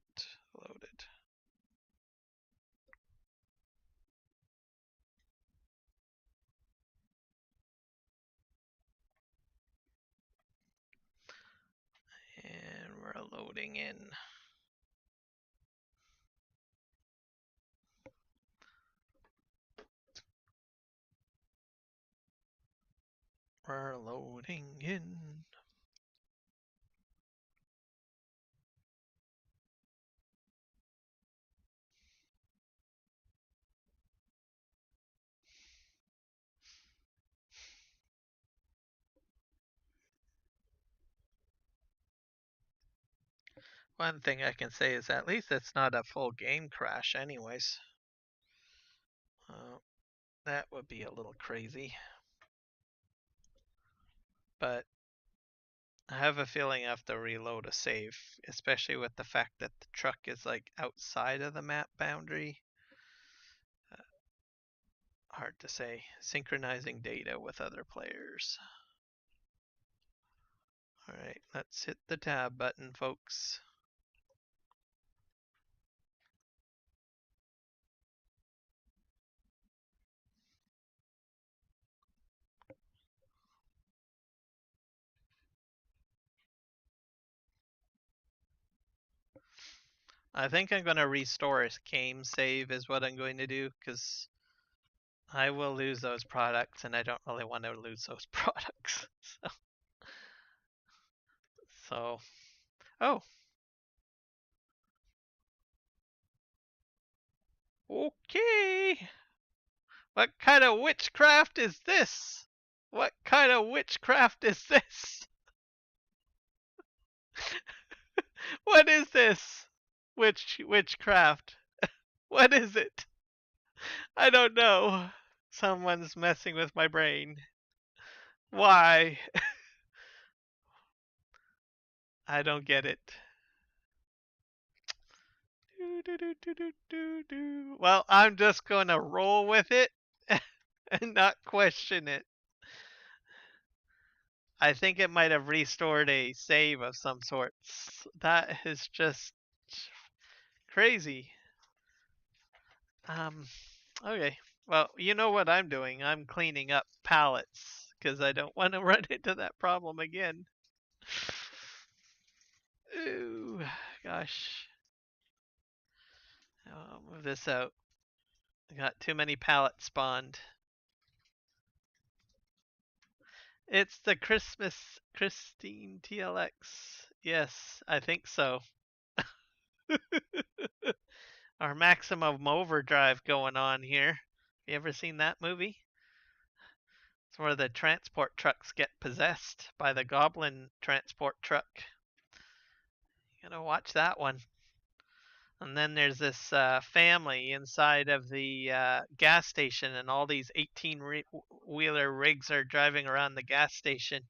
loaded. 'And we're loading in. We're loading in. One thing I can say is at least it's not a full game crash anyways. That would be a little crazy. But I have a feeling I have to reload a save, especially with the fact that the truck is like outside of the map boundary. Hard to say. Synchronizing data with other players. Alright, let's hit the tab button, folks. I think I'm going to restore a game save is what I'm going to do, because I will lose those products and I don't really want to lose those products. So, oh, okay. What kind of witchcraft is this? What kind of witchcraft is this? What is this? Witchcraft. What is it? I don't know. Someone's messing with my brain. Why? I don't get it. Well, I'm just gonna roll with it and not question it. I think it might have restored a save of some sorts. That is just crazy. Um, okay. Well, you know what I'm doing. I'm cleaning up pallets because I don't want to run into that problem again. Ooh, gosh. I'll move this out. I got too many pallets spawned. It's the Christine TLX. Yes, I think so. Our maximum overdrive going on here. You ever seen that movie? It's where the transport trucks get possessed by the goblin transport truck. You gotta watch that one. And then there's this family inside of the gas station, and all these 18-wheeler rigs are driving around the gas station,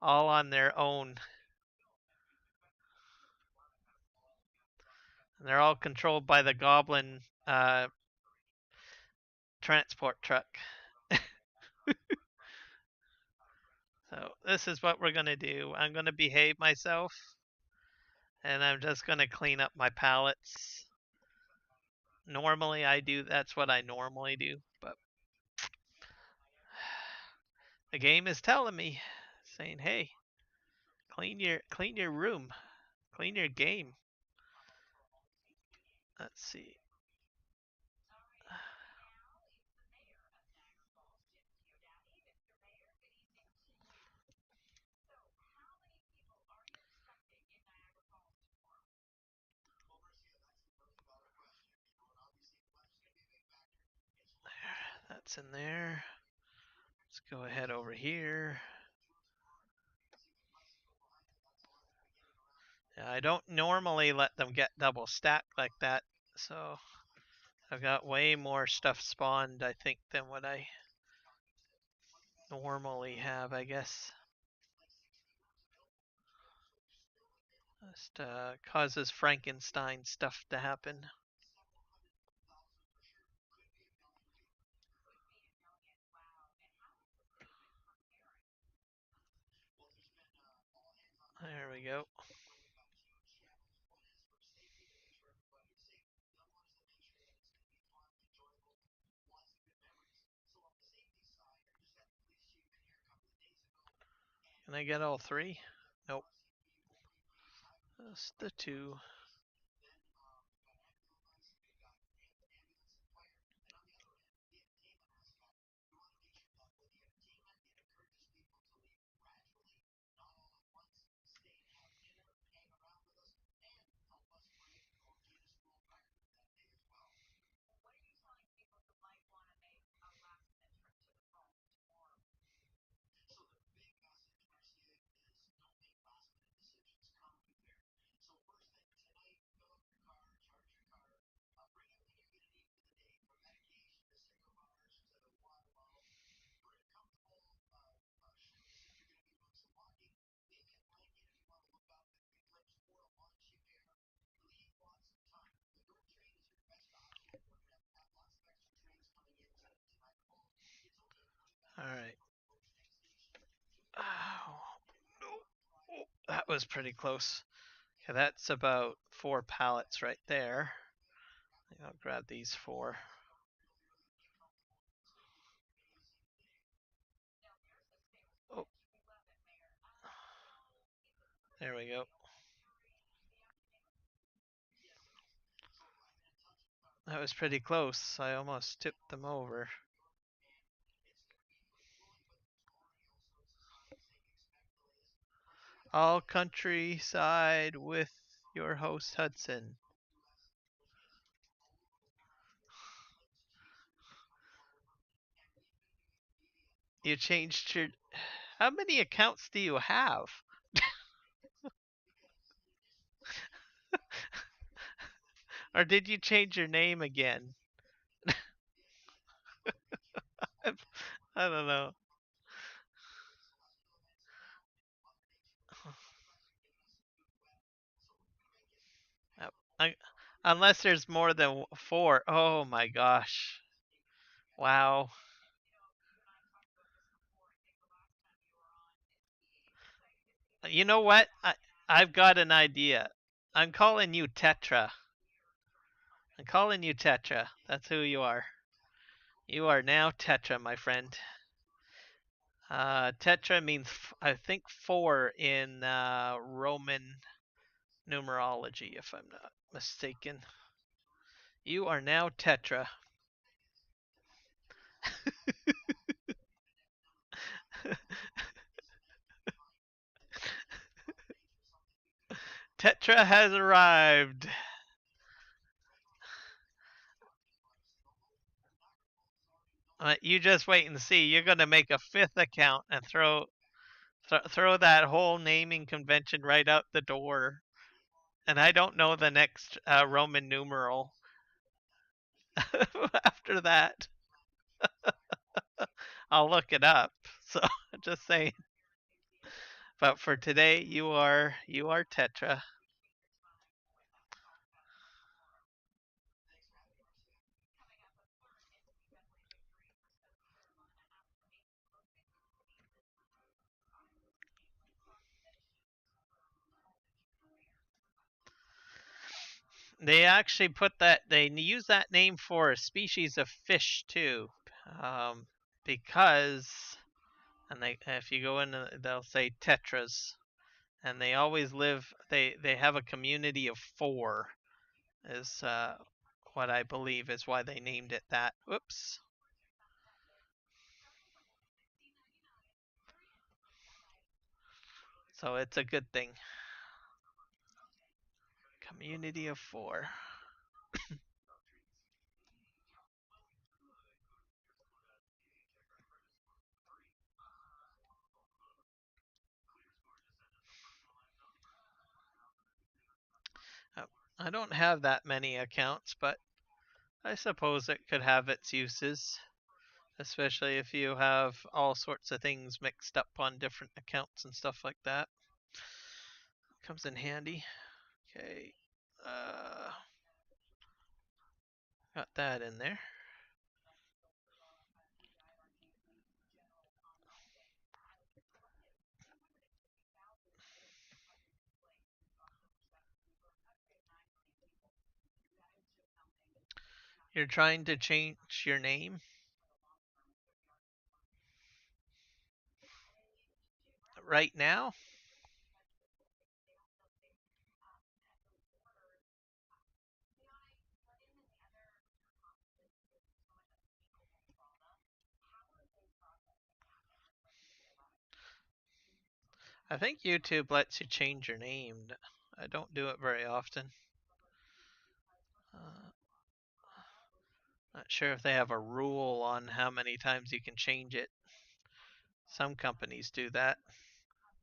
all on their own. And they're all controlled by the goblin transport truck. So this is what we're gonna do. I'm gonna behave myself, and I'm just gonna clean up my pallets. Normally I do. That's what I normally do, but the game is telling me, saying, "Hey, clean your room, clean your game." Let's see. There, that's in there. Let's go ahead over here. Yeah, I don't normally let them get double stacked like that, so I've got way more stuff spawned, I think, than what I normally have, I guess. Just causes Frankenstein stuff to happen. There we go. Can I get all three? Nope. Just the two. Alright. Oh, no. Oh, that was pretty close. Okay, that's about 4 pallets right there. I'll grab these 4. Oh, there we go. That was pretty close. I almost tipped them over. All countryside with your host Hudson. You changed your. How many accounts do you have? Or did you change your name again? I don't know. Yep. Unless there's more than four. Oh my gosh. Wow. You know what? I've got an idea. I'm calling you Tetra. I'm calling you Tetra. That's who you are. You are now Tetra, my friend. Tetra means, I think, four in Roman numerology, if I'm not mistaken. You are now Tetra. Tetra has arrived. You just wait and see. You're gonna make a fifth account and throw that whole naming convention right out the door. And I don't know the next Roman numeral after that. I'll look it up. So just saying. But for today, you are Tetra. They actually put that. They use that name for a species of fish too, um, because and if you go in, they'll say tetras, and they always live. They have a community of four. Is what I believe is why they named it that. Whoops. So it's a good thing. Community of four. Uh, I don't have that many accounts, but I suppose it could have its uses, especially if you have all sorts of things mixed up on different accounts and stuff like that. Comes in handy. Okay. Uh, got that in there. You're trying to change your name right now? I think YouTube lets you change your name. I don't do it very often. Uh, Not sure if they have a rule on how many times you can change it. Some companies do that.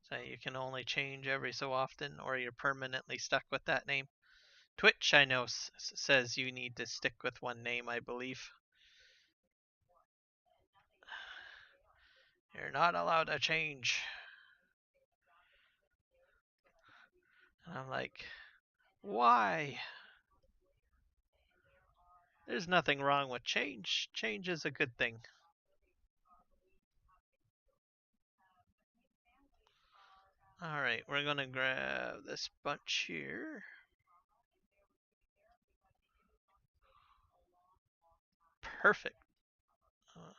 So you can only change every so often, or you're permanently stuck with that name. Twitch, I know, says you need to stick with one name, I believe. You're not allowed to change. And I'm like, why? There's nothing wrong with change. Change is a good thing. Alright, we're gonna grab this bunch here. Perfect. Uh,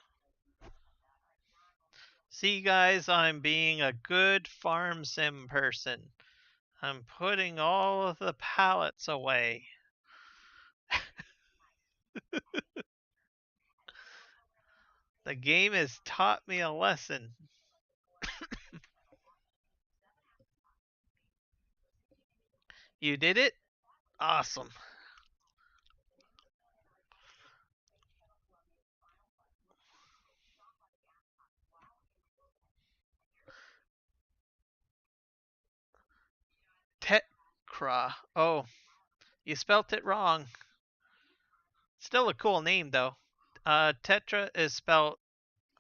See, guys, I'm being a good farm sim person. I'm putting all of the pallets away. The game has taught me a lesson. You did it? Awesome. Tetra. Oh, you spelt it wrong. Still a cool name, though. Tetra is spelled.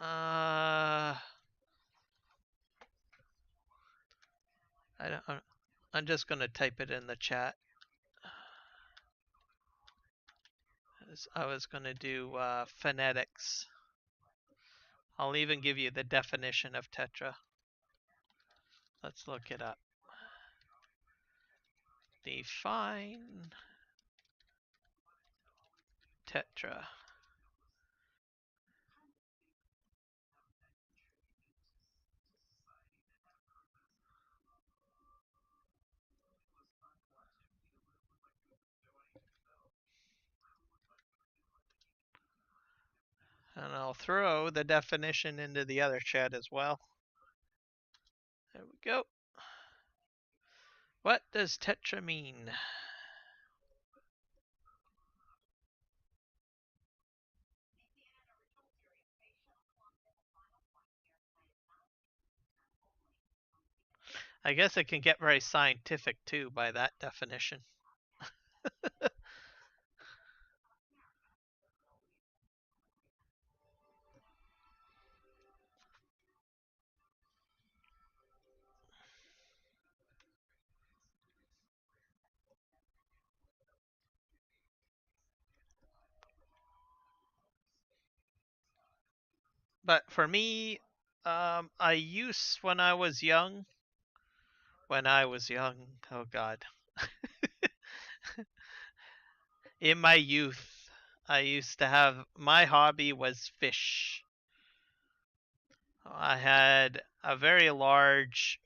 I don't, I'm just gonna type it in the chat. I was going to do phonetics. I'll even give you the definition of tetra. Let's look it up. Define tetra. And I'll throw the definition into the other chat as well. There we go. What does tetra mean? I guess it can get very scientific too by that definition. But for me, I used when I was young. Oh God. In my youth, I used to have my hobby was fish. I had a very large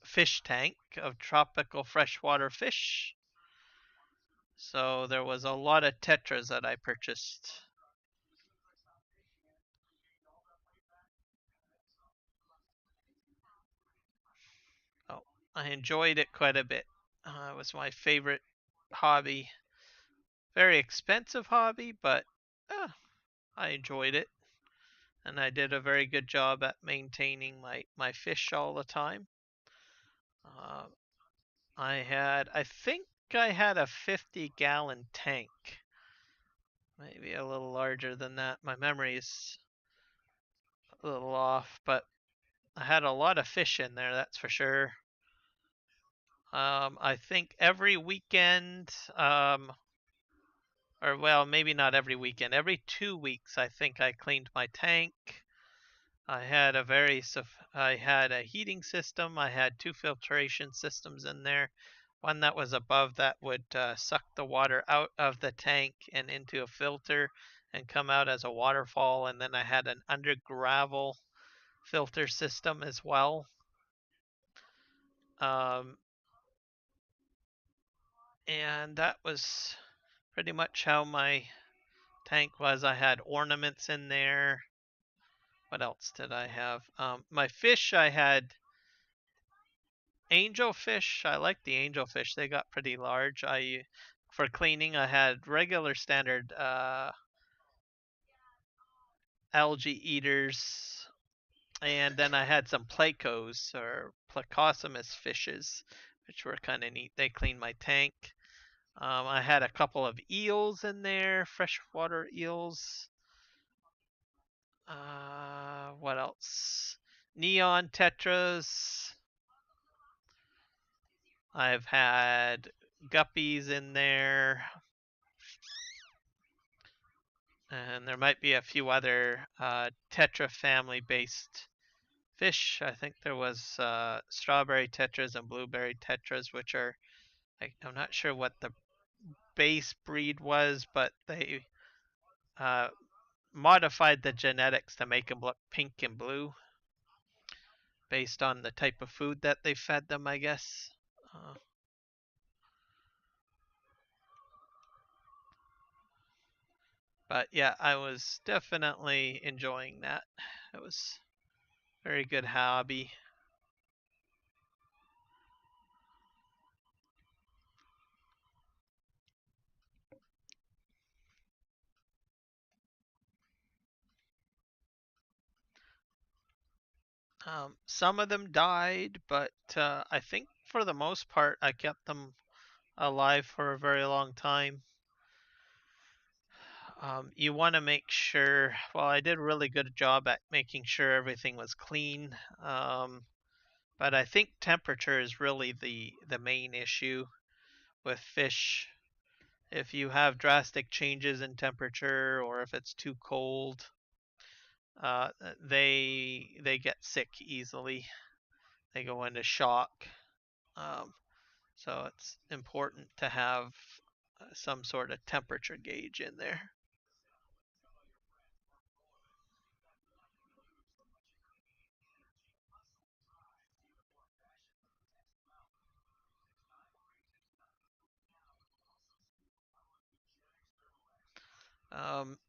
fish tank of tropical freshwater fish. So there was a lot of tetras that I purchased. Oh, I enjoyed it quite a bit. It was my favorite hobby. Very expensive hobby, but I enjoyed it. And I did a very good job at maintaining my fish all the time. Uh, I think I had a 50-gallon tank. Maybe a little larger than that. My memory is a little off, but I had a lot of fish in there, that's for sure. I think every weekend, or well, maybe not every weekend, every 2 weeks, I think I cleaned my tank. I had a heating system. I had 2 filtration systems in there. One that was above that would suck the water out of the tank and into a filter and come out as a waterfall. And then I had an under gravel filter system as well. And that was pretty much how my tank was. I had ornaments in there. What else did I have? My fish, I had angelfish. I like the angelfish. They got pretty large. For cleaning, I had regular standard algae eaters, and then I had some plecos or plecostomus fishes, which were kind of neat. They cleaned my tank. I had a couple of eels in there, freshwater eels. What else? Neon tetras. I've had guppies in there. And there might be a few other tetra family based fish. I think there was strawberry tetras and blueberry tetras, which are, I'm not sure what the base breed was, but they modified the genetics to make them look pink and blue based on the type of food that they fed them, I guess. But yeah, I was definitely enjoying that. It was a very good hobby. Some of them died, but I think for the most part I kept them alive for a very long time. You want to make sure, well, I did a really good job at making sure everything was clean. But I think temperature is really the main issue with fish. If you have drastic changes in temperature or if it's too cold, uh, they get sick easily. They go into shock. Um, so it's important to have some sort of temperature gauge in there.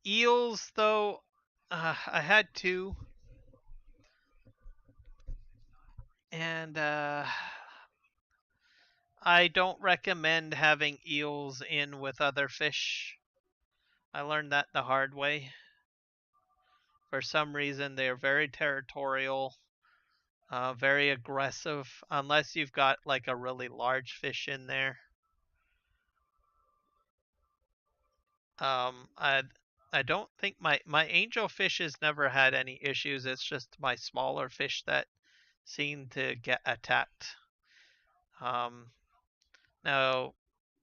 Eels, though, I had two, and I don't recommend having eels in with other fish. I learned that the hard way. For some reason, they're very territorial, very aggressive, unless you've got like a really large fish in there. Um, I I don't think my angel fish has never had any issues. It's just my smaller fish that seem to get attacked. Um, Now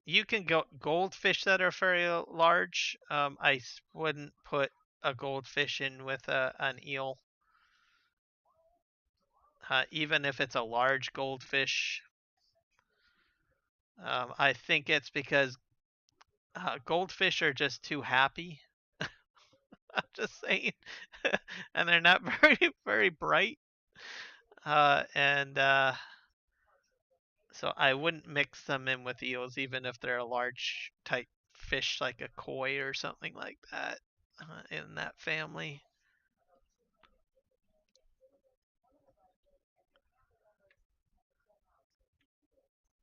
you can go goldfish that are very large. I wouldn't put a goldfish in with an eel, even if it's a large goldfish. I think it's because goldfish are just too happy. I'm just saying, and they're not very bright. And So I wouldn't mix them in with eels, even if they're a large type fish like a koi or something like that in that family.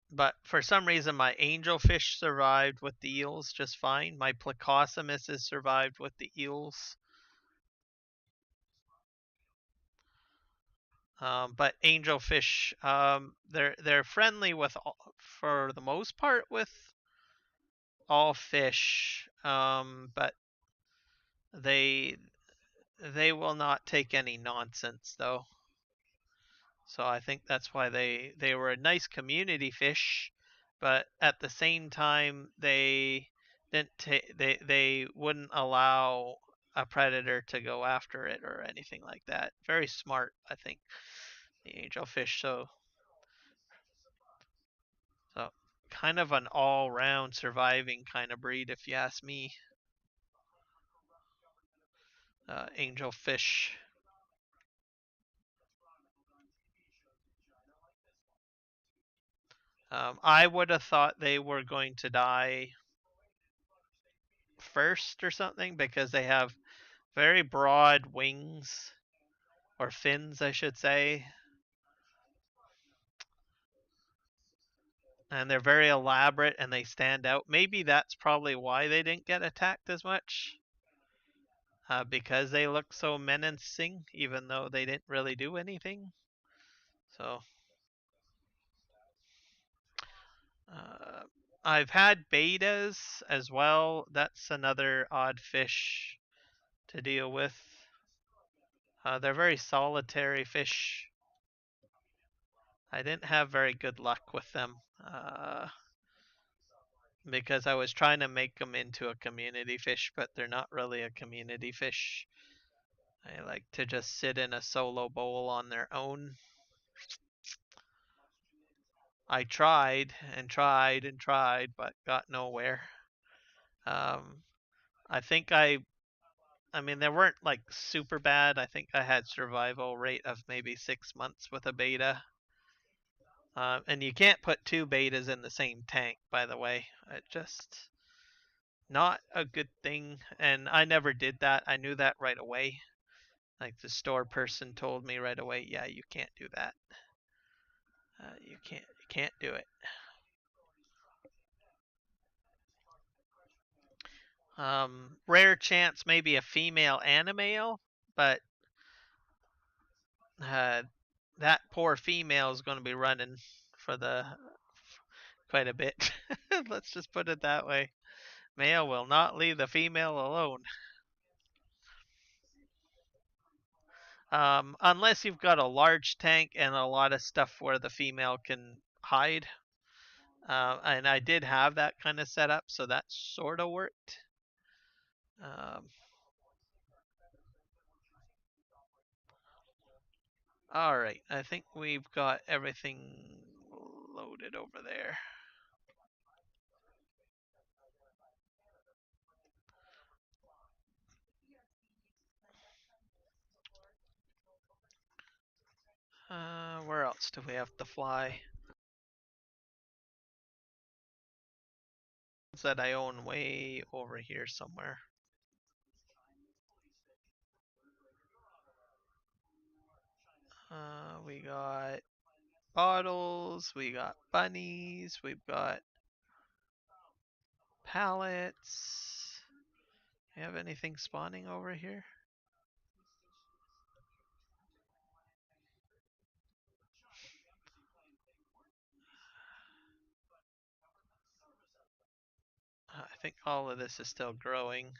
But for some reason, my angelfish survived with the eels just fine. My plecostomus has survived with the eels. But angelfish, they're friendly with for the most part with all fish. But they they will not take any nonsense though. So I think that's why they were a nice community fish, but at the same time they wouldn't allow a predator to go after it or anything like that. Very smart, I think, the angelfish. So kind of an all-round surviving kind of breed, if you ask me. Angelfish. I would have thought they were going to die first or something because they have very broad wings, or fins, I should say, and they're very elaborate and they stand out. Maybe that's probably why they didn't get attacked as much, because they look so menacing, even though they didn't really do anything. So, uh, I've had betas as well. That's another odd fish to deal with. They're very solitary fish. I didn't have very good luck with them. Because I was trying to make them into a community fish, but they're not really a community fish. They like to just sit in a solo bowl on their own. I tried and tried and tried, but got nowhere. Um, I think I mean, they weren't like super bad. I think I had survival rate of maybe 6 months with a beta. And you can't put two betas in the same tank, by the way. It just not a good thing, and I never did that. I knew that right away. Like the store person told me right away, yeah, you can't do that. You can't do it. Rare chance, maybe a female and a male, but uh, that poor female is going to be running for the quite a bit. Let's just put it that way. Male will not leave the female alone. Unless you've got a large tank and a lot of stuff where the female can hide. And I did have that kind of set up, so that sort of worked. All right, I think we've got everything loaded over there. Where else do we have to fly? That I own way over here somewhere. We got bottles, we got bunnies, we've got pallets. You have anything spawning over here? I think all of this is still growing.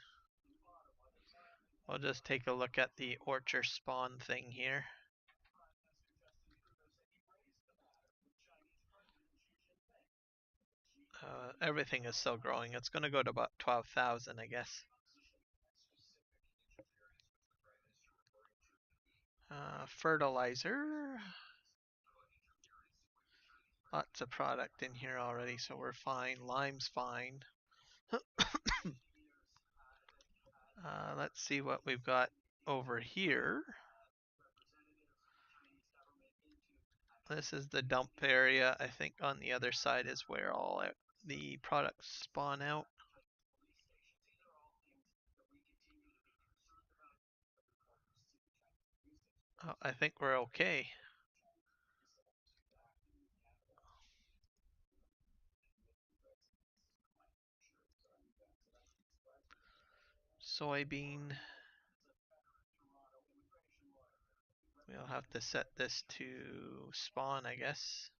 We'll just take a look at the orchard spawn thing here. Everything is still growing. It's going to go to about 12,000, I guess. Fertilizer. Lots of product in here already, so we're fine. Lime's fine. Let's see what we've got over here. This is the dump area. I think on the other side is where all the products spawn out. Oh, I think we're okay. Soybean. We'll have to set this to spawn, I guess.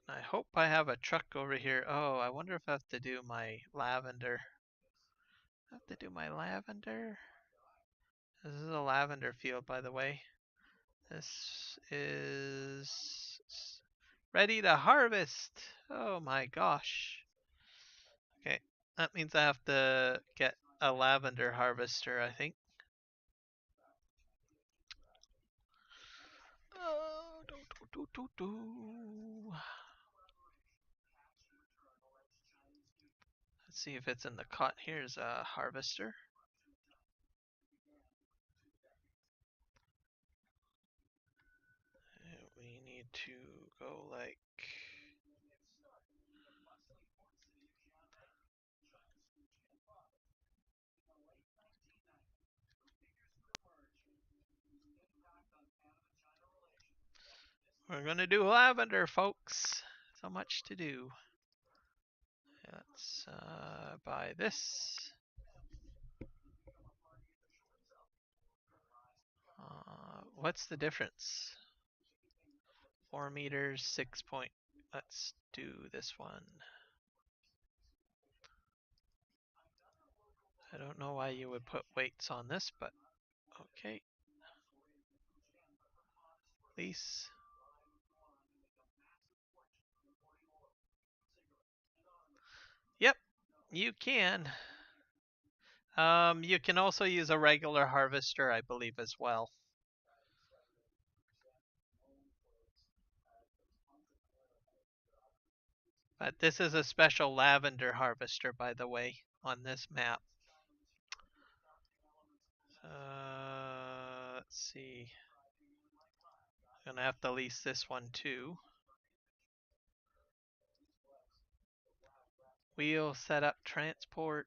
I hope I have a truck over here. Oh, I wonder if I have to do my lavender. I have to do my lavender. This is a lavender field, by the way. This is ready to harvest. Oh my gosh. Okay, that means I have to get a lavender harvester, I think. Let's see if it's in the cot. Here's a harvester. We need to go like... We're gonna do lavender, folks. So much to do. Let's buy this. What's the difference? 4 meters, 6 point. Let's do this one. I don't know why you would put weights on this, but okay. Lease. Yep, you can. You can also use a regular harvester, I believe, as well. But this is a special lavender harvester, by the way, on this map. Let's see. I'm gonna have to lease this one too. Wheel setup transport.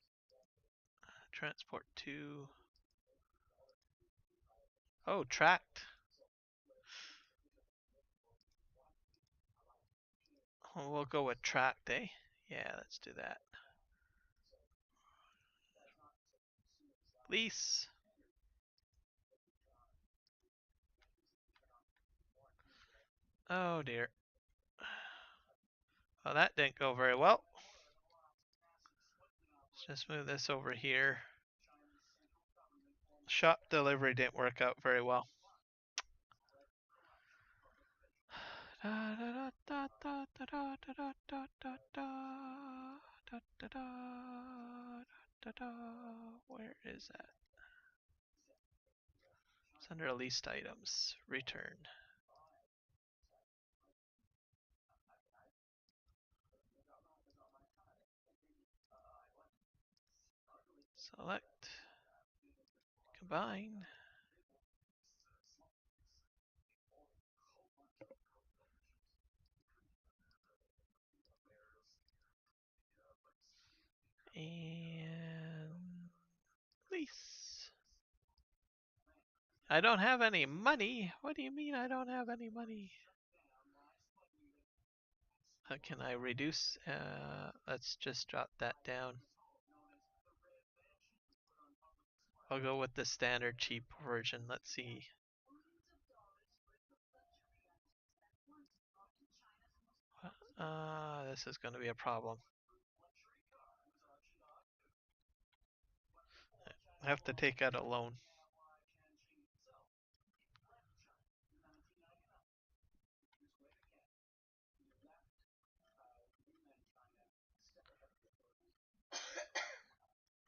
Transport 2. Oh, tracked. We'll go with tracked, eh? Yeah, let's do that. Lease. Oh dear. Well, that didn't go very well. Let's just move this over here. Shop delivery didn't work out very well. Where is that? It's under leased items. Return. Select. Combine. And lease. I don't have any money. What do you mean I don't have any money? Can I reduce? Let's just drop that down. I'll go with the standard cheap version. Let's see. This is going to be a problem. I have to take out a loan.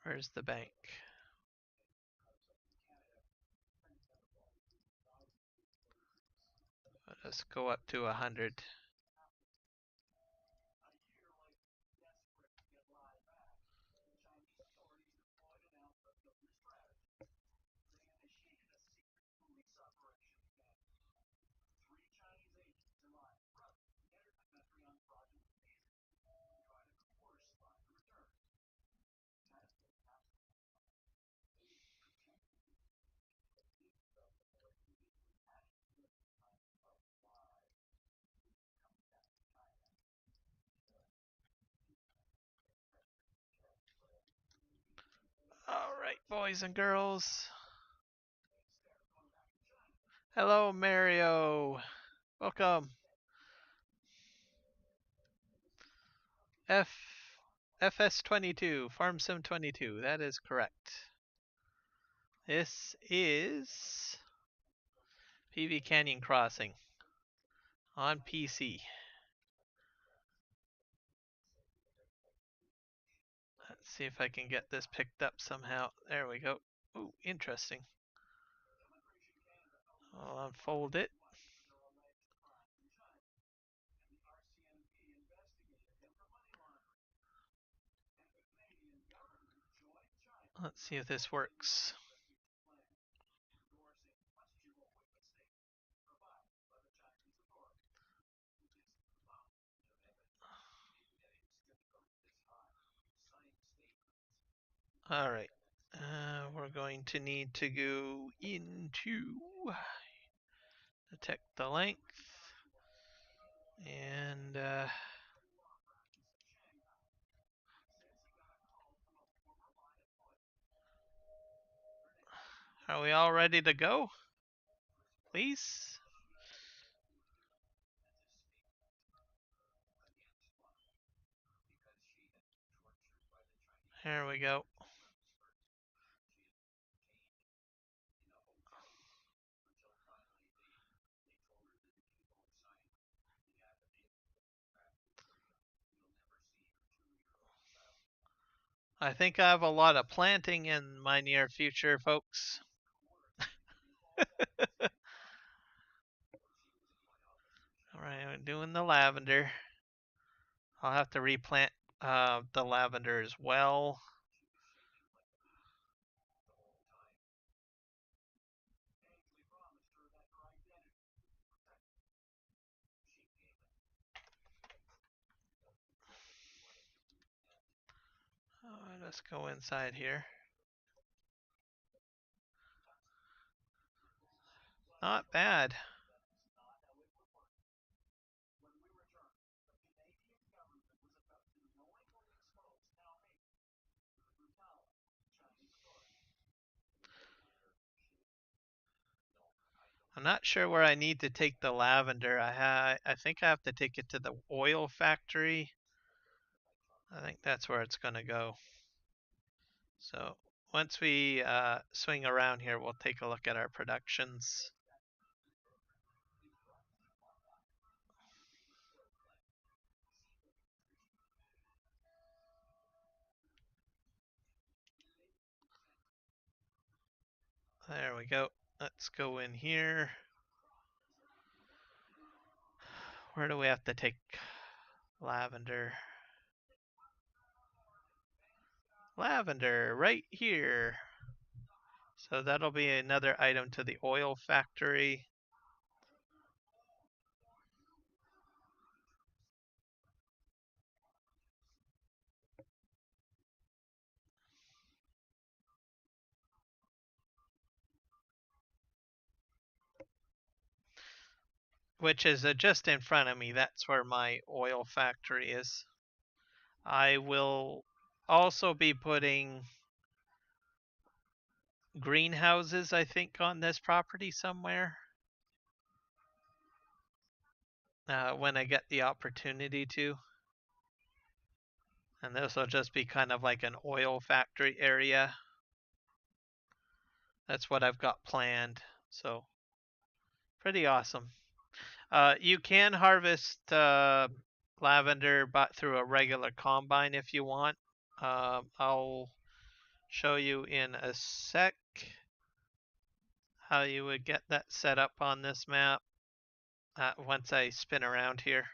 Where's the bank? Let's go up to 100. All right, boys and girls. Hello, Mario. Welcome. FS22, Farm Sim 22. That is correct. This is PV Canyon Crossing on PC. Let's see if I can get this picked up somehow. There we go. Ooh, interesting. I'll unfold it. Let's see if this works. All right. We're going to need to go into detect the length and are we all ready to go? Please? Here we go. I think I have a lot of planting in my near future, folks. Alright, I'm doing the lavender. I'll have to replant the lavender as well. Let's go inside here. Not bad. I'm not sure where I need to take the lavender. I think I have to take it to the oil factory. I think that's where it's gonna go. So once we swing around here, we'll take a look at our productions. There we go. Let's go in here. Where do we have to take lavender? Lavender, right here. So that'll be another item to the oil factory. Which is just in front of me. That's where my oil factory is. I will also be putting greenhouses, I think, on this property somewhere. When I get the opportunity to. And this will just be kind of like an oil factory area. That's what I've got planned. So, pretty awesome. You can harvest lavender but through a regular combine if you want. I'll show you in a sec how you would get that set up on this map once I spin around here.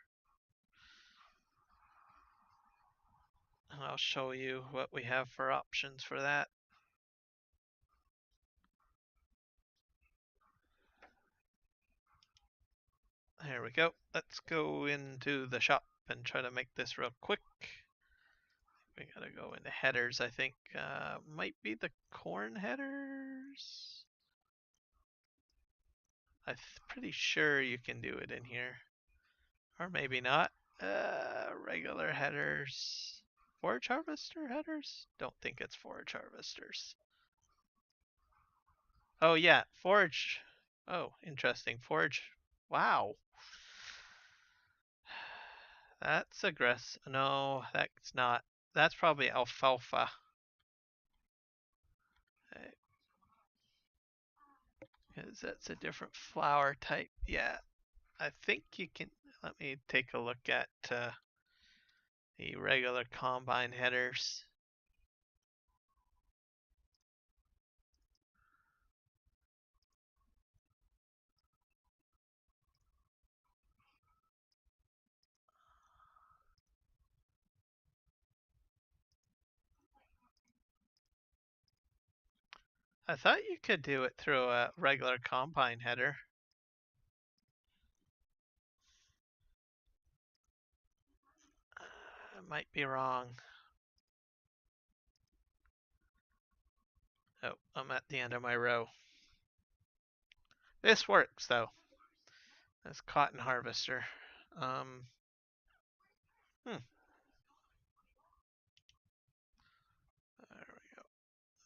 And I'll show you what we have for options for that. There we go. Let's go into the shop and try to make this real quick. We gotta go into headers, I think. Might be the corn headers. I'm pretty sure you can do it in here. Or maybe not. Regular headers. Forage harvester headers? Don't think it's forage harvesters. Oh yeah, forage. Oh, interesting. Forage. Wow. That's aggressive. No, that's not. That's probably alfalfa. Because that's a different flower type. Yeah, I think you can. Let me take a look at the regular combine headers. I thought you could do it through a regular combine header. I might be wrong. Oh, I'm at the end of my row. This works though. This cotton harvester. There we go.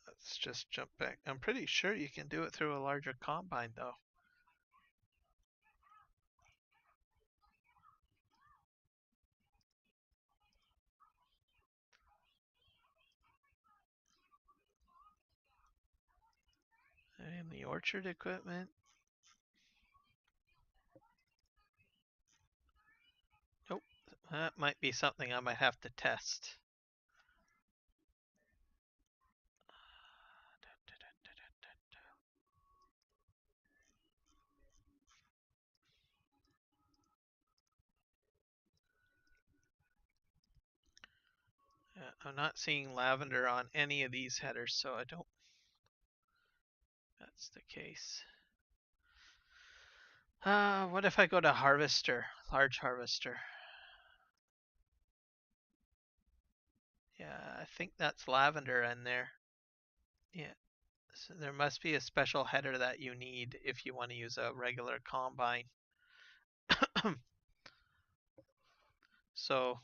Let's just jump back. I'm pretty sure you can do it through a larger combine though. And the orchard equipment. Nope. That might be something I might have to test. I'm not seeing lavender on any of these headers, so I don't. That's the case. What if I go to harvester, large harvester? Yeah, I think that's lavender in there. Yeah, so there must be a special header that you need if you want to use a regular combine. So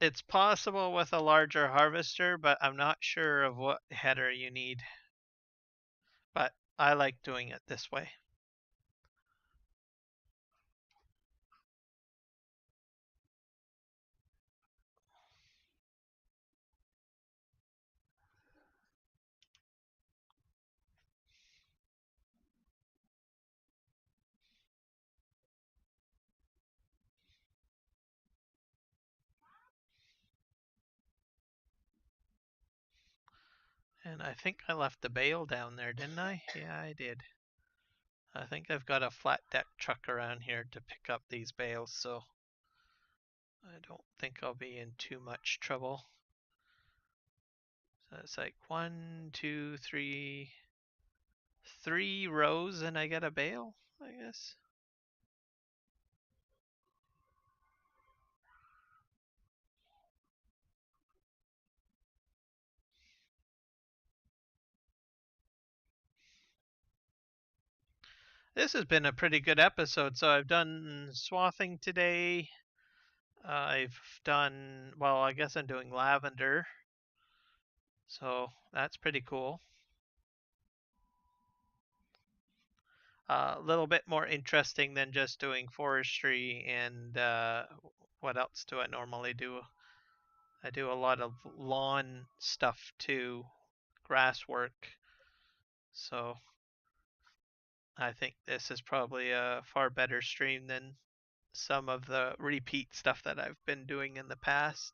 it's possible with a larger harvester, but I'm not sure of what header you need. But I like doing it this way. And I think I left the bale down there, didn't I? Yeah, I did. I think I've got a flat deck truck around here to pick up these bales, so I don't think I'll be in too much trouble. So it's like 1, 2, 3, 3 rows and I get a bale, I guess. This has been a pretty good episode. So I've done swathing today. I've done, well, I guess I'm doing lavender. So that's pretty cool. A little bit more interesting than just doing forestry and what else do I normally do? I do a lot of lawn stuff too, grass work. So I think this is probably a far better stream than some of the repeat stuff that I've been doing in the past.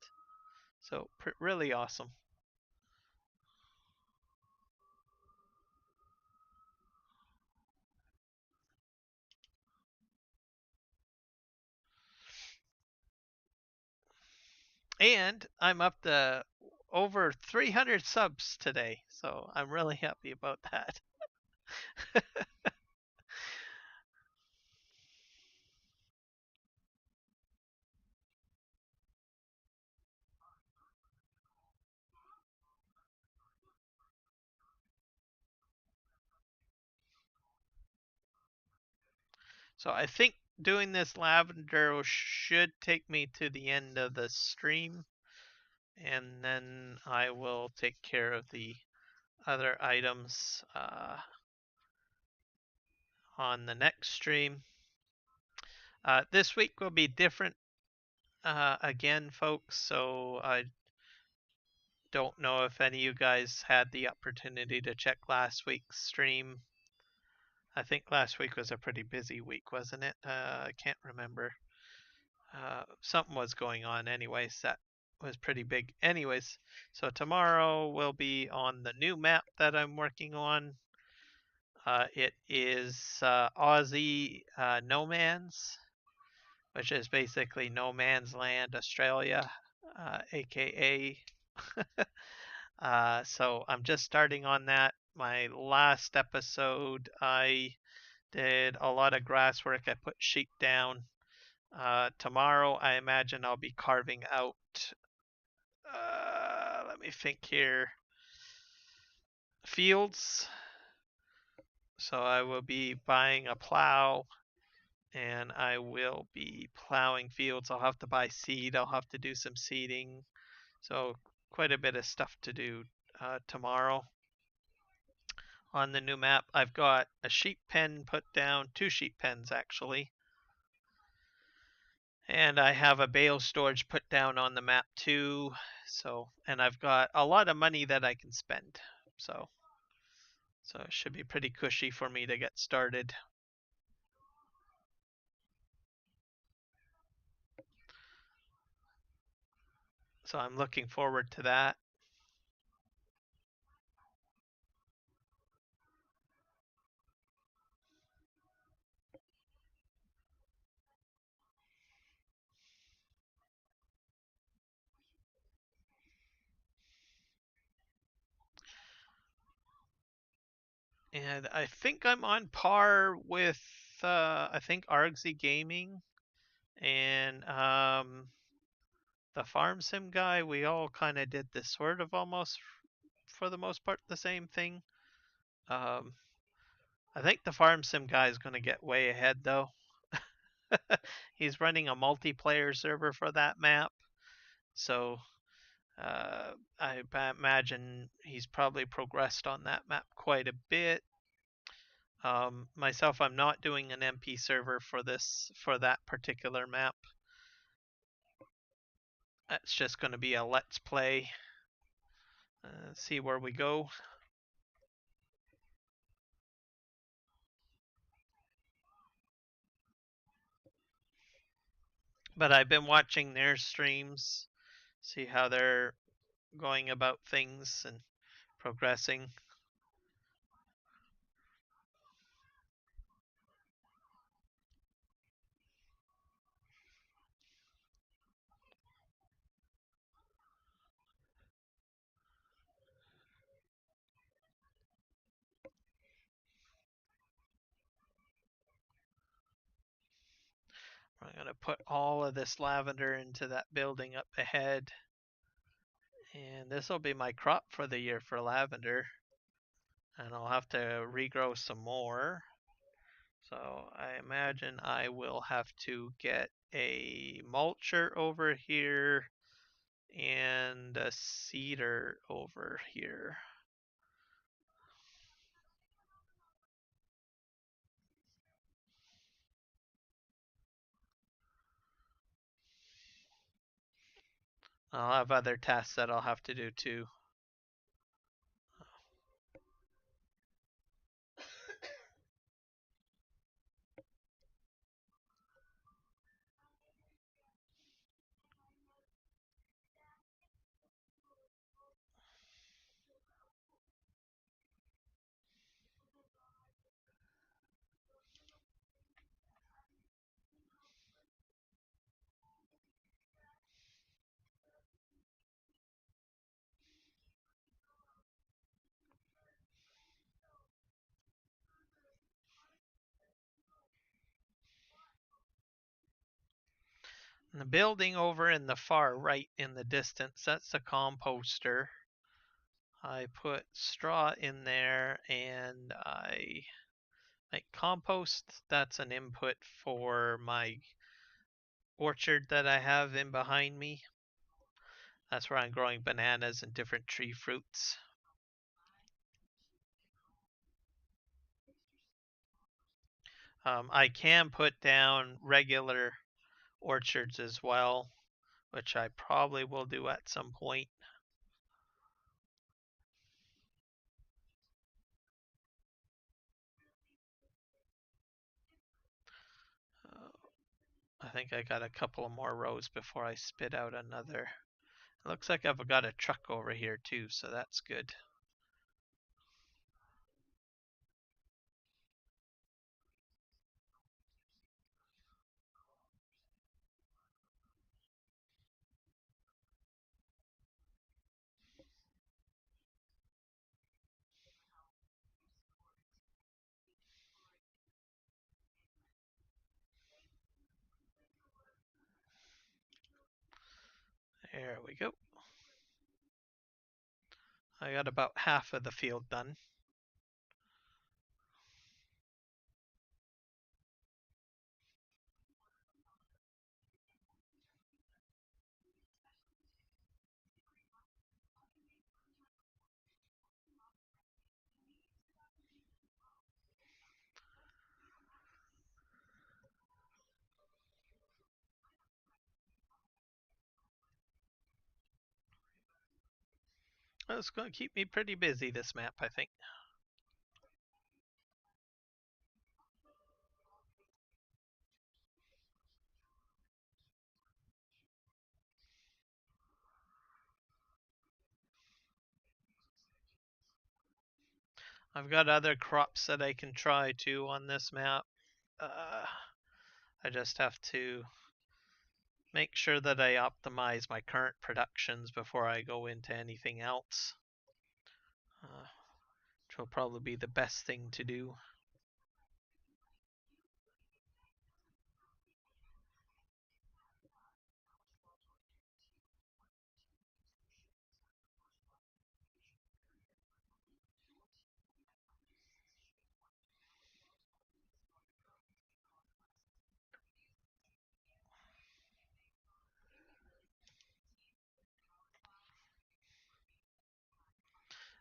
So really awesome. And I'm up to over 300 subs today, so I'm really happy about that. So I think doing this lavender should take me to the end of the stream, and then I will take care of the other items on the next stream. This week will be different again, folks, so I don't know if any of you guys had the opportunity to check last week's stream. I think last week was a pretty busy week, wasn't it? I can't remember. Something was going on, anyways. That was pretty big. Anyways, so tomorrow we'll be on the new map that I'm working on. It is Aussie No Man's, which is basically No Man's Land, Australia, aka. So I'm just starting on that. My last episode, I did a lot of grass work. I put sheep down. Tomorrow, I imagine I'll be carving out. Let me think here. Fields. So I will be buying a plow and I will be plowing fields. I'll have to buy seed. I'll have to do some seeding. So quite a bit of stuff to do tomorrow. On the new map, I've got a sheep pen put down, 2 sheep pens actually. And I have a bale storage put down on the map too. So, and I've got a lot of money that I can spend. So it should be pretty cushy for me to get started. So I'm looking forward to that. And I think I'm on par with I think Argsy Gaming and the Farm Sim guy. We all kind of did this sort of almost for the most part the same thing. Um, I think the Farm Sim guy is going to get way ahead though. He's running a multiplayer server for that map, so I imagine he's probably progressed on that map quite a bit. Myself, I'm not doing an MP server for that particular map. It's just going to be a let's play. See where we go. But I've been watching their streams, see how they're going about things, and progressing. I'm going to put all of this lavender into that building up ahead. And this will be my crop for the year for lavender. And I'll have to regrow some more. So I imagine I will have to get a mulcher over here and a seeder over here. I'll have other tasks that I'll have to do too. And the building over in the far right in the distance, that's the composter. I put straw in there and I make compost. That's an input for my orchard that I have in behind me. That's where I'm growing bananas and different tree fruits. I can put down regular orchards as well, which I probably will do at some point. I think I got a couple of more rows before I spit out another. It looks like I've got a truck over here too, so that's good. There we go. I got about half of the field done. It's going to keep me pretty busy, this map, I think. I've got other crops that I can try too on this map. I just have to make sure that I optimize my current productions before I go into anything else. Which will probably be the best thing to do.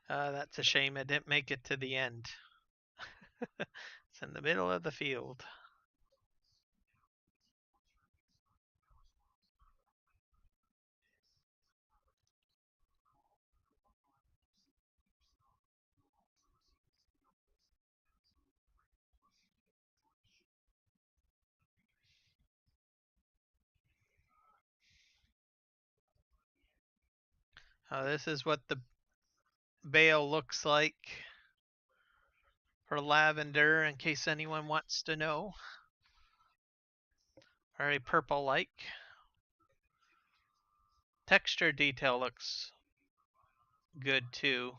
That's a shame I didn't make it to the end. It's in the middle of the field. This is what the bale looks like for lavender, in case anyone wants to know. Very purple-like. Texture detail looks good too.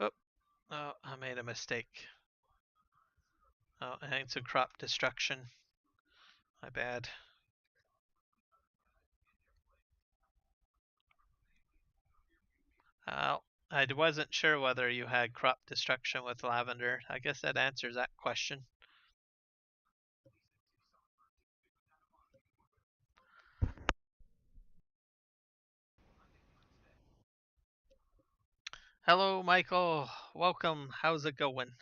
Oh, oh, I made a mistake. Oh, I think it's a crop destruction. My bad. I wasn't sure whether you had crop destruction with lavender. I guess that answers that question. Hello, Michael. Welcome. How's it going?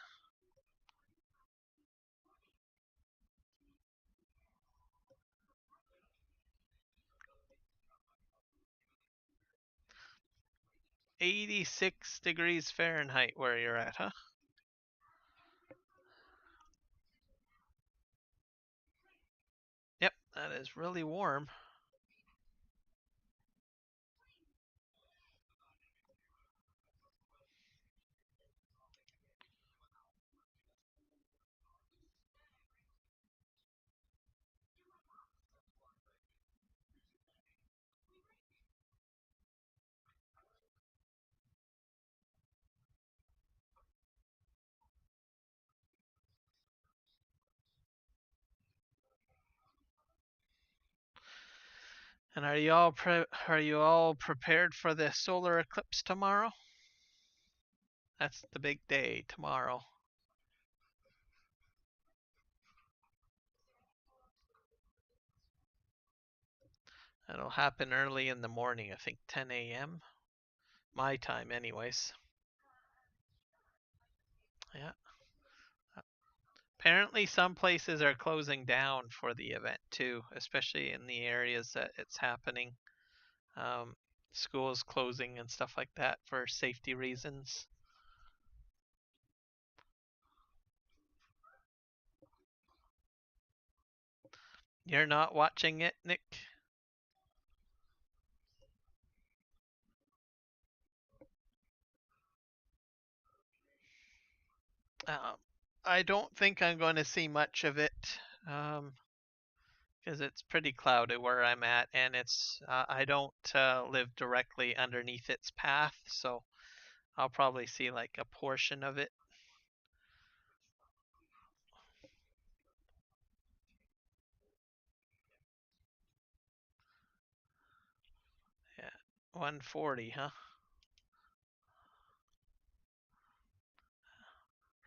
86 degrees Fahrenheit where you're at, huh? Yep, that is really warm. And are you all prepared for the solar eclipse tomorrow? That's the big day tomorrow. It'll happen early in the morning, I think 10 a.m. My time anyways. Yeah. Apparently some places are closing down for the event too, especially in the areas that it's happening. Um, schools closing and stuff like that for safety reasons. You're not watching it, Nick? Um, I don't think I'm going to see much of it because it's pretty cloudy where I'm at, and I don't live directly underneath its path, so I'll probably see like a portion of it. Yeah, 140, huh?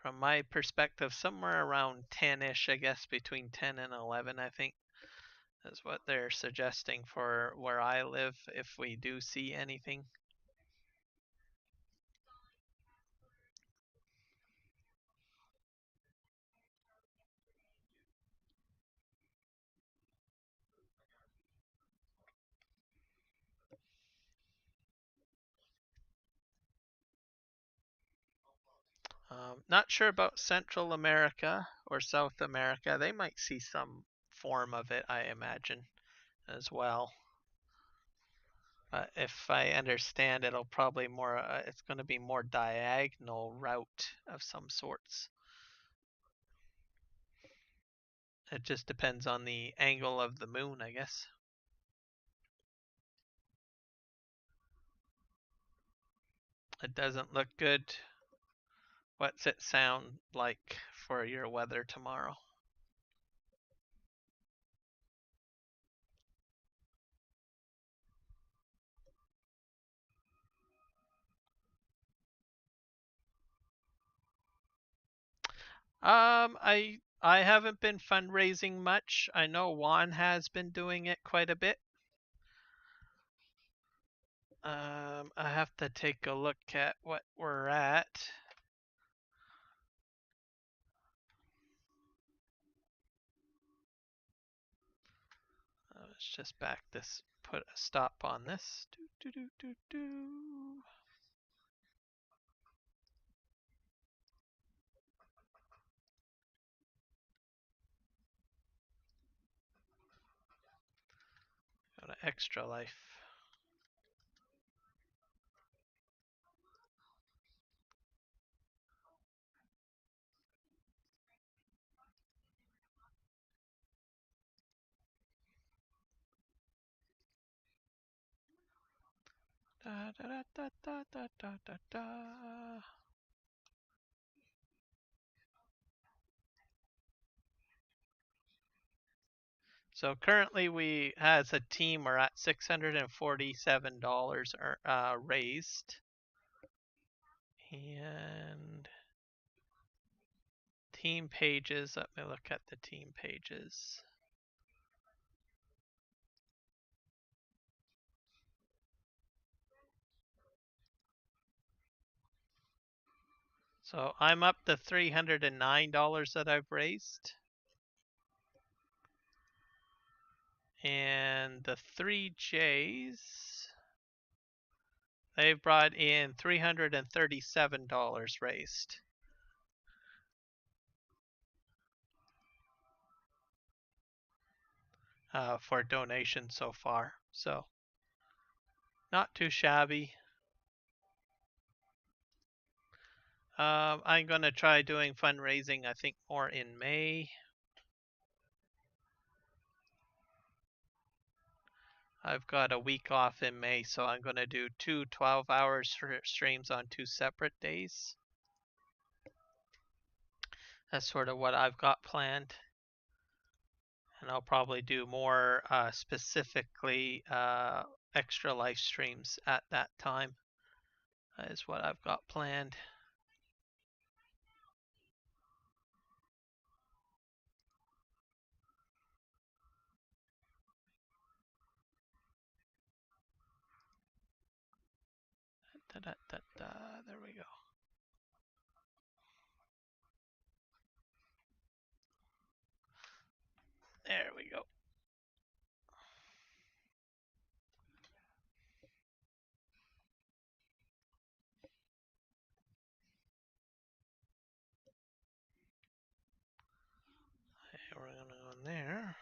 From my perspective, somewhere around 10-ish, I guess, between 10 and 11, I think, is what they're suggesting for where I live if we do see anything. Not sure about Central America or South America. They might see some form of it, I imagine, as well. If I understand, it's going to be more diagonal route of some sorts. It just depends on the angle of the moon, I guess. It doesn't look good. What's it sound like for your weather tomorrow? I haven't been fundraising much. I know Juan has been doing it quite a bit. I have to take a look at what we're at. Let's just put a stop on this. Do, do, do, do, do. Extra Life. Da, da, da, da, da, da, da, da. So currently we, as a team, we're at $647 raised. And team pages, let me look at the team pages. So I'm up to $309 that I've raised. And the 3Js, they've brought in $337 raised. For donation so far. So not too shabby. I'm going to try doing fundraising, I think, more in May. I've got a week off in May, so I'm going to do two 12-hour streams on 2 separate days. That's sort of what I've got planned. And I'll probably do more specifically extra live streams at that time. That is what I've got planned. Da, da, da, da. There we go. There we go. Okay, we're going to go in there.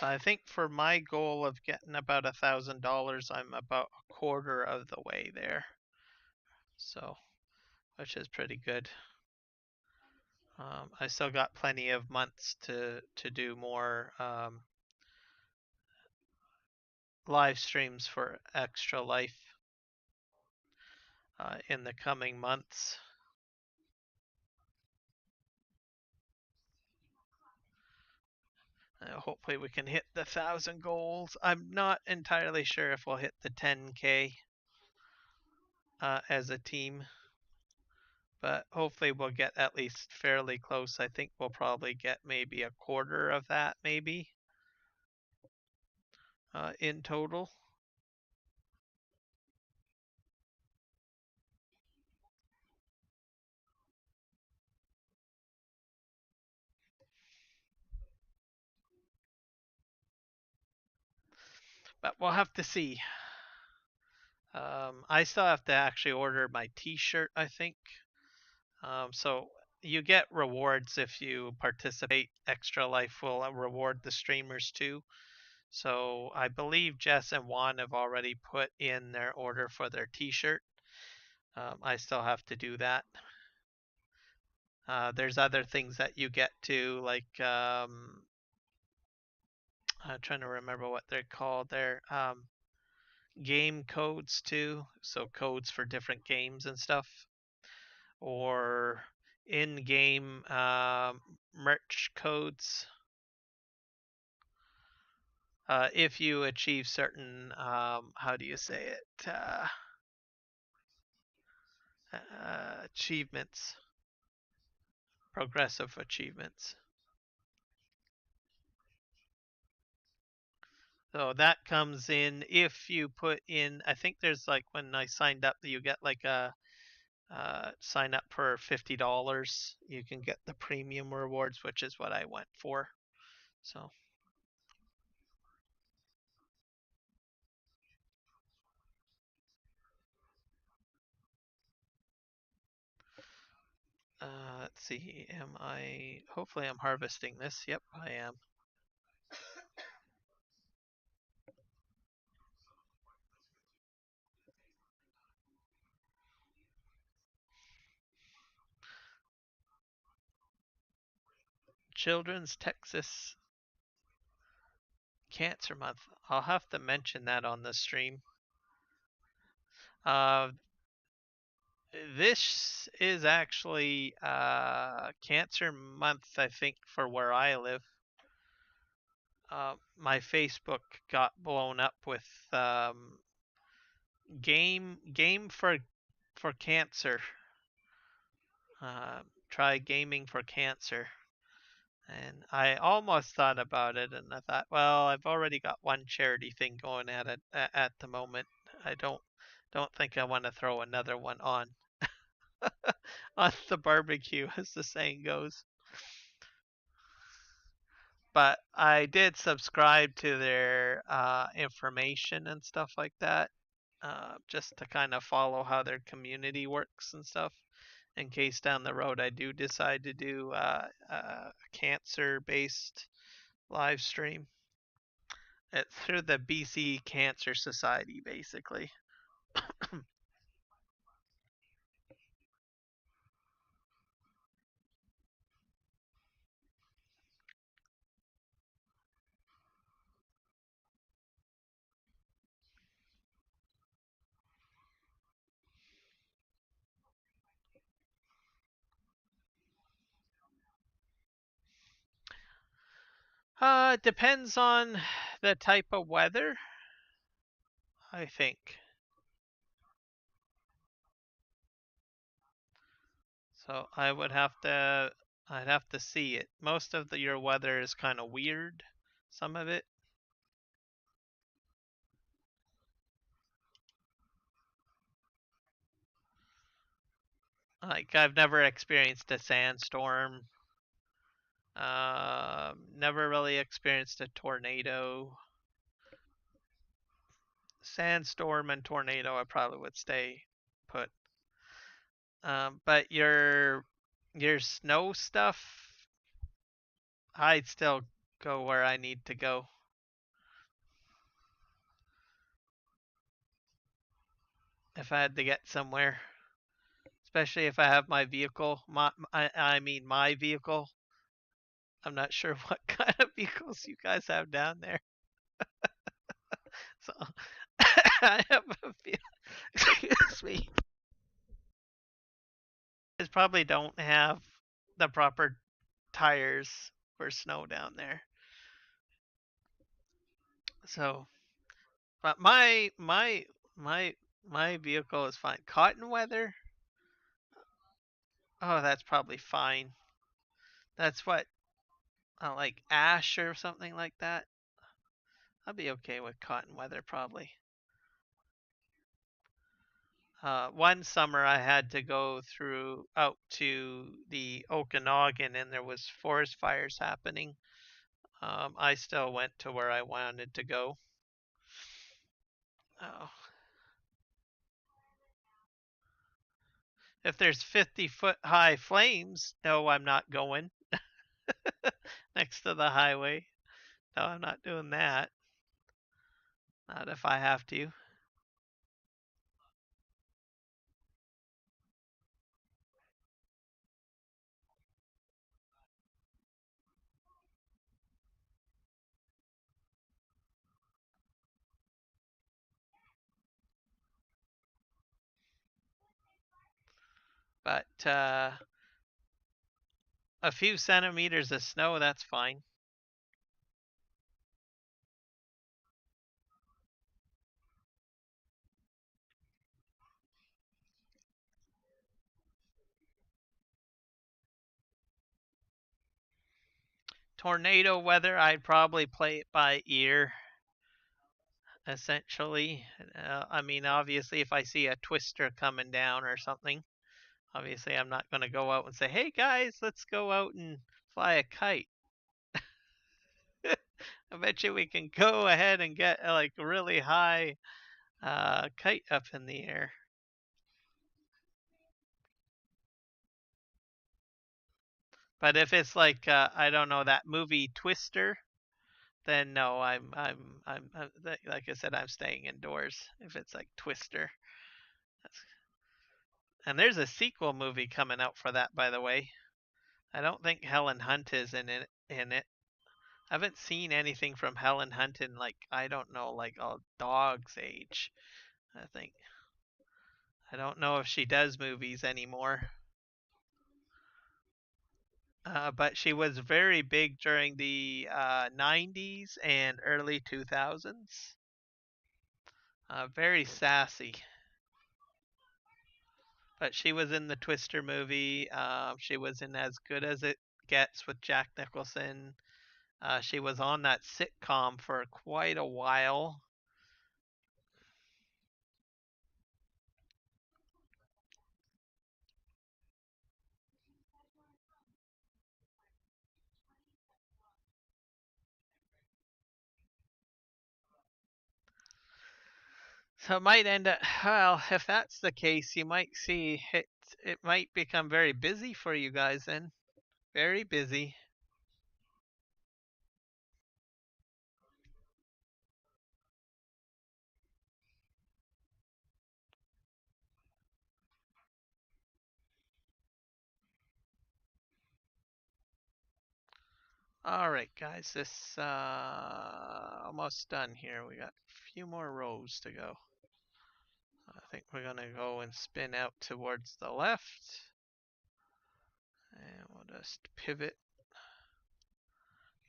I think for my goal of getting about $1,000, I'm about a quarter of the way there. So, which is pretty good. I still got plenty of months to do more live streams for Extra Life in the coming months. Hopefully we can hit the 1,000 goals. I'm not entirely sure if we'll hit the 10K as a team, but hopefully we'll get at least fairly close. I think we'll probably get maybe a quarter of that, maybe in total. But we'll have to see. I still have to actually order my t-shirt, I think. So you get rewards if you participate. Extra Life will reward the streamers too. So I believe Jess and Juan have already put in their order for their t-shirt. I still have to do that. There's other things that you get too, like I'm trying to remember what they're called. They're game codes too, so codes for different games and stuff, or in-game merch codes. If you achieve certain, how do you say it, achievements, progressive achievements. So that comes in if you put in. I think there's like when I signed up, you get like a sign up for $50. You can get the premium rewards, which is what I went for. So let's see. Am I? Hopefully, I'm harvesting this. Yep, I am. Children's Texas Cancer Month. I'll have to mention that on the stream. This is actually Cancer Month, I think, for where I live. My Facebook got blown up with game for cancer. Try gaming for cancer. And I almost thought about it, and I thought, well, I've already got one charity thing going at it at the moment. I don't think I want to throw another one on on the barbecue, as the saying goes. But I did subscribe to their information and stuff like that, just to kind of follow how their community works and stuff. In case down the road I do decide to do a cancer-based live stream. It's through the BC Cancer Society, basically. It depends on the type of weather, I think. So I'd have to see it. Most of your weather is kind of weird. Some of it. Like I've never experienced a sandstorm. Never really experienced a tornado. Sandstorm and tornado, I probably would stay put. But your snow stuff, I'd still go where I need to go. If I had to get somewhere, especially if I have my vehicle. I mean my vehicle. I'm not sure what kind of vehicles you guys have down there. So I have a feeling. Excuse me. You probably don't have the proper tires for snow down there. So, but my vehicle is fine. Cotton weather. Oh, that's probably fine. That's what like ash or something like that. I'll be okay with cotton weather probably. One summer I had to go through out to the Okanagan and there was forest fires happening. I still went to where I wanted to go. Oh. If there's 50-foot high flames, no, I'm not going next to the highway. No, I'm not doing that. Not if I have to. But a few centimeters of snow, that's fine. Tornado weather, I'd probably play it by ear. essentially. I mean, obviously, if I see a twister coming down or something, obviously I'm not going to go out and say, "Hey guys, let's go out and fly a kite." I bet you we can go ahead and get like really high kite up in the air. But if it's like I don't know that movie Twister, then no, like I said, I'm staying indoors. If it's like Twister, and there's a sequel movie coming out for that, by the way. I don't think Helen Hunt is in it. I haven't seen anything from Helen Hunt in like I don't know, like a dog's age. I think I don't know if she does movies anymore. But she was very big during the 90s and early 2000s. Very sassy. But she was in the Twister movie. She was in As Good as It Gets with Jack Nicholson. She was on that sitcom for quite a while. So it might end up, well, if that's the case, you might see it might become very busy for you guys then. Very busy. All right, guys, this almost done here. We got a few more rows to go. I think we're gonna go and spin out towards the left, and we'll just pivot.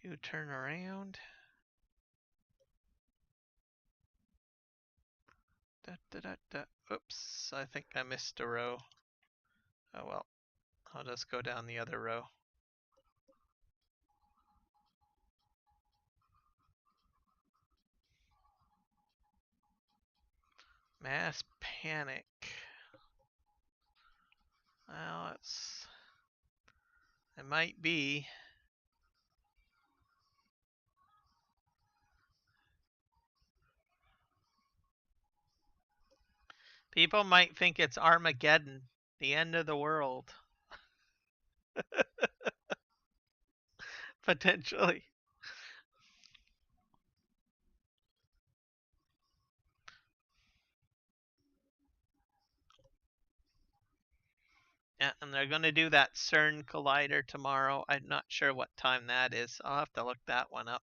You turn around. Da, da, da, da. Oops, I think I missed a row. Oh well, I'll just go down the other row. Mass panic. Well, it might be. People might think it's Armageddon, the end of the world, potentially. Yeah, and they're going to do that CERN collider tomorrow. I'm not sure what time that is. I'll have to look that one up.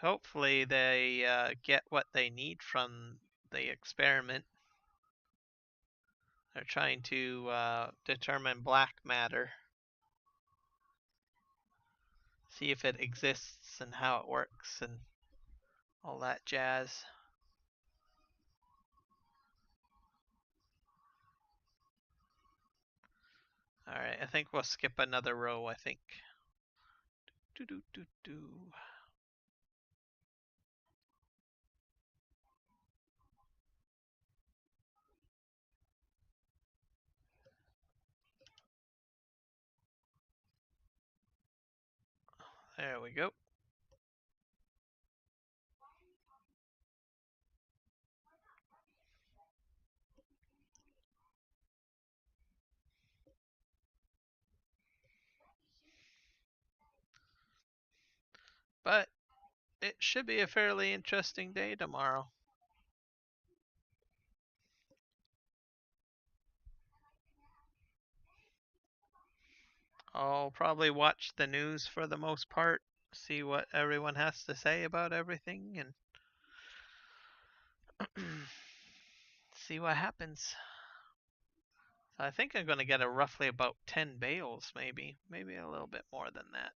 Hopefully they get what they need from the experiment. They're trying to determine black matter, see if it exists and how it works and all that jazz. All right, I think we'll skip another row. I think. Do do do do. There we go. But it should be a fairly interesting day tomorrow. I'll probably watch the news for the most part, see what everyone has to say about everything, and see what happens. So I think I'm going to get a roughly about 10 bales, maybe a little bit more than that.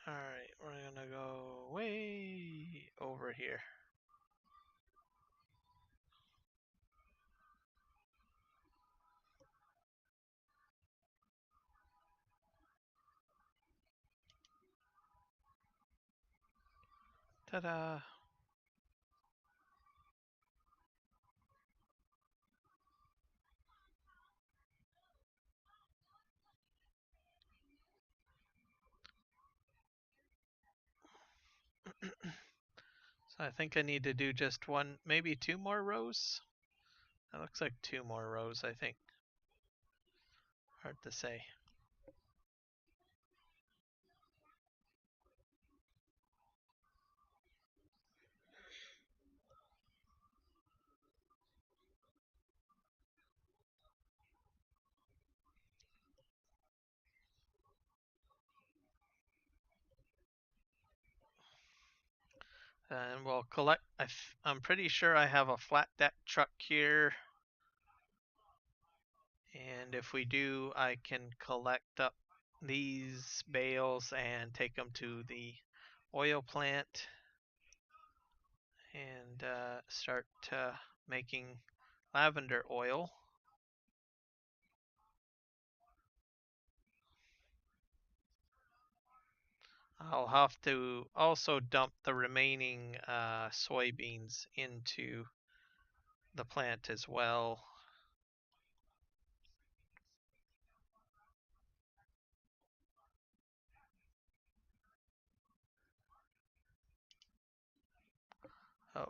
Alright, we're gonna go way over here. Ta-da! So I think I need to do just one, maybe two more rows. That looks like two more rows, I think. Hard to say. And we'll collect, I'm pretty sure I have a flat deck truck here. And if we do, I can collect up these bales and take them to the oil plant and start making lavender oil. I'll have to also dump the remaining soybeans into the plant as well. Oh,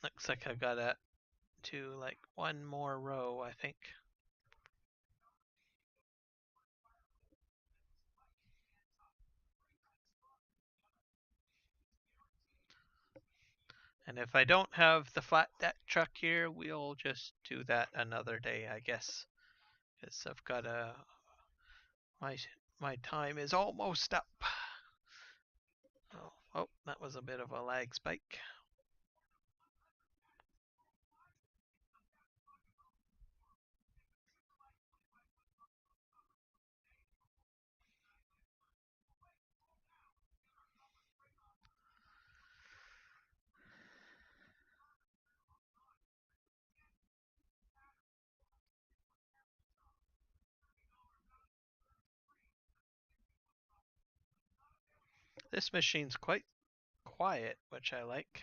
looks like I've got to do like one more row, I think. And if I don't have the flat deck truck here, we'll just do that another day, I guess. Because I've got my time is almost up. Oh, that was a bit of a lag spike. This machine's quite quiet, which I like.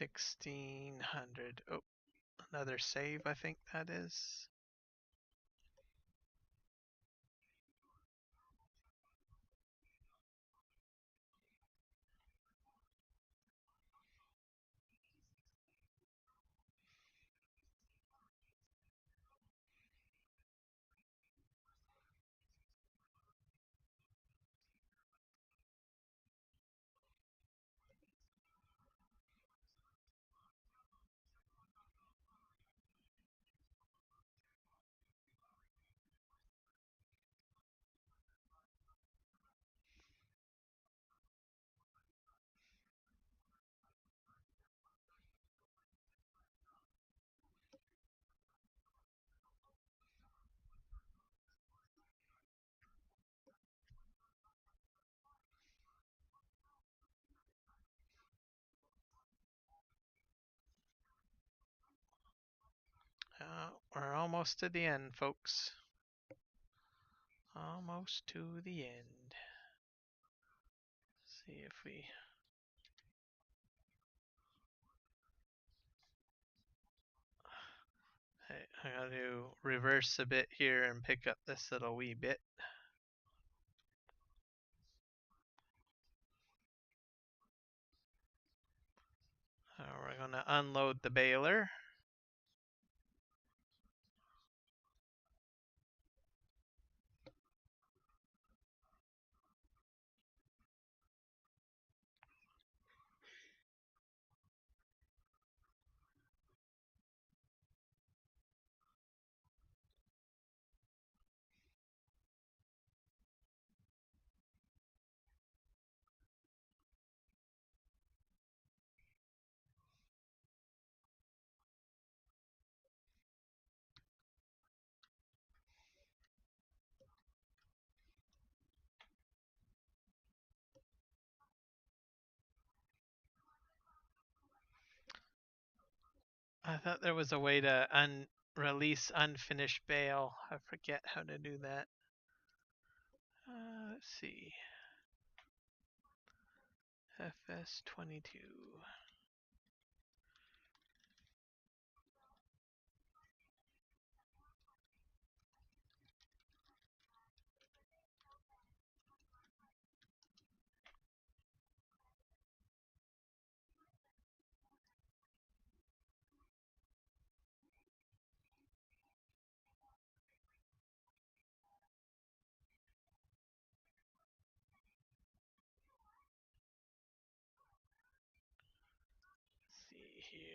$1,600. Oh, another save, I think that is. We're almost to the end, folks. Almost to the end. Let's see if we... I gotta reverse a bit here and pick up this little wee bit. gonna unload the baler. I thought there was a way to release unfinished bale. I forget how to do that. Let's see. FS22. Let's see here.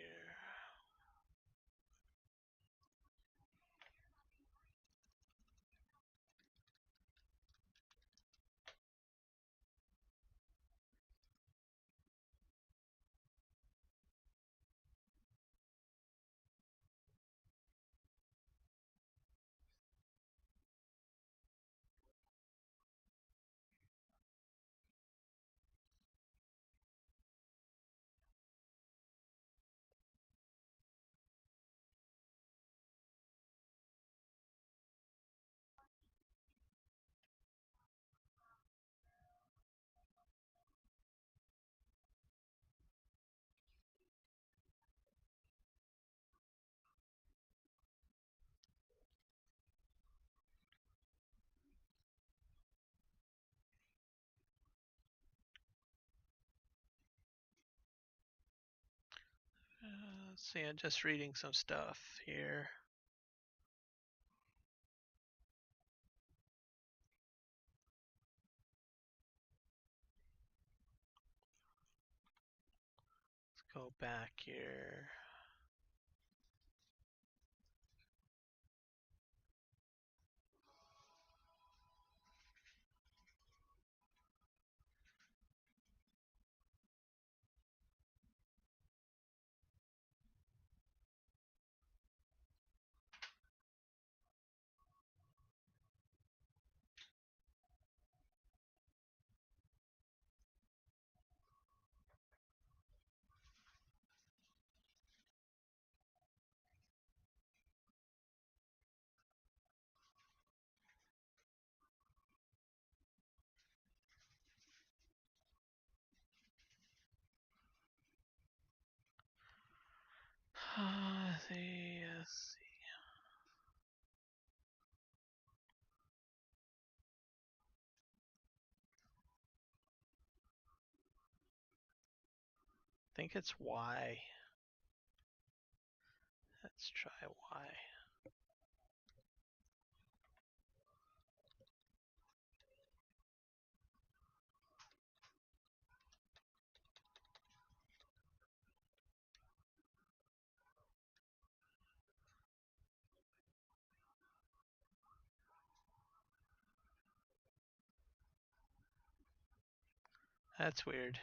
Let's see, I'm just reading some stuff here. Let's go back here. Let's see. I think it's Y. Let's try Y. That's weird.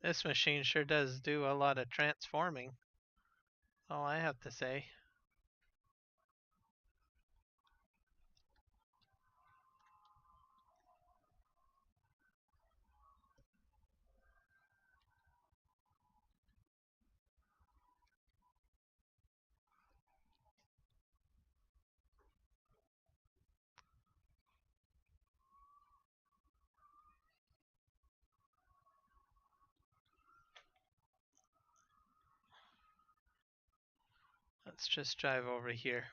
This machine sure does do a lot of transforming. All I have to say. Let's just drive over here.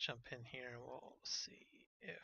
Jump in here and we'll see if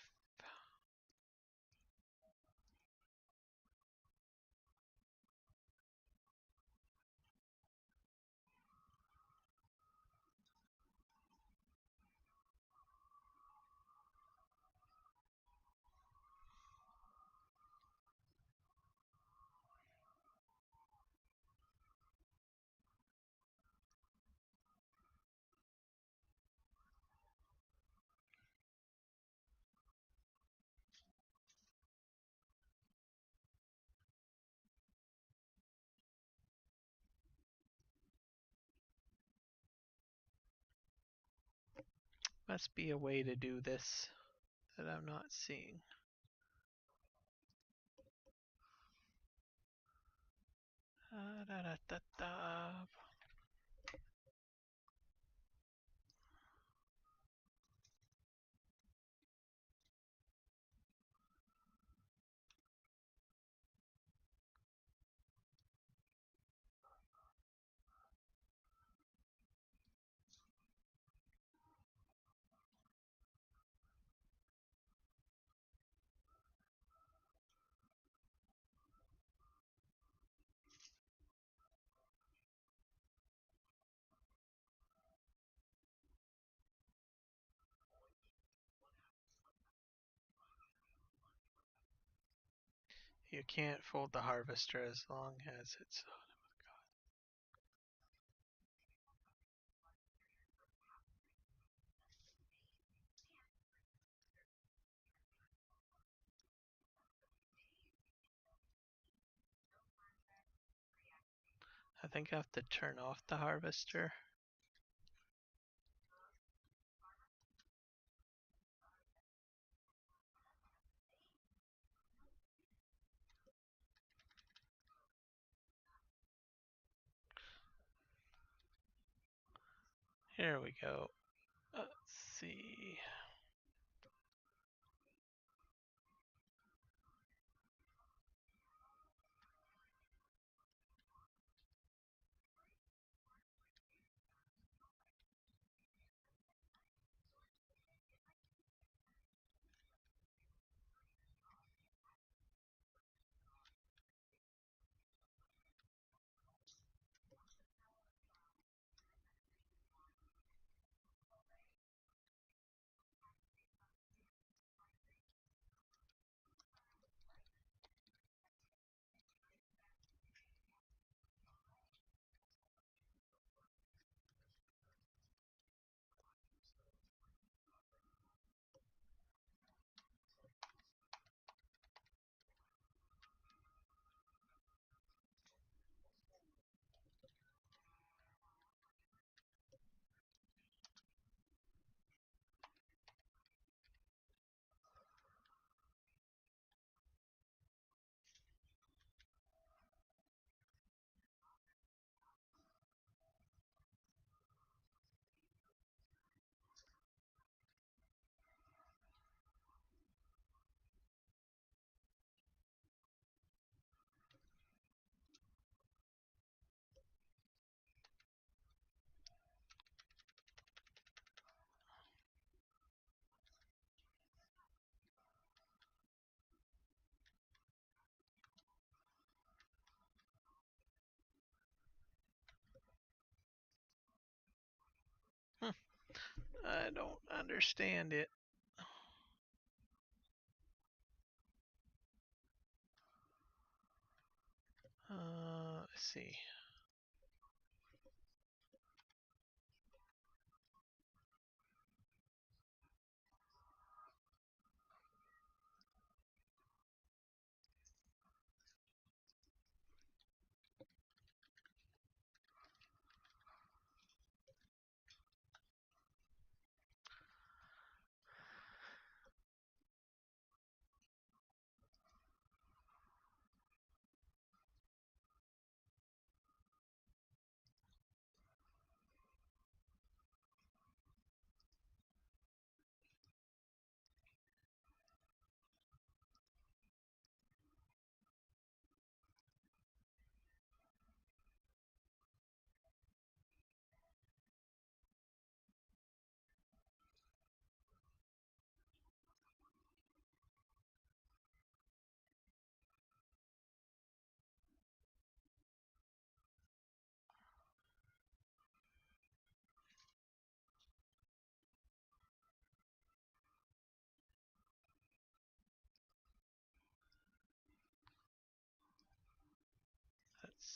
must be a way to do this that I'm not seeing. Da, da, da, da. You can't fold the harvester as long as it's. I think I have to turn off the harvester. Here we go. Let's see. I don't understand it. Let's see.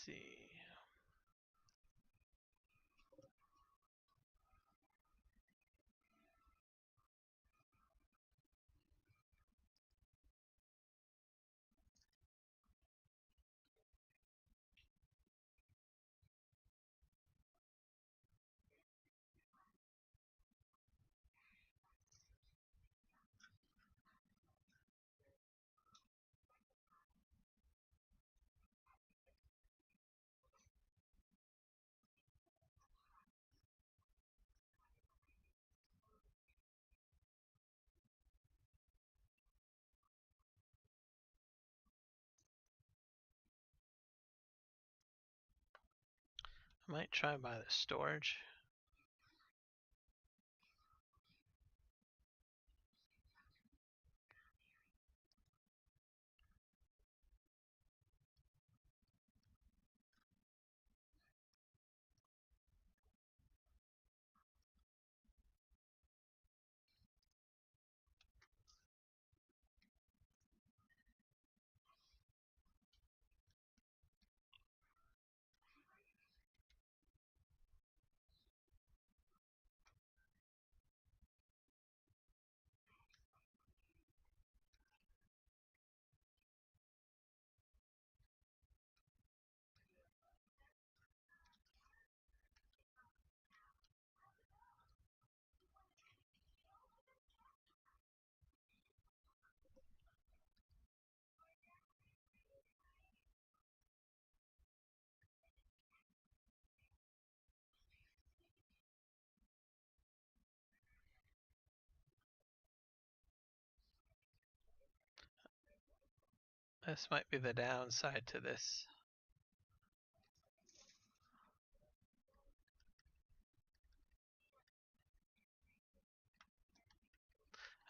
see. I might try by the storage. This might be the downside to this.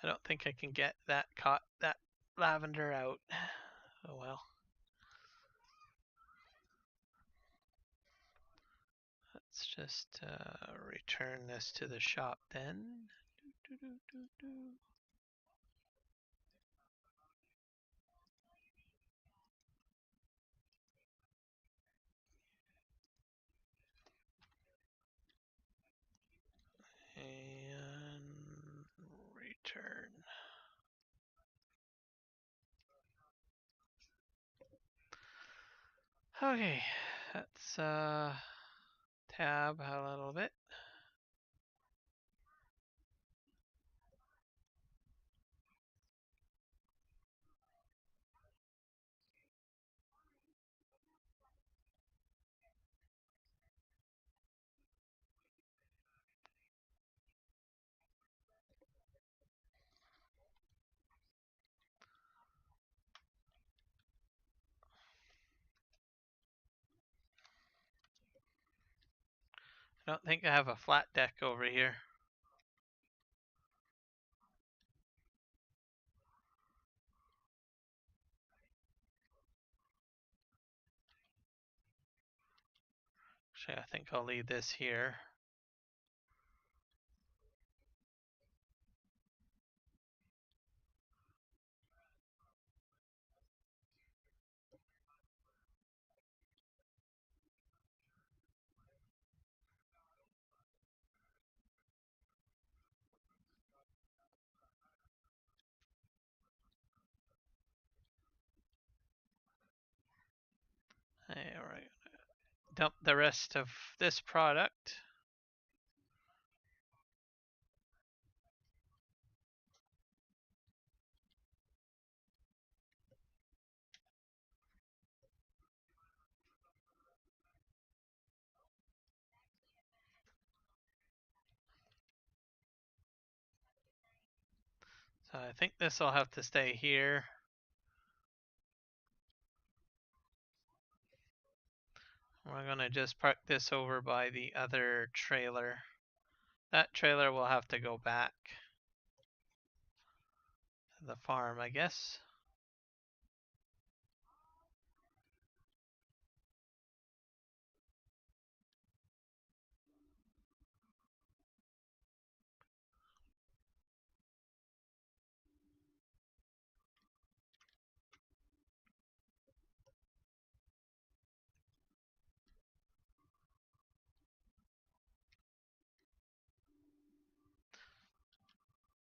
I don't think I can get that lavender out. Oh well. Let's just return this to the shop then. And return. Okay, let's tab a little bit. I don't think I have a flat deck over here. Actually, I think I'll leave this here. Alright, dump the rest of this product. So I think this will have to stay here. We're gonna just park this over by the other trailer. That trailer will have to go back to the farm, I guess.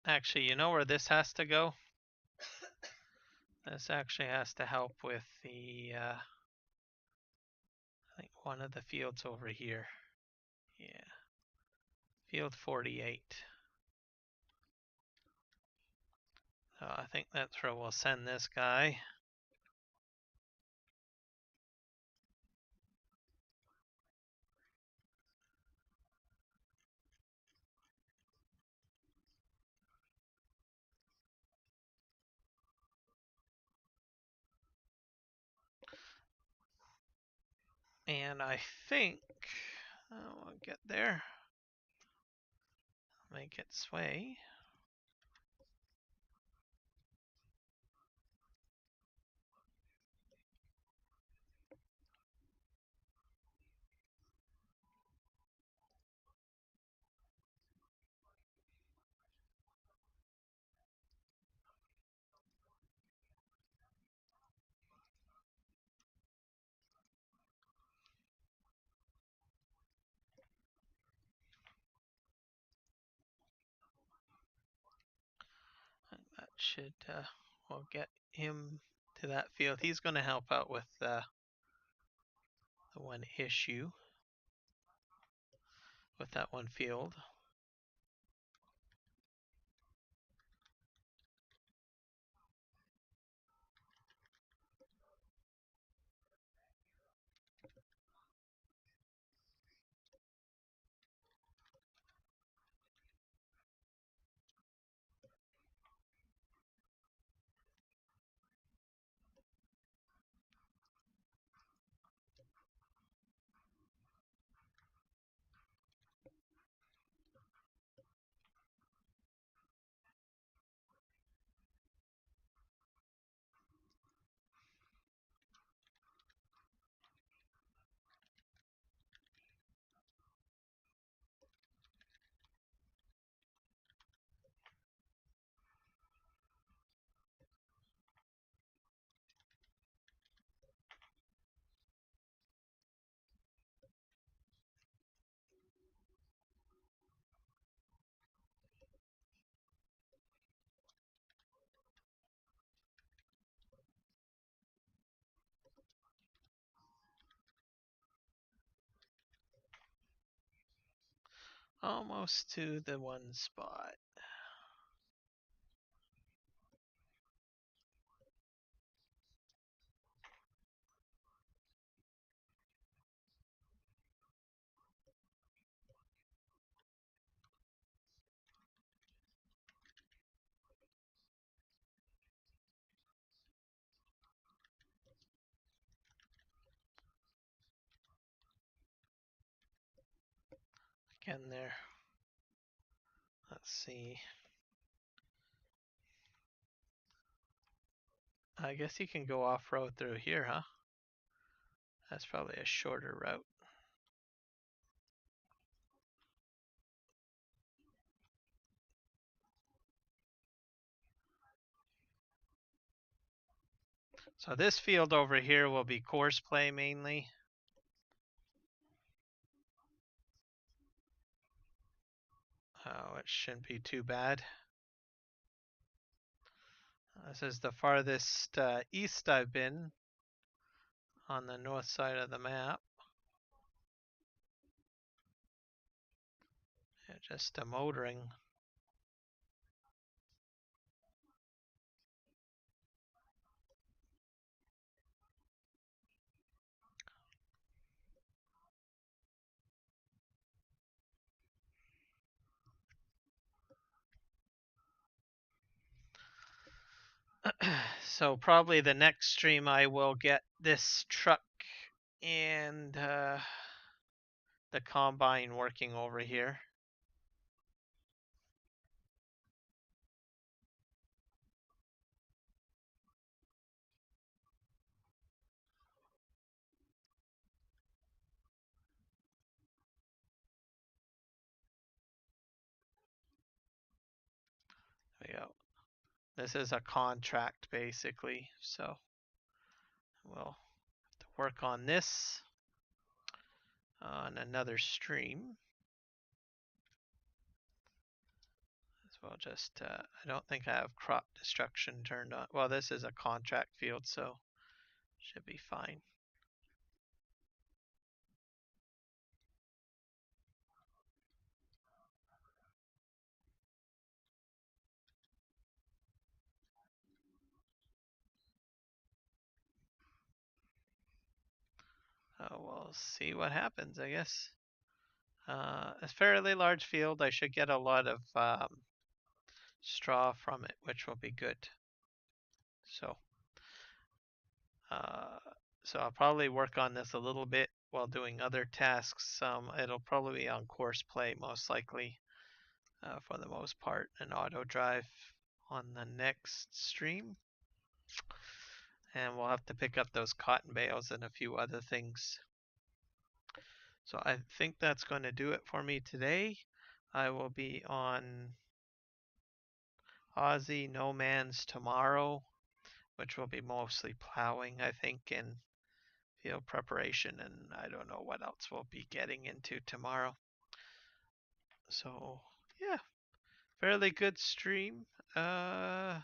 Actually, you know where this has to go? This actually has to help with the, I think one of the fields over here. Yeah. Field 48. So I think that's where we'll send this guy. And I think we'll get there. Make it sway. That should, we'll get him to that field. He's going to help out with the one issue with that one field. Almost to the one spot. Again there. Let's see. I guess you can go off-road through here, huh? That's probably a shorter route. So this field over here will be course play mainly. Oh, it shouldn't be too bad. This is the farthest east I've been on the north side of the map. Yeah, just a motoring. So probably the next stream I will get this truck and the combine working over here. There we go. This is a contract basically, so we'll have to work on this on another stream. we'll just, I don't think I have crop destruction turned on. Well, this is a contract field, so should be fine. We'll see what happens, I guess. A fairly large field. I should get a lot of straw from it, which will be good. So, uh, so I'll probably work on this a little bit while doing other tasks. It'll probably be on course play most likely, for the most part, and auto drive on the next stream. And we'll have to pick up those cotton bales and a few other things. So I think that's going to do it for me today. I will be on Aussie No Man's tomorrow, which will be mostly plowing, I think, and field preparation, and I don't know what else we'll be getting into tomorrow. So yeah, fairly good stream. Let's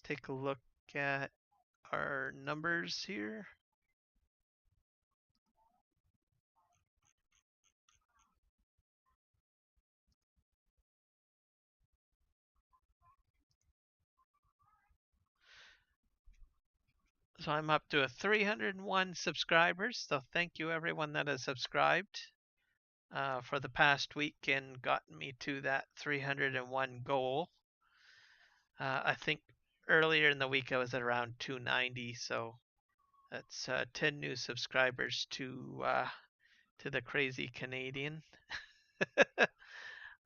take a look at our numbers here. So I'm up to 301 subscribers. So thank you everyone that has subscribed for the past week and gotten me to that 301 goal. I think earlier in the week I was at around 290, so that's 10 new subscribers to the crazy Canadian.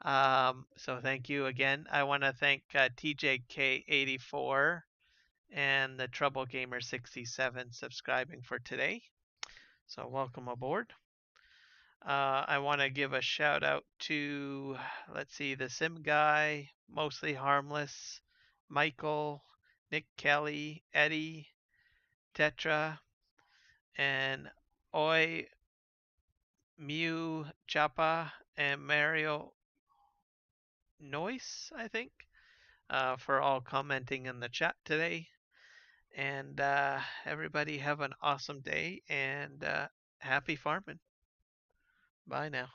So thank you again. I want to thank TJK84 and the Trouble Gamer 67 subscribing for today. So welcome aboard. I want to give a shout out to, let's see, the Sim Guy, Mostly Harmless, Michael, Nick Kelly, Eddie, Tetra, and Oi, Mew, Chapa, and Mario Noise, I think, for all commenting in the chat today. And everybody have an awesome day and happy farming. Bye now.